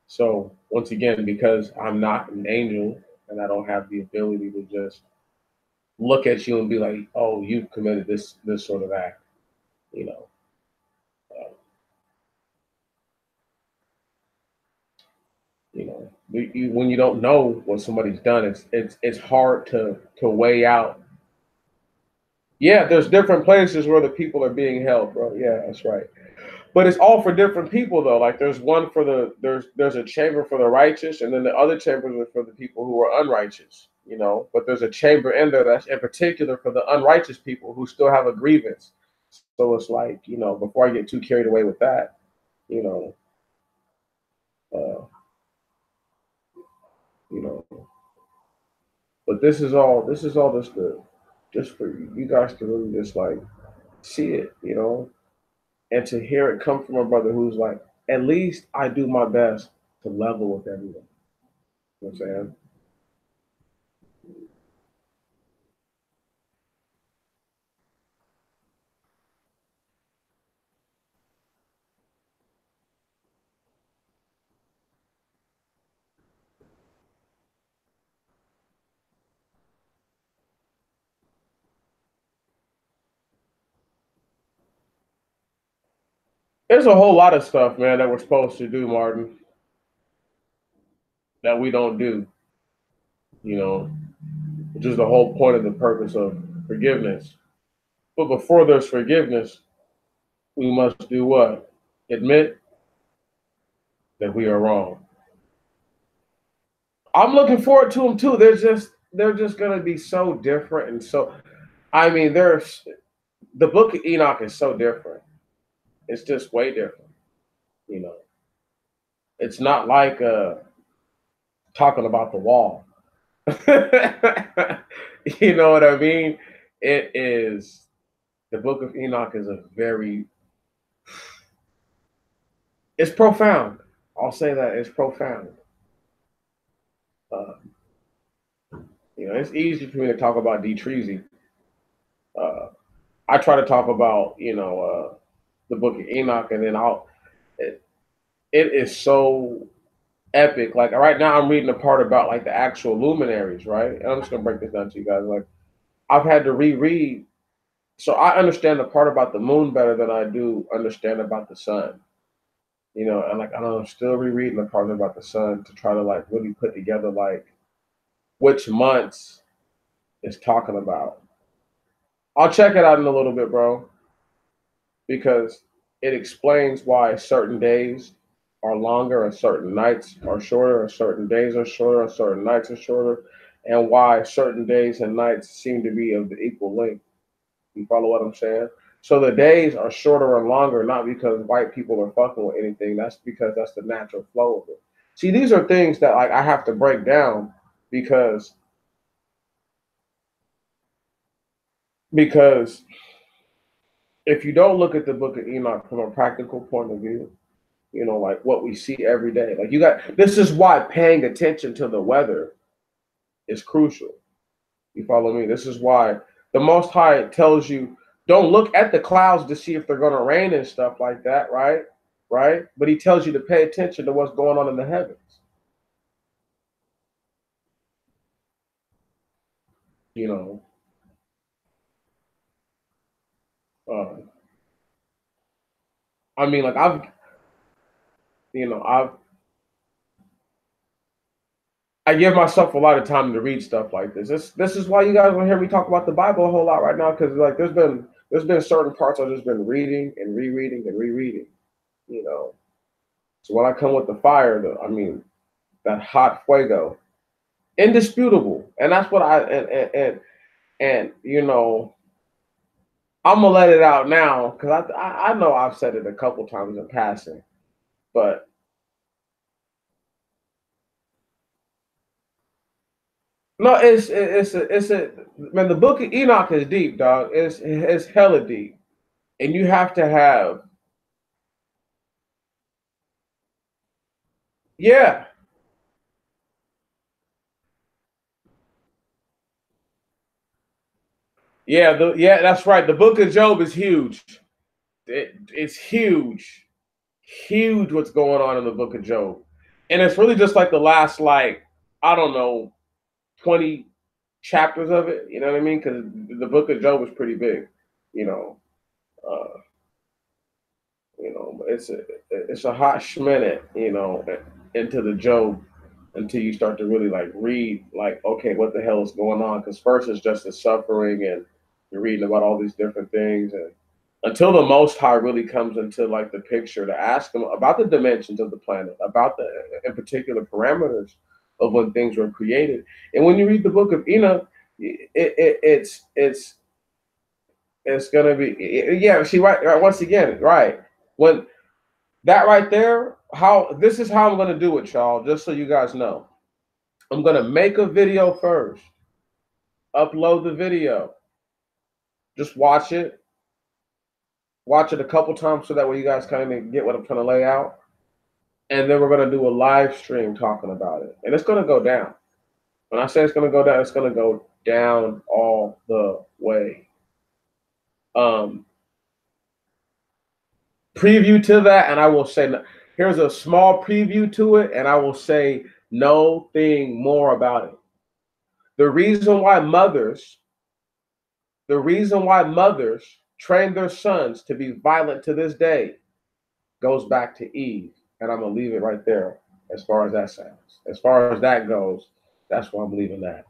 So once again, because I'm not an angel and I don't have the ability to just look at you and be like, oh, you've committed this sort of act, you know. You know, when you don't know what somebody's done, it's hard to weigh out. Yeah, there's different places where the people are being held, bro. Yeah, that's right. But it's all for different people though. Like there's one for there's a chamber for the righteous, and then the other chambers are for the people who are unrighteous. You know, but there's a chamber in there that's in particular for the unrighteous people who still have a grievance. So it's like, you know, before I get too carried away with that, you know, uh, you know. But this is all just for you guys to really just like see it, you know, and to hear it come from a brother who's like, at least I do my best to level with everyone. You know what I'm saying? There's a whole lot of stuff, man, that we're supposed to do, Martin, that we don't do, you know, which is the whole point of the purpose of forgiveness. But before there's forgiveness, we must do what? Admit that we are wrong. I'm looking forward to them too. They're just gonna be so different, and so I mean, the book of Enoch is so different. It's just way different, you know. It's not like talking about the wall. You know what I mean? It is, the book of Enoch is it's profound. I'll say that it's profound. Uh, you know, it's easy for me to talk about D. Treasy. Uh, I try to talk about, you know, the book of Enoch, and then it, it is so epic. Like right now, I'm reading a part about like the actual luminaries, right? And I'm just gonna break this down to you guys. Like I've had to reread, so I understand the part about the moon better than I do understand about the sun. You know, and like I'm still rereading the part about the sun to try to like really put together like which months it's talking about. I'll check it out in a little bit, bro, because it explains why certain days are longer and certain nights are shorter, or certain days are shorter and certain nights are shorter, and why certain days and nights seem to be of the equal length. You follow what I'm saying? So the days are shorter and longer, not because white people are fucking with anything. That's because that's the natural flow of it. See, these are things that like I have to break down because because if you don't look at the book of Enoch from a practical point of view, you know, like what we see every day, like this is why paying attention to the weather is crucial. You follow me? This is why the Most High tells you don't look at the clouds to see if they're going to rain and stuff like that, right? Right? But he tells you to pay attention to what's going on in the heavens. You know, I mean, like I give myself a lot of time to read stuff like this. This is why you guys will hear me talk about the Bible a whole lot right now, because like there's been certain parts I've just been reading and rereading and rereading, you know. So when I come with the fire, that hot fuego, indisputable, and that's what and you know, I'm gonna let it out now because I know I've said it a couple times in passing, but no, it's a man. The Book of Enoch is deep, dog. It's hella deep, and you have to have yeah. Yeah, that's right. The Book of Job is huge. It's huge, huge. What's going on in the Book of Job, and it's really just like the last, like I don't know, 20 chapters of it. You know what I mean? Because the Book of Job is pretty big. You know, uh, it's a hot schminute. Into the Job until you start to really like read, like, okay, what the hell is going on? Because first it's just the suffering, and you're reading about all these different things, and until the Most High really comes into like the picture to ask him about the dimensions of the planet, about the in particular parameters of when things were created. And when you read the Book of Enoch, it's gonna be yeah. See, right once again, right when that right there. How this is how I'm gonna do it, y'all. Just so you guys know, I'm gonna make a video first, upload the video, just watch it a couple times so that way you guys kind of get what I'm trying to lay out. And then we're going to do a live stream talking about it. And it's going to go down. When I say it's going to go down, it's going to go down all the way. Preview to that, and I will say, here's a small preview to it, and I will say no thing more about it. The reason why mothers train their sons to be violent to this day goes back to Eve. And I'm going to leave it right there as far as that sounds. As far as that goes, that's why I'm leaving that.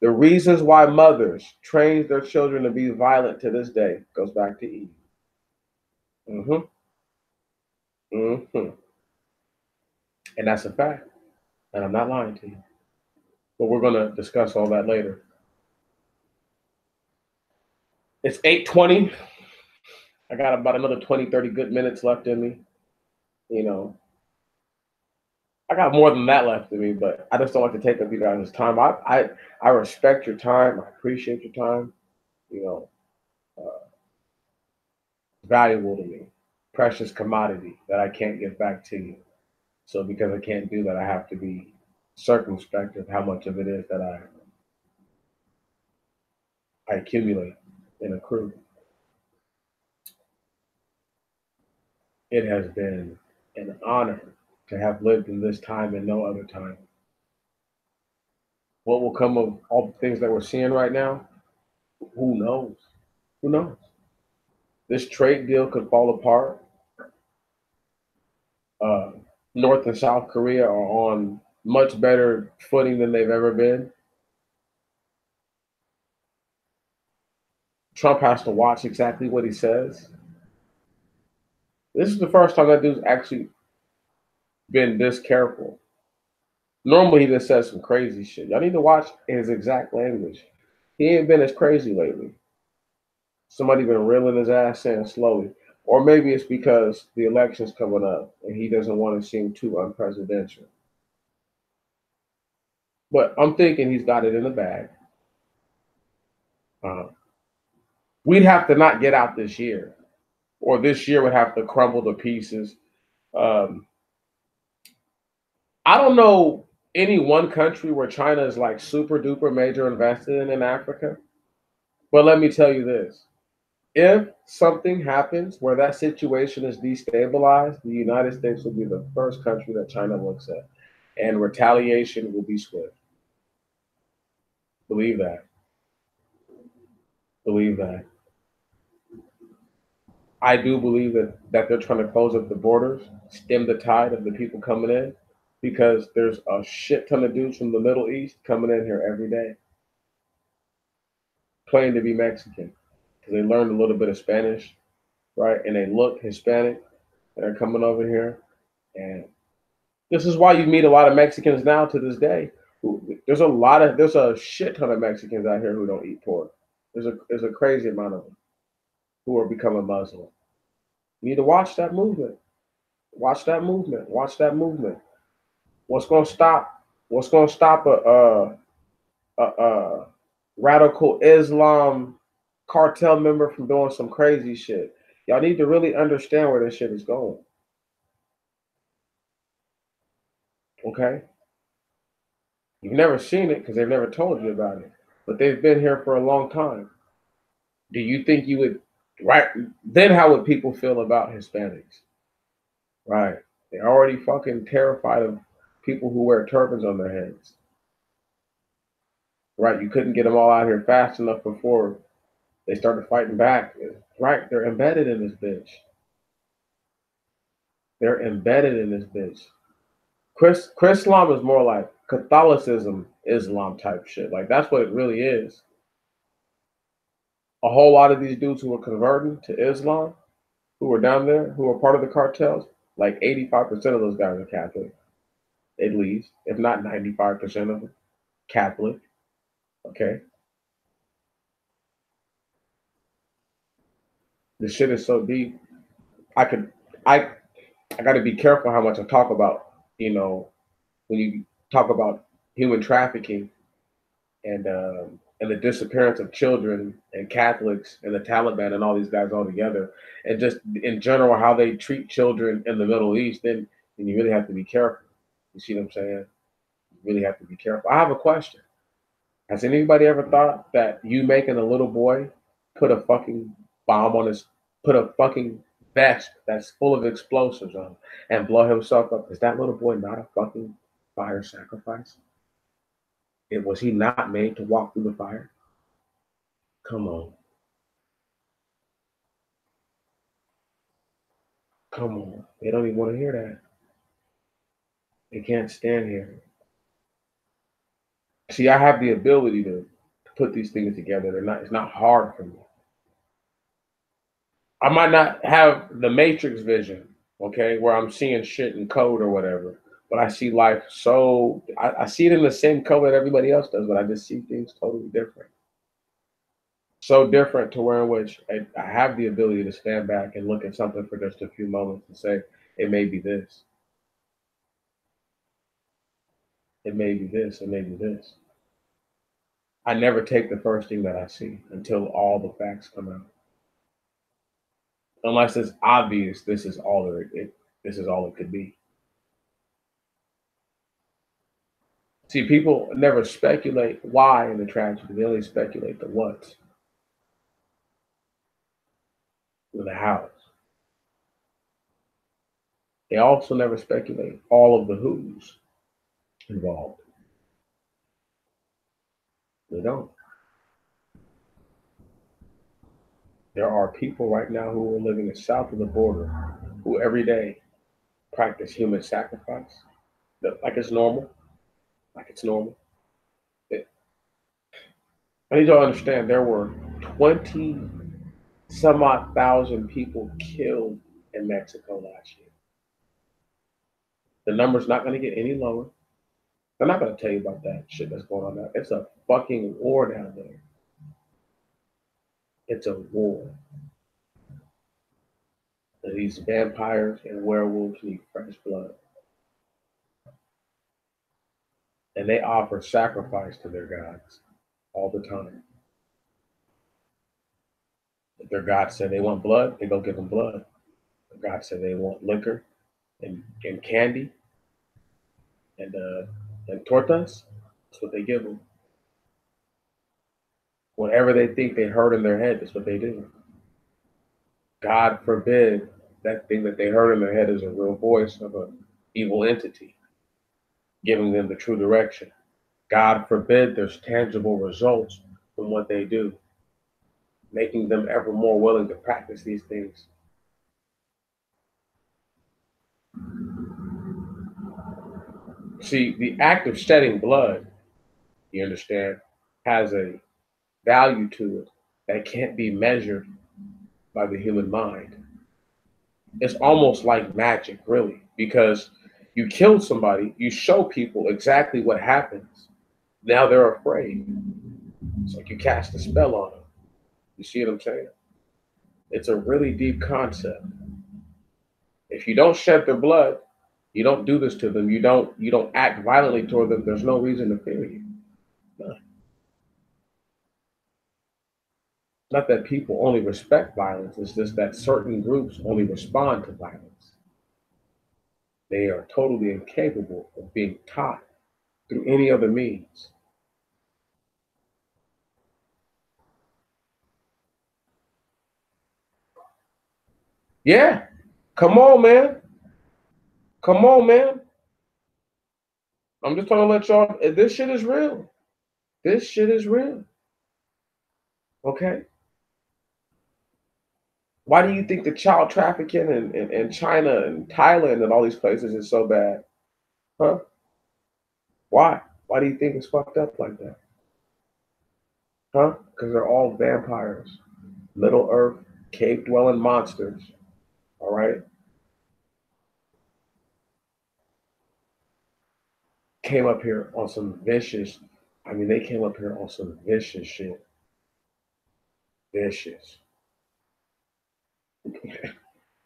The reasons why mothers train their children to be violent to this day goes back to Eve. And that's a fact. And I'm not lying to you. But we're going to discuss all that later. It's 8:20. I got about another 20, 30 good minutes left in me. I got more than that left in me, but I just don't like to take up you guys' time. I respect your time. I appreciate your time. Valuable to me. Precious commodity that I can't give back to you. So because I can't do that, I have to be circumspect of how much of it is that I accumulate and accrue. It has been an honor to have lived in this time and no other time. What will come of all the things that we're seeing right now? Who knows? Who knows? This trade deal could fall apart. North and South Korea are on much better footing than they've ever been. Trump has to watch exactly what he says. This is the first time that dude's actually been this careful. Normally, he just says some crazy shit. Y'all need to watch his exact language. He ain't been as crazy lately. Somebody been reeling his ass in slowly. Or maybe it's because the election's coming up and he doesn't want to seem too unpresidential. But I'm thinking he's got it in the bag. We'd have to not get out this year. Or this year would have to crumble to pieces. I don't know any one country where China is like super duper major invested in Africa. But let me tell you this. If something happens where that situation is destabilized, the United States will be the first country that China looks at, and retaliation will be swift. Believe that. Believe that. I do believe that they're trying to close up the borders, stem the tide of the people coming in, because there's a shit ton of dudes from the Middle East coming in here every day, claiming to be Mexican, because they learned a little bit of Spanish, right? And they look Hispanic, and they're coming over here. And this is why you meet a lot of Mexicans now to this day. There's a shit ton of Mexicans out here who don't eat pork. There's a crazy amount of them who are becoming Muslim. You need to watch that movement. Watch that movement. Watch that movement. What's gonna stop? What's gonna stop a radical Islam cartel member from doing some crazy shit? Y'all need to really understand where this shit is going. Okay? You've never seen it because they've never told you about it, but they've been here for a long time. Do you think you would, right? Then how would people feel about Hispanics? Right. They're already fucking terrified of people who wear turbans on their heads. Right. You couldn't get them all out here fast enough before they started fighting back. Right. They're embedded in this bitch. They're embedded in this bitch. Chris Islam is more like Catholicism, Islam type shit. Like that's what it really is. A whole lot of these dudes who are converting to Islam, who are down there, who are part of the cartels, like 85% of those guys are Catholic, at least, if not 95% of them, Catholic. Okay. The shit is so deep. I got to be careful how much I talk about, when you talk about human trafficking and the disappearance of children and Catholics and the Taliban and all these guys all together, and just in general how they treat children in the Middle East, then you really have to be careful. You see what I'm saying? You really have to be careful. I have a question. Has anybody ever thought that you making a little boy put a fucking bomb on his, put a fucking vest that's full of explosives on and blow himself up? Is that little boy not a fucking fire sacrifice? Was he not made to walk through the fire? Come on. Come on. They don't even want to hear that. They can't stand here. See, I have the ability to put these things together. It's not hard for me. I might not have the matrix vision, okay, where I'm seeing shit in code or whatever, but I see life I see it in the same color that everybody else does, but I just see things totally different. So different to where in which I have the ability to stand back and look at something for just a few moments and say, it may be this. It may be this. It may be this. I never take the first thing that I see until all the facts come out. Unless it's obvious this is all it could be. See, people never speculate why in the tragedy. They only speculate the what in the hows. They also never speculate all of the who's involved. They don't. There are people right now who are living south of the border who every day practice human sacrifice. Like it's normal. Like it's normal. I need you to understand there were 20 some odd thousand people killed in Mexico last year. The number's not going to get any lower. They're not going to tell you about that shit that's going on now. It's a fucking war down there. It's a war. These vampires and werewolves need fresh blood. And they offer sacrifice to their gods all the time. If their gods say they want blood, they go give them blood. If their gods say they want liquor and candy and tortas, that's what they give them. Whatever they think they heard in their head, that's what they do. God forbid that thing that they heard in their head is a real voice of an evil entity giving them the true direction. God forbid there's tangible results from what they do, making them ever more willing to practice these things. See, the act of shedding blood, you understand, has a value to it that can't be measured by the human mind. It's almost like magic, really, because you killed somebody, you show people exactly what happens. Now they're afraid. It's like you cast a spell on them. You see what I'm saying? It's a really deep concept. If you don't shed their blood, you don't do this to them, you don't act violently toward them, there's no reason to fear you. None. Not that people only respect violence, it's just that certain groups only respond to violence. They are totally incapable of being taught through any other means. Yeah, come on, man. Come on, man. I'm just trying to let y'all, this shit is real. This shit is real. Okay? Why do you think the child trafficking in China and Thailand and all these places is so bad? Huh? Why? Why do you think it's fucked up like that? Huh? Because they're all vampires, Middle Earth, cave dwelling monsters. All right? Came up here on some vicious, they came up here on some vicious shit. Vicious.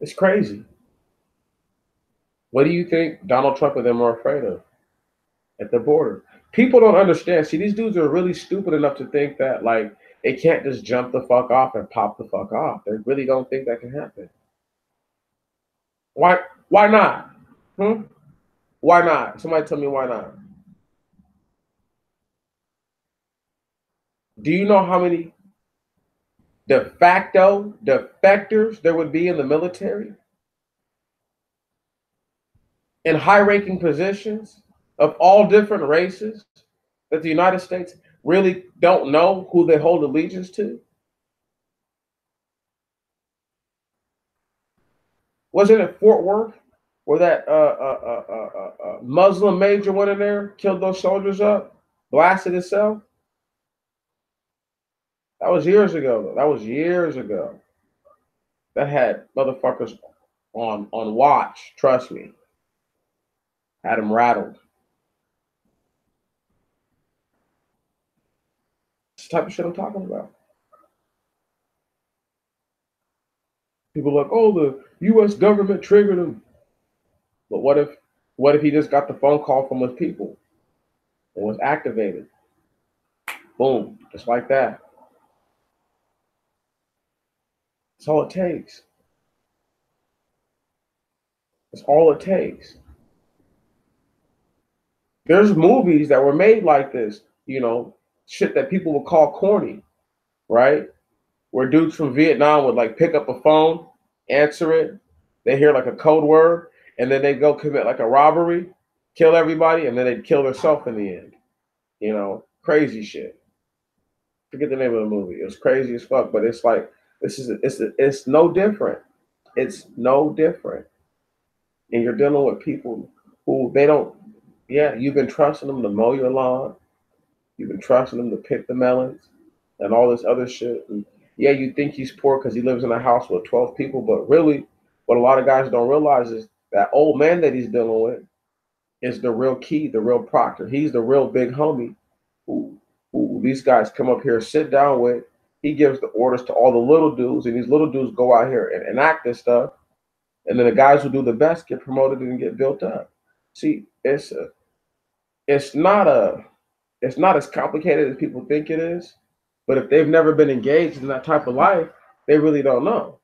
It's crazy. What do you think Donald Trump and them are afraid of at the border? People don't understand. See, these dudes are really stupid enough to think that, like, they can't just jump the fuck off and pop the fuck off. They really don't think that can happen. Why? Why not? Why not? Somebody tell me why not. Do you know how many de facto defectors there would be in the military? In high-ranking positions of all different races that the United States really don't know who they hold allegiance to? Wasn't it Fort Worth where that Muslim major went in there, killed those soldiers up, blasted himself? That was years ago, though. That was years ago. That had motherfuckers on watch. Trust me. Had them rattled. It's the type of shit I'm talking about. People are like, oh, the U.S. government triggered him. But what if he just got the phone call from his people and was activated? Boom, just like that. That's all it takes. That's all it takes. There's movies that were made like this, shit that people would call corny, right? Where dudes from Vietnam would like pick up a phone, answer it, they hear like a code word, and then they'd go commit like a robbery, kill everybody, and then they'd kill themselves in the end. Crazy shit. Forget the name of the movie. It was crazy as fuck, but it's like it's no different. It's no different. And you're dealing with people who they don't. Yeah, you've been trusting them to mow your lawn. You've been trusting them to pick the melons and all this other shit. And yeah, you think he's poor because he lives in a house with 12 people, but really, what a lot of guys don't realize is that old man that he's dealing with is the real key, the real proctor. He's the real big homie who these guys come up here, sit down with. He gives the orders to all the little dudes, and these little dudes go out here and enact this stuff. And then the guys who do the best get promoted and get built up. See, it's not as complicated as people think it is. But if they've never been engaged in that type of life, they really don't know.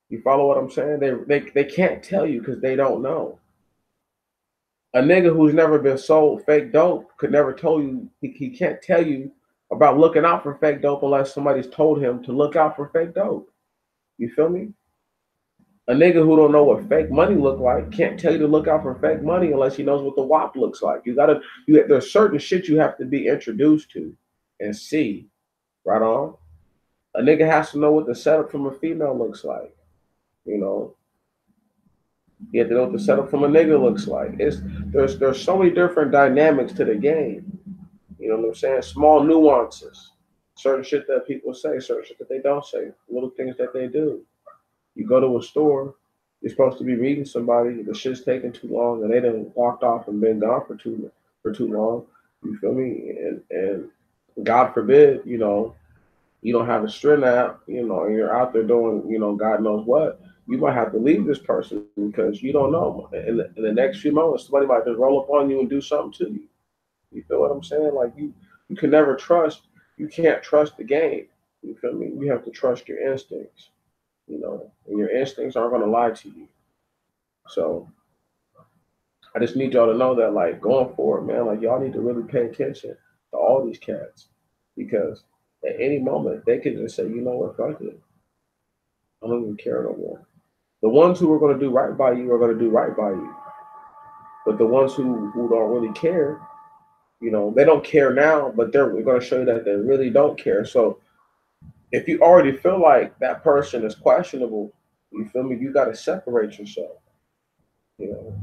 You follow what I'm saying? They can't tell you because they don't know. A nigga who's never been sold fake dope could never tell you, he can't tell you about looking out for fake dope unless somebody's told him to look out for fake dope. You feel me? A nigga who don't know what fake money look like can't tell you to look out for fake money unless he knows what the WAP looks like. There's certain shit you have to be introduced to and see. Right on. A nigga has to know what the setup from a female looks like. You know, you have to know what the setup from a nigga looks like. There's so many different dynamics to the game. You know what I'm saying? Small nuances. Certain shit that people say, certain shit that they don't say, little things that they do. You go to a store, you're supposed to be reading somebody, the shit's taking too long and they done walked off and been gone for too long. You feel me? And God forbid, you know, you don't have a string app, you know, and you're out there doing, you know, God knows what, you might have to leave this person because you don't know. In the next few moments, somebody might just roll up on you and do something to you. You feel what I'm saying? Like you can never trust, you can't trust the game. You feel me? You have to trust your instincts, you know, and your instincts aren't going to lie to you. So I just need y'all to know that, like, going forward, man, like, y'all need to really pay attention to all these cats because at any moment they can just say, you know what, fuck it. I don't even care no more. The ones who are going to do right by you are going to do right by you. But the ones who don't really care, you know, they don't care now, but they're going to show you that they really don't care. So if you already feel like that person is questionable, you feel me, you got to separate yourself. You know,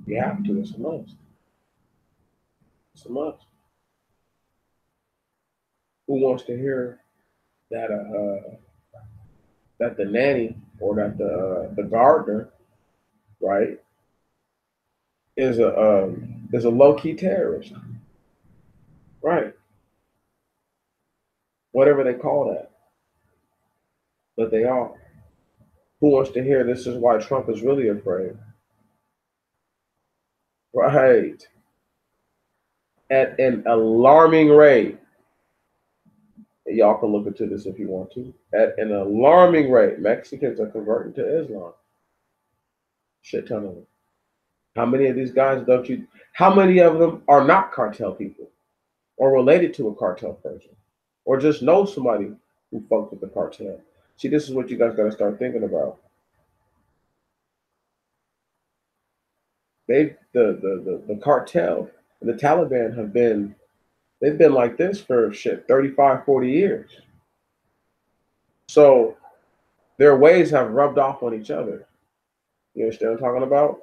you have to. It's a must. It's a must. Who wants to hear that that the nanny or that the gardener, right, is a low key terrorist, right? Whatever they call that, but they are. Who wants to hear this is why Trump is really afraid? Right. At an alarming rate. Y'all can look into this if you want to. At an alarming rate, Mexicans are converting to Islam. Shit ton of them. How many of these guys how many of them are not cartel people or related to a cartel person or just know somebody who fucked with the cartel? See, this is what you guys got to start thinking about. The cartel and the Taliban they've been like this for 35, 40 years. So their ways have rubbed off on each other. You understand what I'm talking about?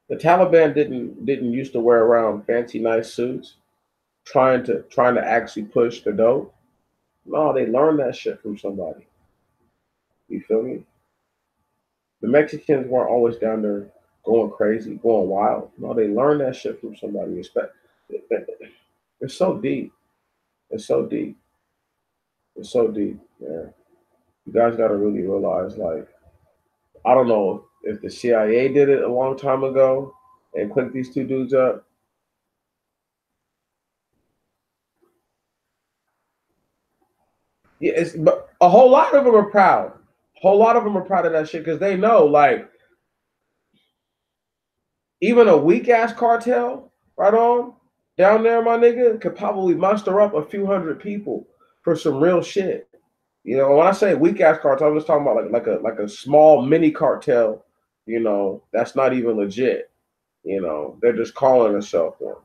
The Taliban didn't used to wear around fancy nice suits trying to actually push the dope. No, they learned that shit from somebody. You feel me? The Mexicans weren't always down there going crazy, going wild. No, they learned that shit from somebody. It's so deep. It's so deep. It's so deep, man. You guys got to really realize, like, I don't know if the CIA did it a long time ago and clicked these two dudes up. Yeah, but a whole lot of them are proud. A whole lot of them are proud of that shit because they know, like, even a weak ass cartel, right on down there, my nigga, could probably muster up a few hundred people for some real shit. You know, when I say weak ass cartel, I'm just talking about like a small mini cartel. You know, that's not even legit. You know, they're just calling themselves one.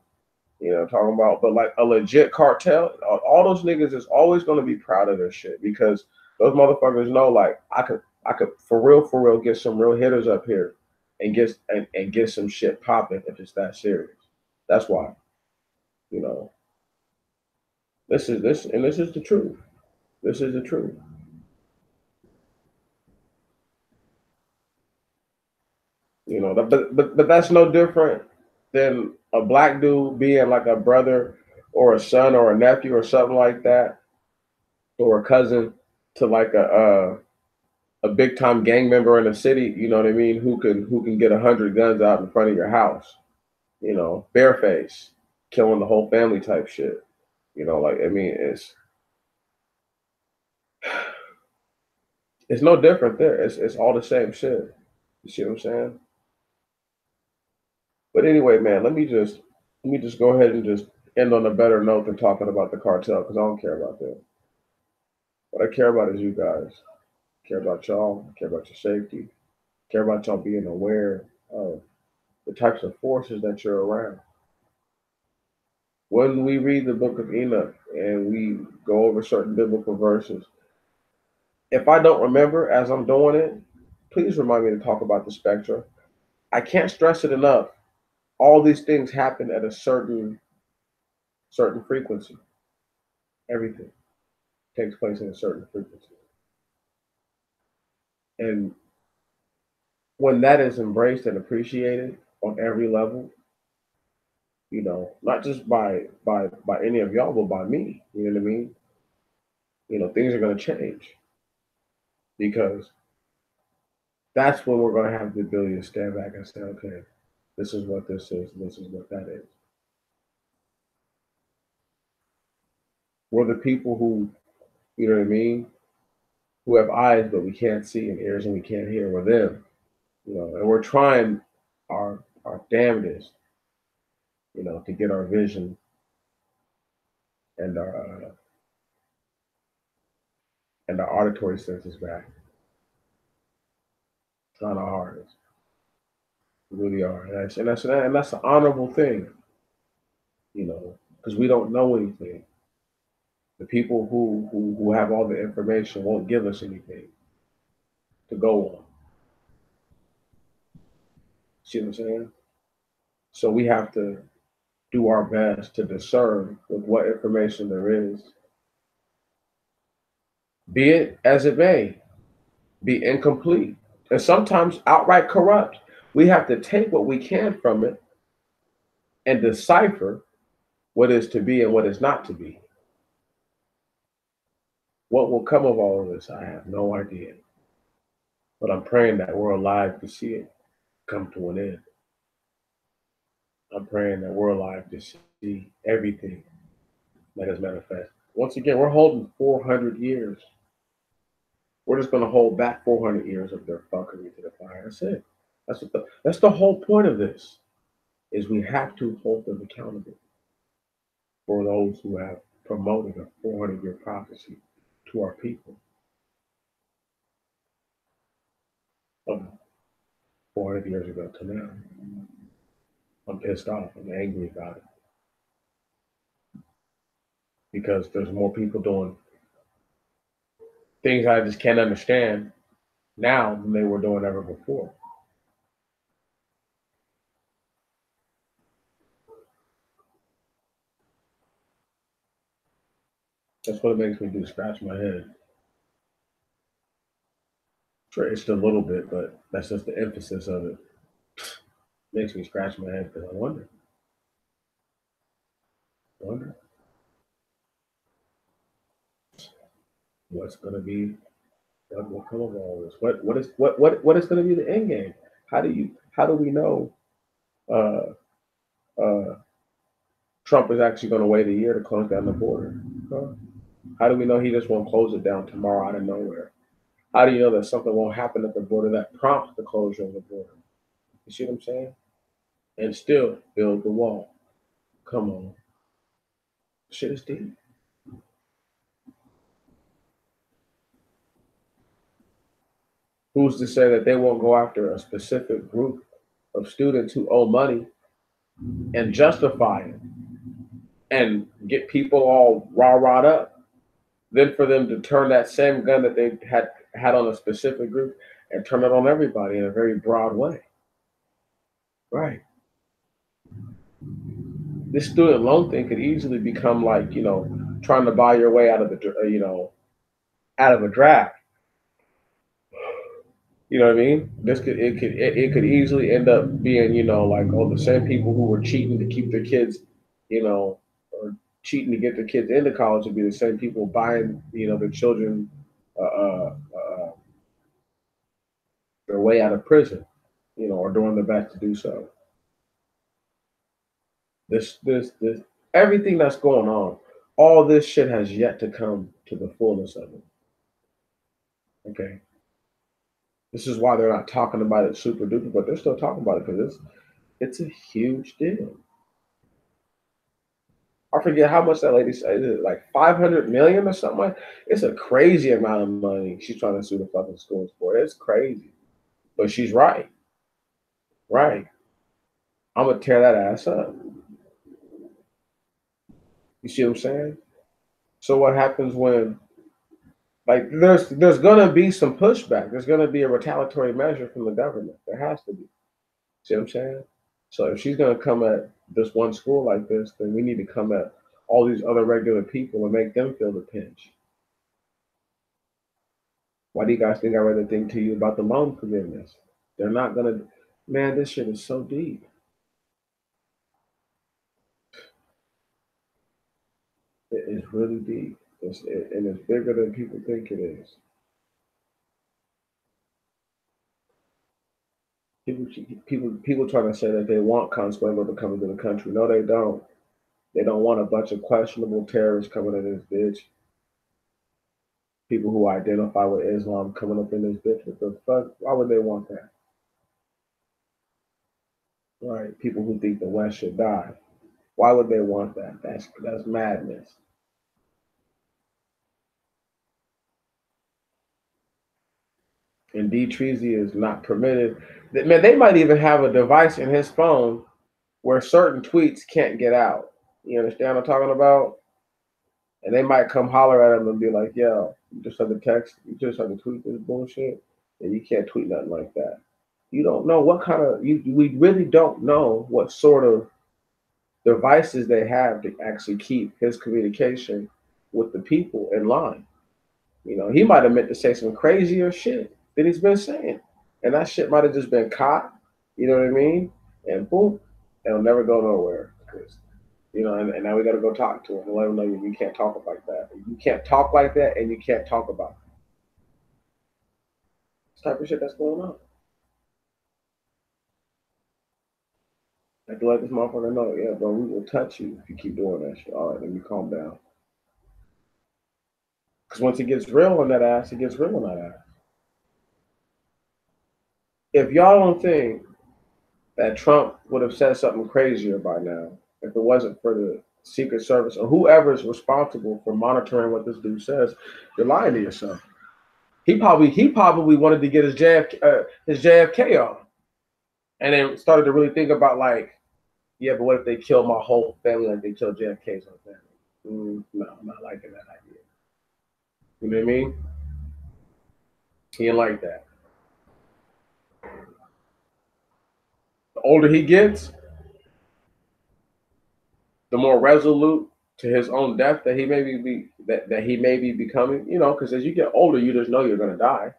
You know, talking about, but like a legit cartel, all those niggas is always going to be proud of their shit because those motherfuckers know, like, I could for real get some real hitters up here and get some shit popping if it's that serious. That's why, you know, this is the truth. This is the truth. You know, but that's no different than a black dude being like a brother or a son or a nephew or something like that, or a cousin to like a big time gang member in the city. You know what I mean? Who can get 100 guns out in front of your house? You know, bareface, killing the whole family type shit. You know, like, I mean, it's no different there. It's all the same shit. You see what I'm saying? But anyway, man, let me just go ahead and just end on a better note than talking about the cartel because I don't care about that. What I care about is you guys. I care about y'all. I care about your safety. care about y'all being aware of the types of forces that you're around. When we read the book of Enoch and we go over certain biblical verses, if I don't remember as I'm doing it, please remind me to talk about the spectra. I can't stress it enough. All these things happen at a certain frequency. Everything takes place in a certain frequency. And when that is embraced and appreciated on every level, not just by any of y'all, but by me, you know what I mean? Things are gonna change because that's when we're gonna have the ability to stand back and say, okay, this is what this is, and this is what that is. We're the people who, you know what I mean, who have eyes but we can't see and ears and we can't hear. We're them, and we're trying our damnedest, to get our vision and our auditory senses back. Trying our hardest. We really are. And that's an honorable thing, because we don't know anything. The people who have all the information won't give us anything to go on. See what I'm saying? So we have to do our best to discern with what information there is, be it as it may, be incomplete, and sometimes outright corrupt. We have to take what we can from it and decipher what is to be and what is not to be. What will come of all of this, I have no idea. But I'm praying that we're alive to see it come to an end. I'm praying that we're alive to see everything that is manifest. Once again, we're holding 400 years. We're just going to hold back 400 years of their fuckery to the fire. That's it. That's the whole point of this, is we have to hold them accountable for those who have promoted a 400-year prophecy to our people. 400 years ago to now. I'm pissed off. I'm angry about it. Because there's more people doing things I just can't understand now than they were doing ever before. That's what it makes me do, scratch my head. It's a little bit, but that's just the emphasis of it. Makes me scratch my head because I wonder. What's going to be, what will come of all this? What is going to be the end game? How do we know Trump is actually going to wait a year to close down the border? How do we know he just won't close it down tomorrow out of nowhere? How do you know that something won't happen at the border that prompts the closure of the border? You see what I'm saying? And still build the wall. Come on. Shit is deep. Who's to say that they won't go after a specific group of students who owe money and justify it and get people all rah-rahed up? Then for them to turn that same gun that they had on a specific group and turn it on everybody in a very broad way. Right. This student loan thing could easily become like, trying to buy your way out of out of a draft. You know what I mean? It could easily end up being, like, the same people who were cheating to keep their kids, or cheating to get their kids into college would be the same people buying, their children their way out of prison, or doing their best to do so. This everything that's going on, all this shit has yet to come to the fullness of it. Okay. This is why they're not talking about it super duper, but they're still talking about it because it's a huge deal. I forget how much that lady said, like 500 million or something like that. It's a crazy amount of money she's trying to sue the fucking schools for. It's crazy. But she's right. Right. I'm gonna tear that ass up. You see what I'm saying? So what happens when like there's gonna be some pushback. There's gonna be a retaliatory measure from the government. There has to be. See what I'm saying? So if she's gonna come at this one school like this, then we need to come at all these other regular people and make them feel the pinch. Why do you guys think I read a thing to you about the loan forgiveness? They're not gonna. Man, this shit is so deep. It is really deep. And it's bigger than people think it is. People trying to say that they want Consuelo to come into the country. No, they don't. They don't want a bunch of questionable terrorists coming in this bitch. People who identify with Islam coming up in this bitch. What the fuck? Why would they want that? Right? People who think the West should die. Why would they want that? That's madness. And D. Treasy is not permitted. Man, they might even have a device in his phone where certain tweets can't get out. You understand what I'm talking about? And they might come holler at him and be like, yo, you just had to text, you just had to tweet this bullshit, and you can't tweet nothing like that. You don't know what kind of, we really don't know what sort of devices they have to actually keep his communication with the people in line. You know, he might have meant to say some crazier shit than he's been saying. And that shit might have just been caught, you know what I mean? And boom, it'll never go nowhere. You know, and now we got to go talk to him and let him know you can't talk like that. You can't talk like that, and you can't talk about it. This type of shit that's going on. I have to let this motherfucker know, yeah, bro, we will touch you if you keep doing that shit. All right, let me calm down. Because once it gets real on that ass, it gets real on that ass. If y'all don't think that Trump would have said something crazier by now, if it wasn't for the Secret Service or whoever's responsible for monitoring what this dude says, you're lying to yourself. He probably wanted to get his JFK on, and then started to really think about like, yeah, but what if they kill my whole family like they killed JFK's whole family? No, I'm not liking that idea. You know what I mean? He didn't like that. The older he gets, the more resolute to his own death that he may be becoming. You know, because as you get older, you just know you're gonna die.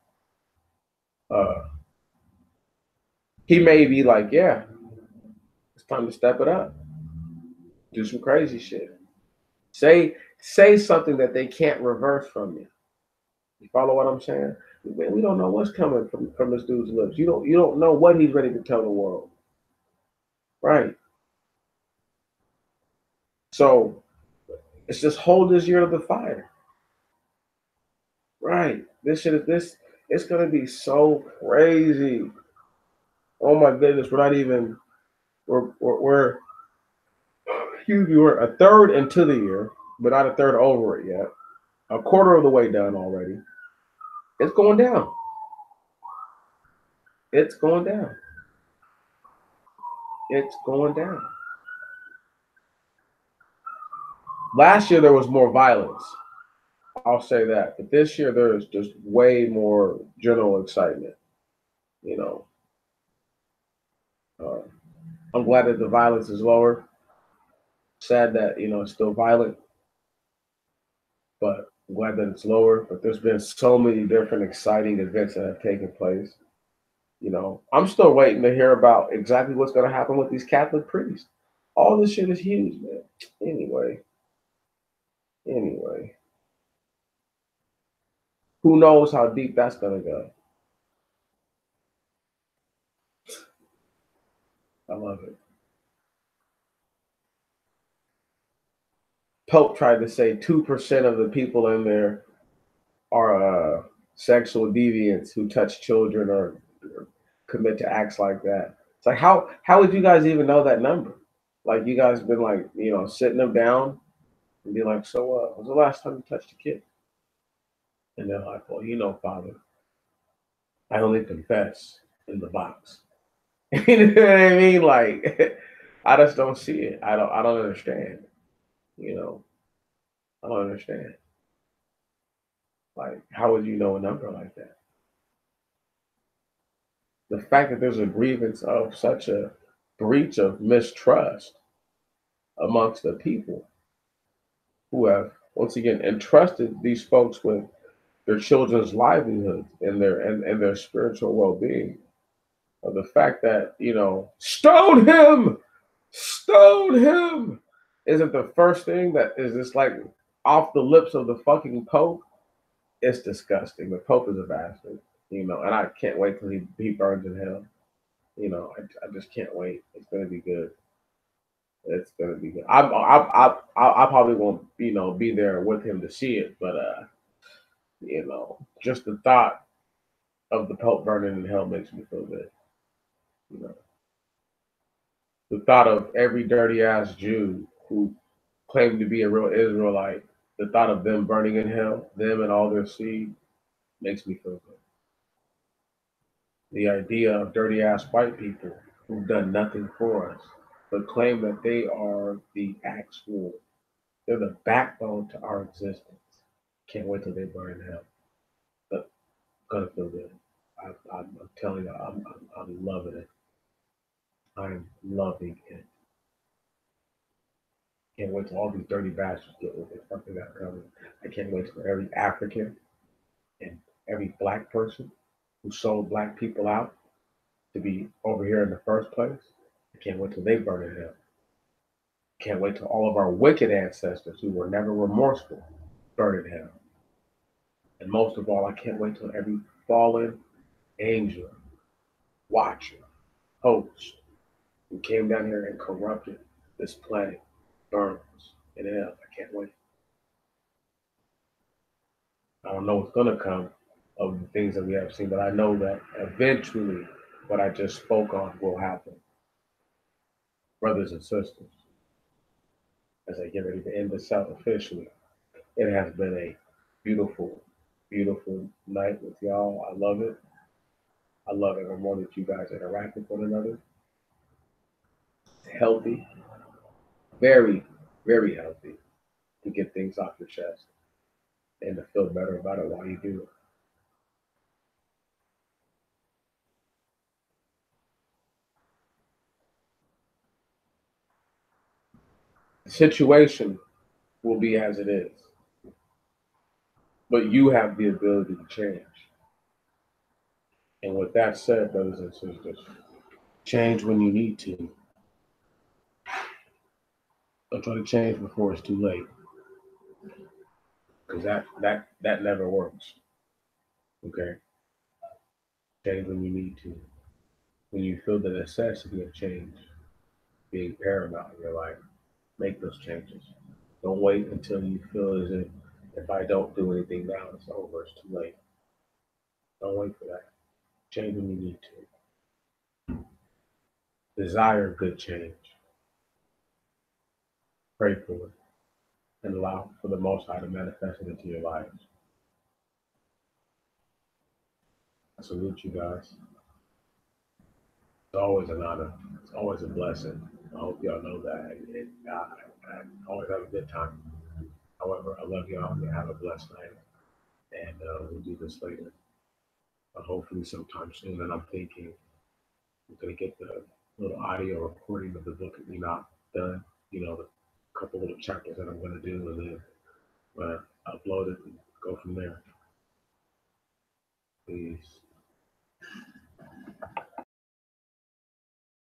He may be like, yeah, it's time to step it up, do some crazy shit, say something that they can't reverse from you. You follow what I'm saying? We don't know what's coming from this dude's lips. You don't know what he's ready to tell the world, right? So it's just hold this year to the fire, right? This shit is this. It's gonna be so crazy. Oh my goodness, we're not even. We're excuse me. We're a third into the year, but not a third over it yet. A quarter of the way done already. It's going down. It's going down. It's going down. Last year there was more violence. I'll say that. But this year there is just way more general excitement. You know, I'm glad that the violence is lower. Sad that it's still violent, but I'm glad that it's lower. But there's been so many different exciting events that have taken place. I'm still waiting to hear about exactly what's going to happen with these Catholic priests. All this shit is huge, man. Anyway, who knows how deep that's going to go? I love it. Pope tried to say 2% of the people in there are sexual deviants who touch children or commit to acts like that. It's like how would you guys even know that number? Like you guys been like sitting them down and be like, so what? When's the last time you touched a kid? And they're like, well, Father, I only confess in the box. You know what I mean? Like, I just don't see it. I don't understand. You know, I don't understand. Like, how would you know a number like that? The fact that there's a grievance of such a breach of mistrust amongst the people who have once again entrusted these folks with their children's livelihood and their spiritual well-being. Of the fact that, stone him isn't the first thing that is just like off the lips of the fucking Pope. It's disgusting. The Pope is a bastard, and I can't wait till he burns in hell. I just can't wait. It's gonna be good. It's gonna be good. I probably won't, be there with him to see it, but just the thought of the Pope burning in hell makes me feel good. You know, the thought of every dirty ass Jew who claimed to be a real Israelite, the thought of them burning in hell, them and all their seed, makes me feel good. The idea of dirty ass white people who've done nothing for us, but claim that they are the actual, they're the backbone to our existence. Can't wait till they burn in hell. But gonna feel good. I'm telling you, I'm loving it. I'm loving it. Can't wait till all these dirty bastards get what they fucking got coming. I can't wait till every African and every black person who sold black people out to be over here in the first place. I can't wait till they burn in hell. Can't wait till all of our wicked ancestors who were never remorseful burn in hell. And most of all, I can't wait till every fallen angel, watcher, host who came down here and corrupted this planet burns in hell. I can't wait. I don't know what's gonna come of the things that we have seen, but I know that eventually what I just spoke on will happen. Brothers and sisters, as I get ready to end this out officially, it has been a beautiful, beautiful night with y'all. I love it. I love every more that you guys interact with one another. It's healthy, very, very healthy to get things off your chest and to feel better about it while you do it. The situation will be as it is, but you have the ability to change. And with that said, brothers and sisters, change when you need to. Don't try to change before it's too late, because that never works. Okay, change when you need to. When you feel the necessity of change being paramount in your life, make those changes. Don't wait until you feel as if I don't do anything now, it's over. It's too late. Don't wait for that. Change when you need to. Desire good change. Pray for it and allow for the Most High to manifest it into your lives. I salute you guys. It's always an honor. It's always a blessing. I hope y'all know that. I always have a good time. However, I love y'all and have a blessed night. And we'll do this later. Hopefully sometime soon. And I'm thinking I'm going to get the little audio recording of the book that we not done. The couple little chapters that I'm going to do, and then upload it and go from there. Peace.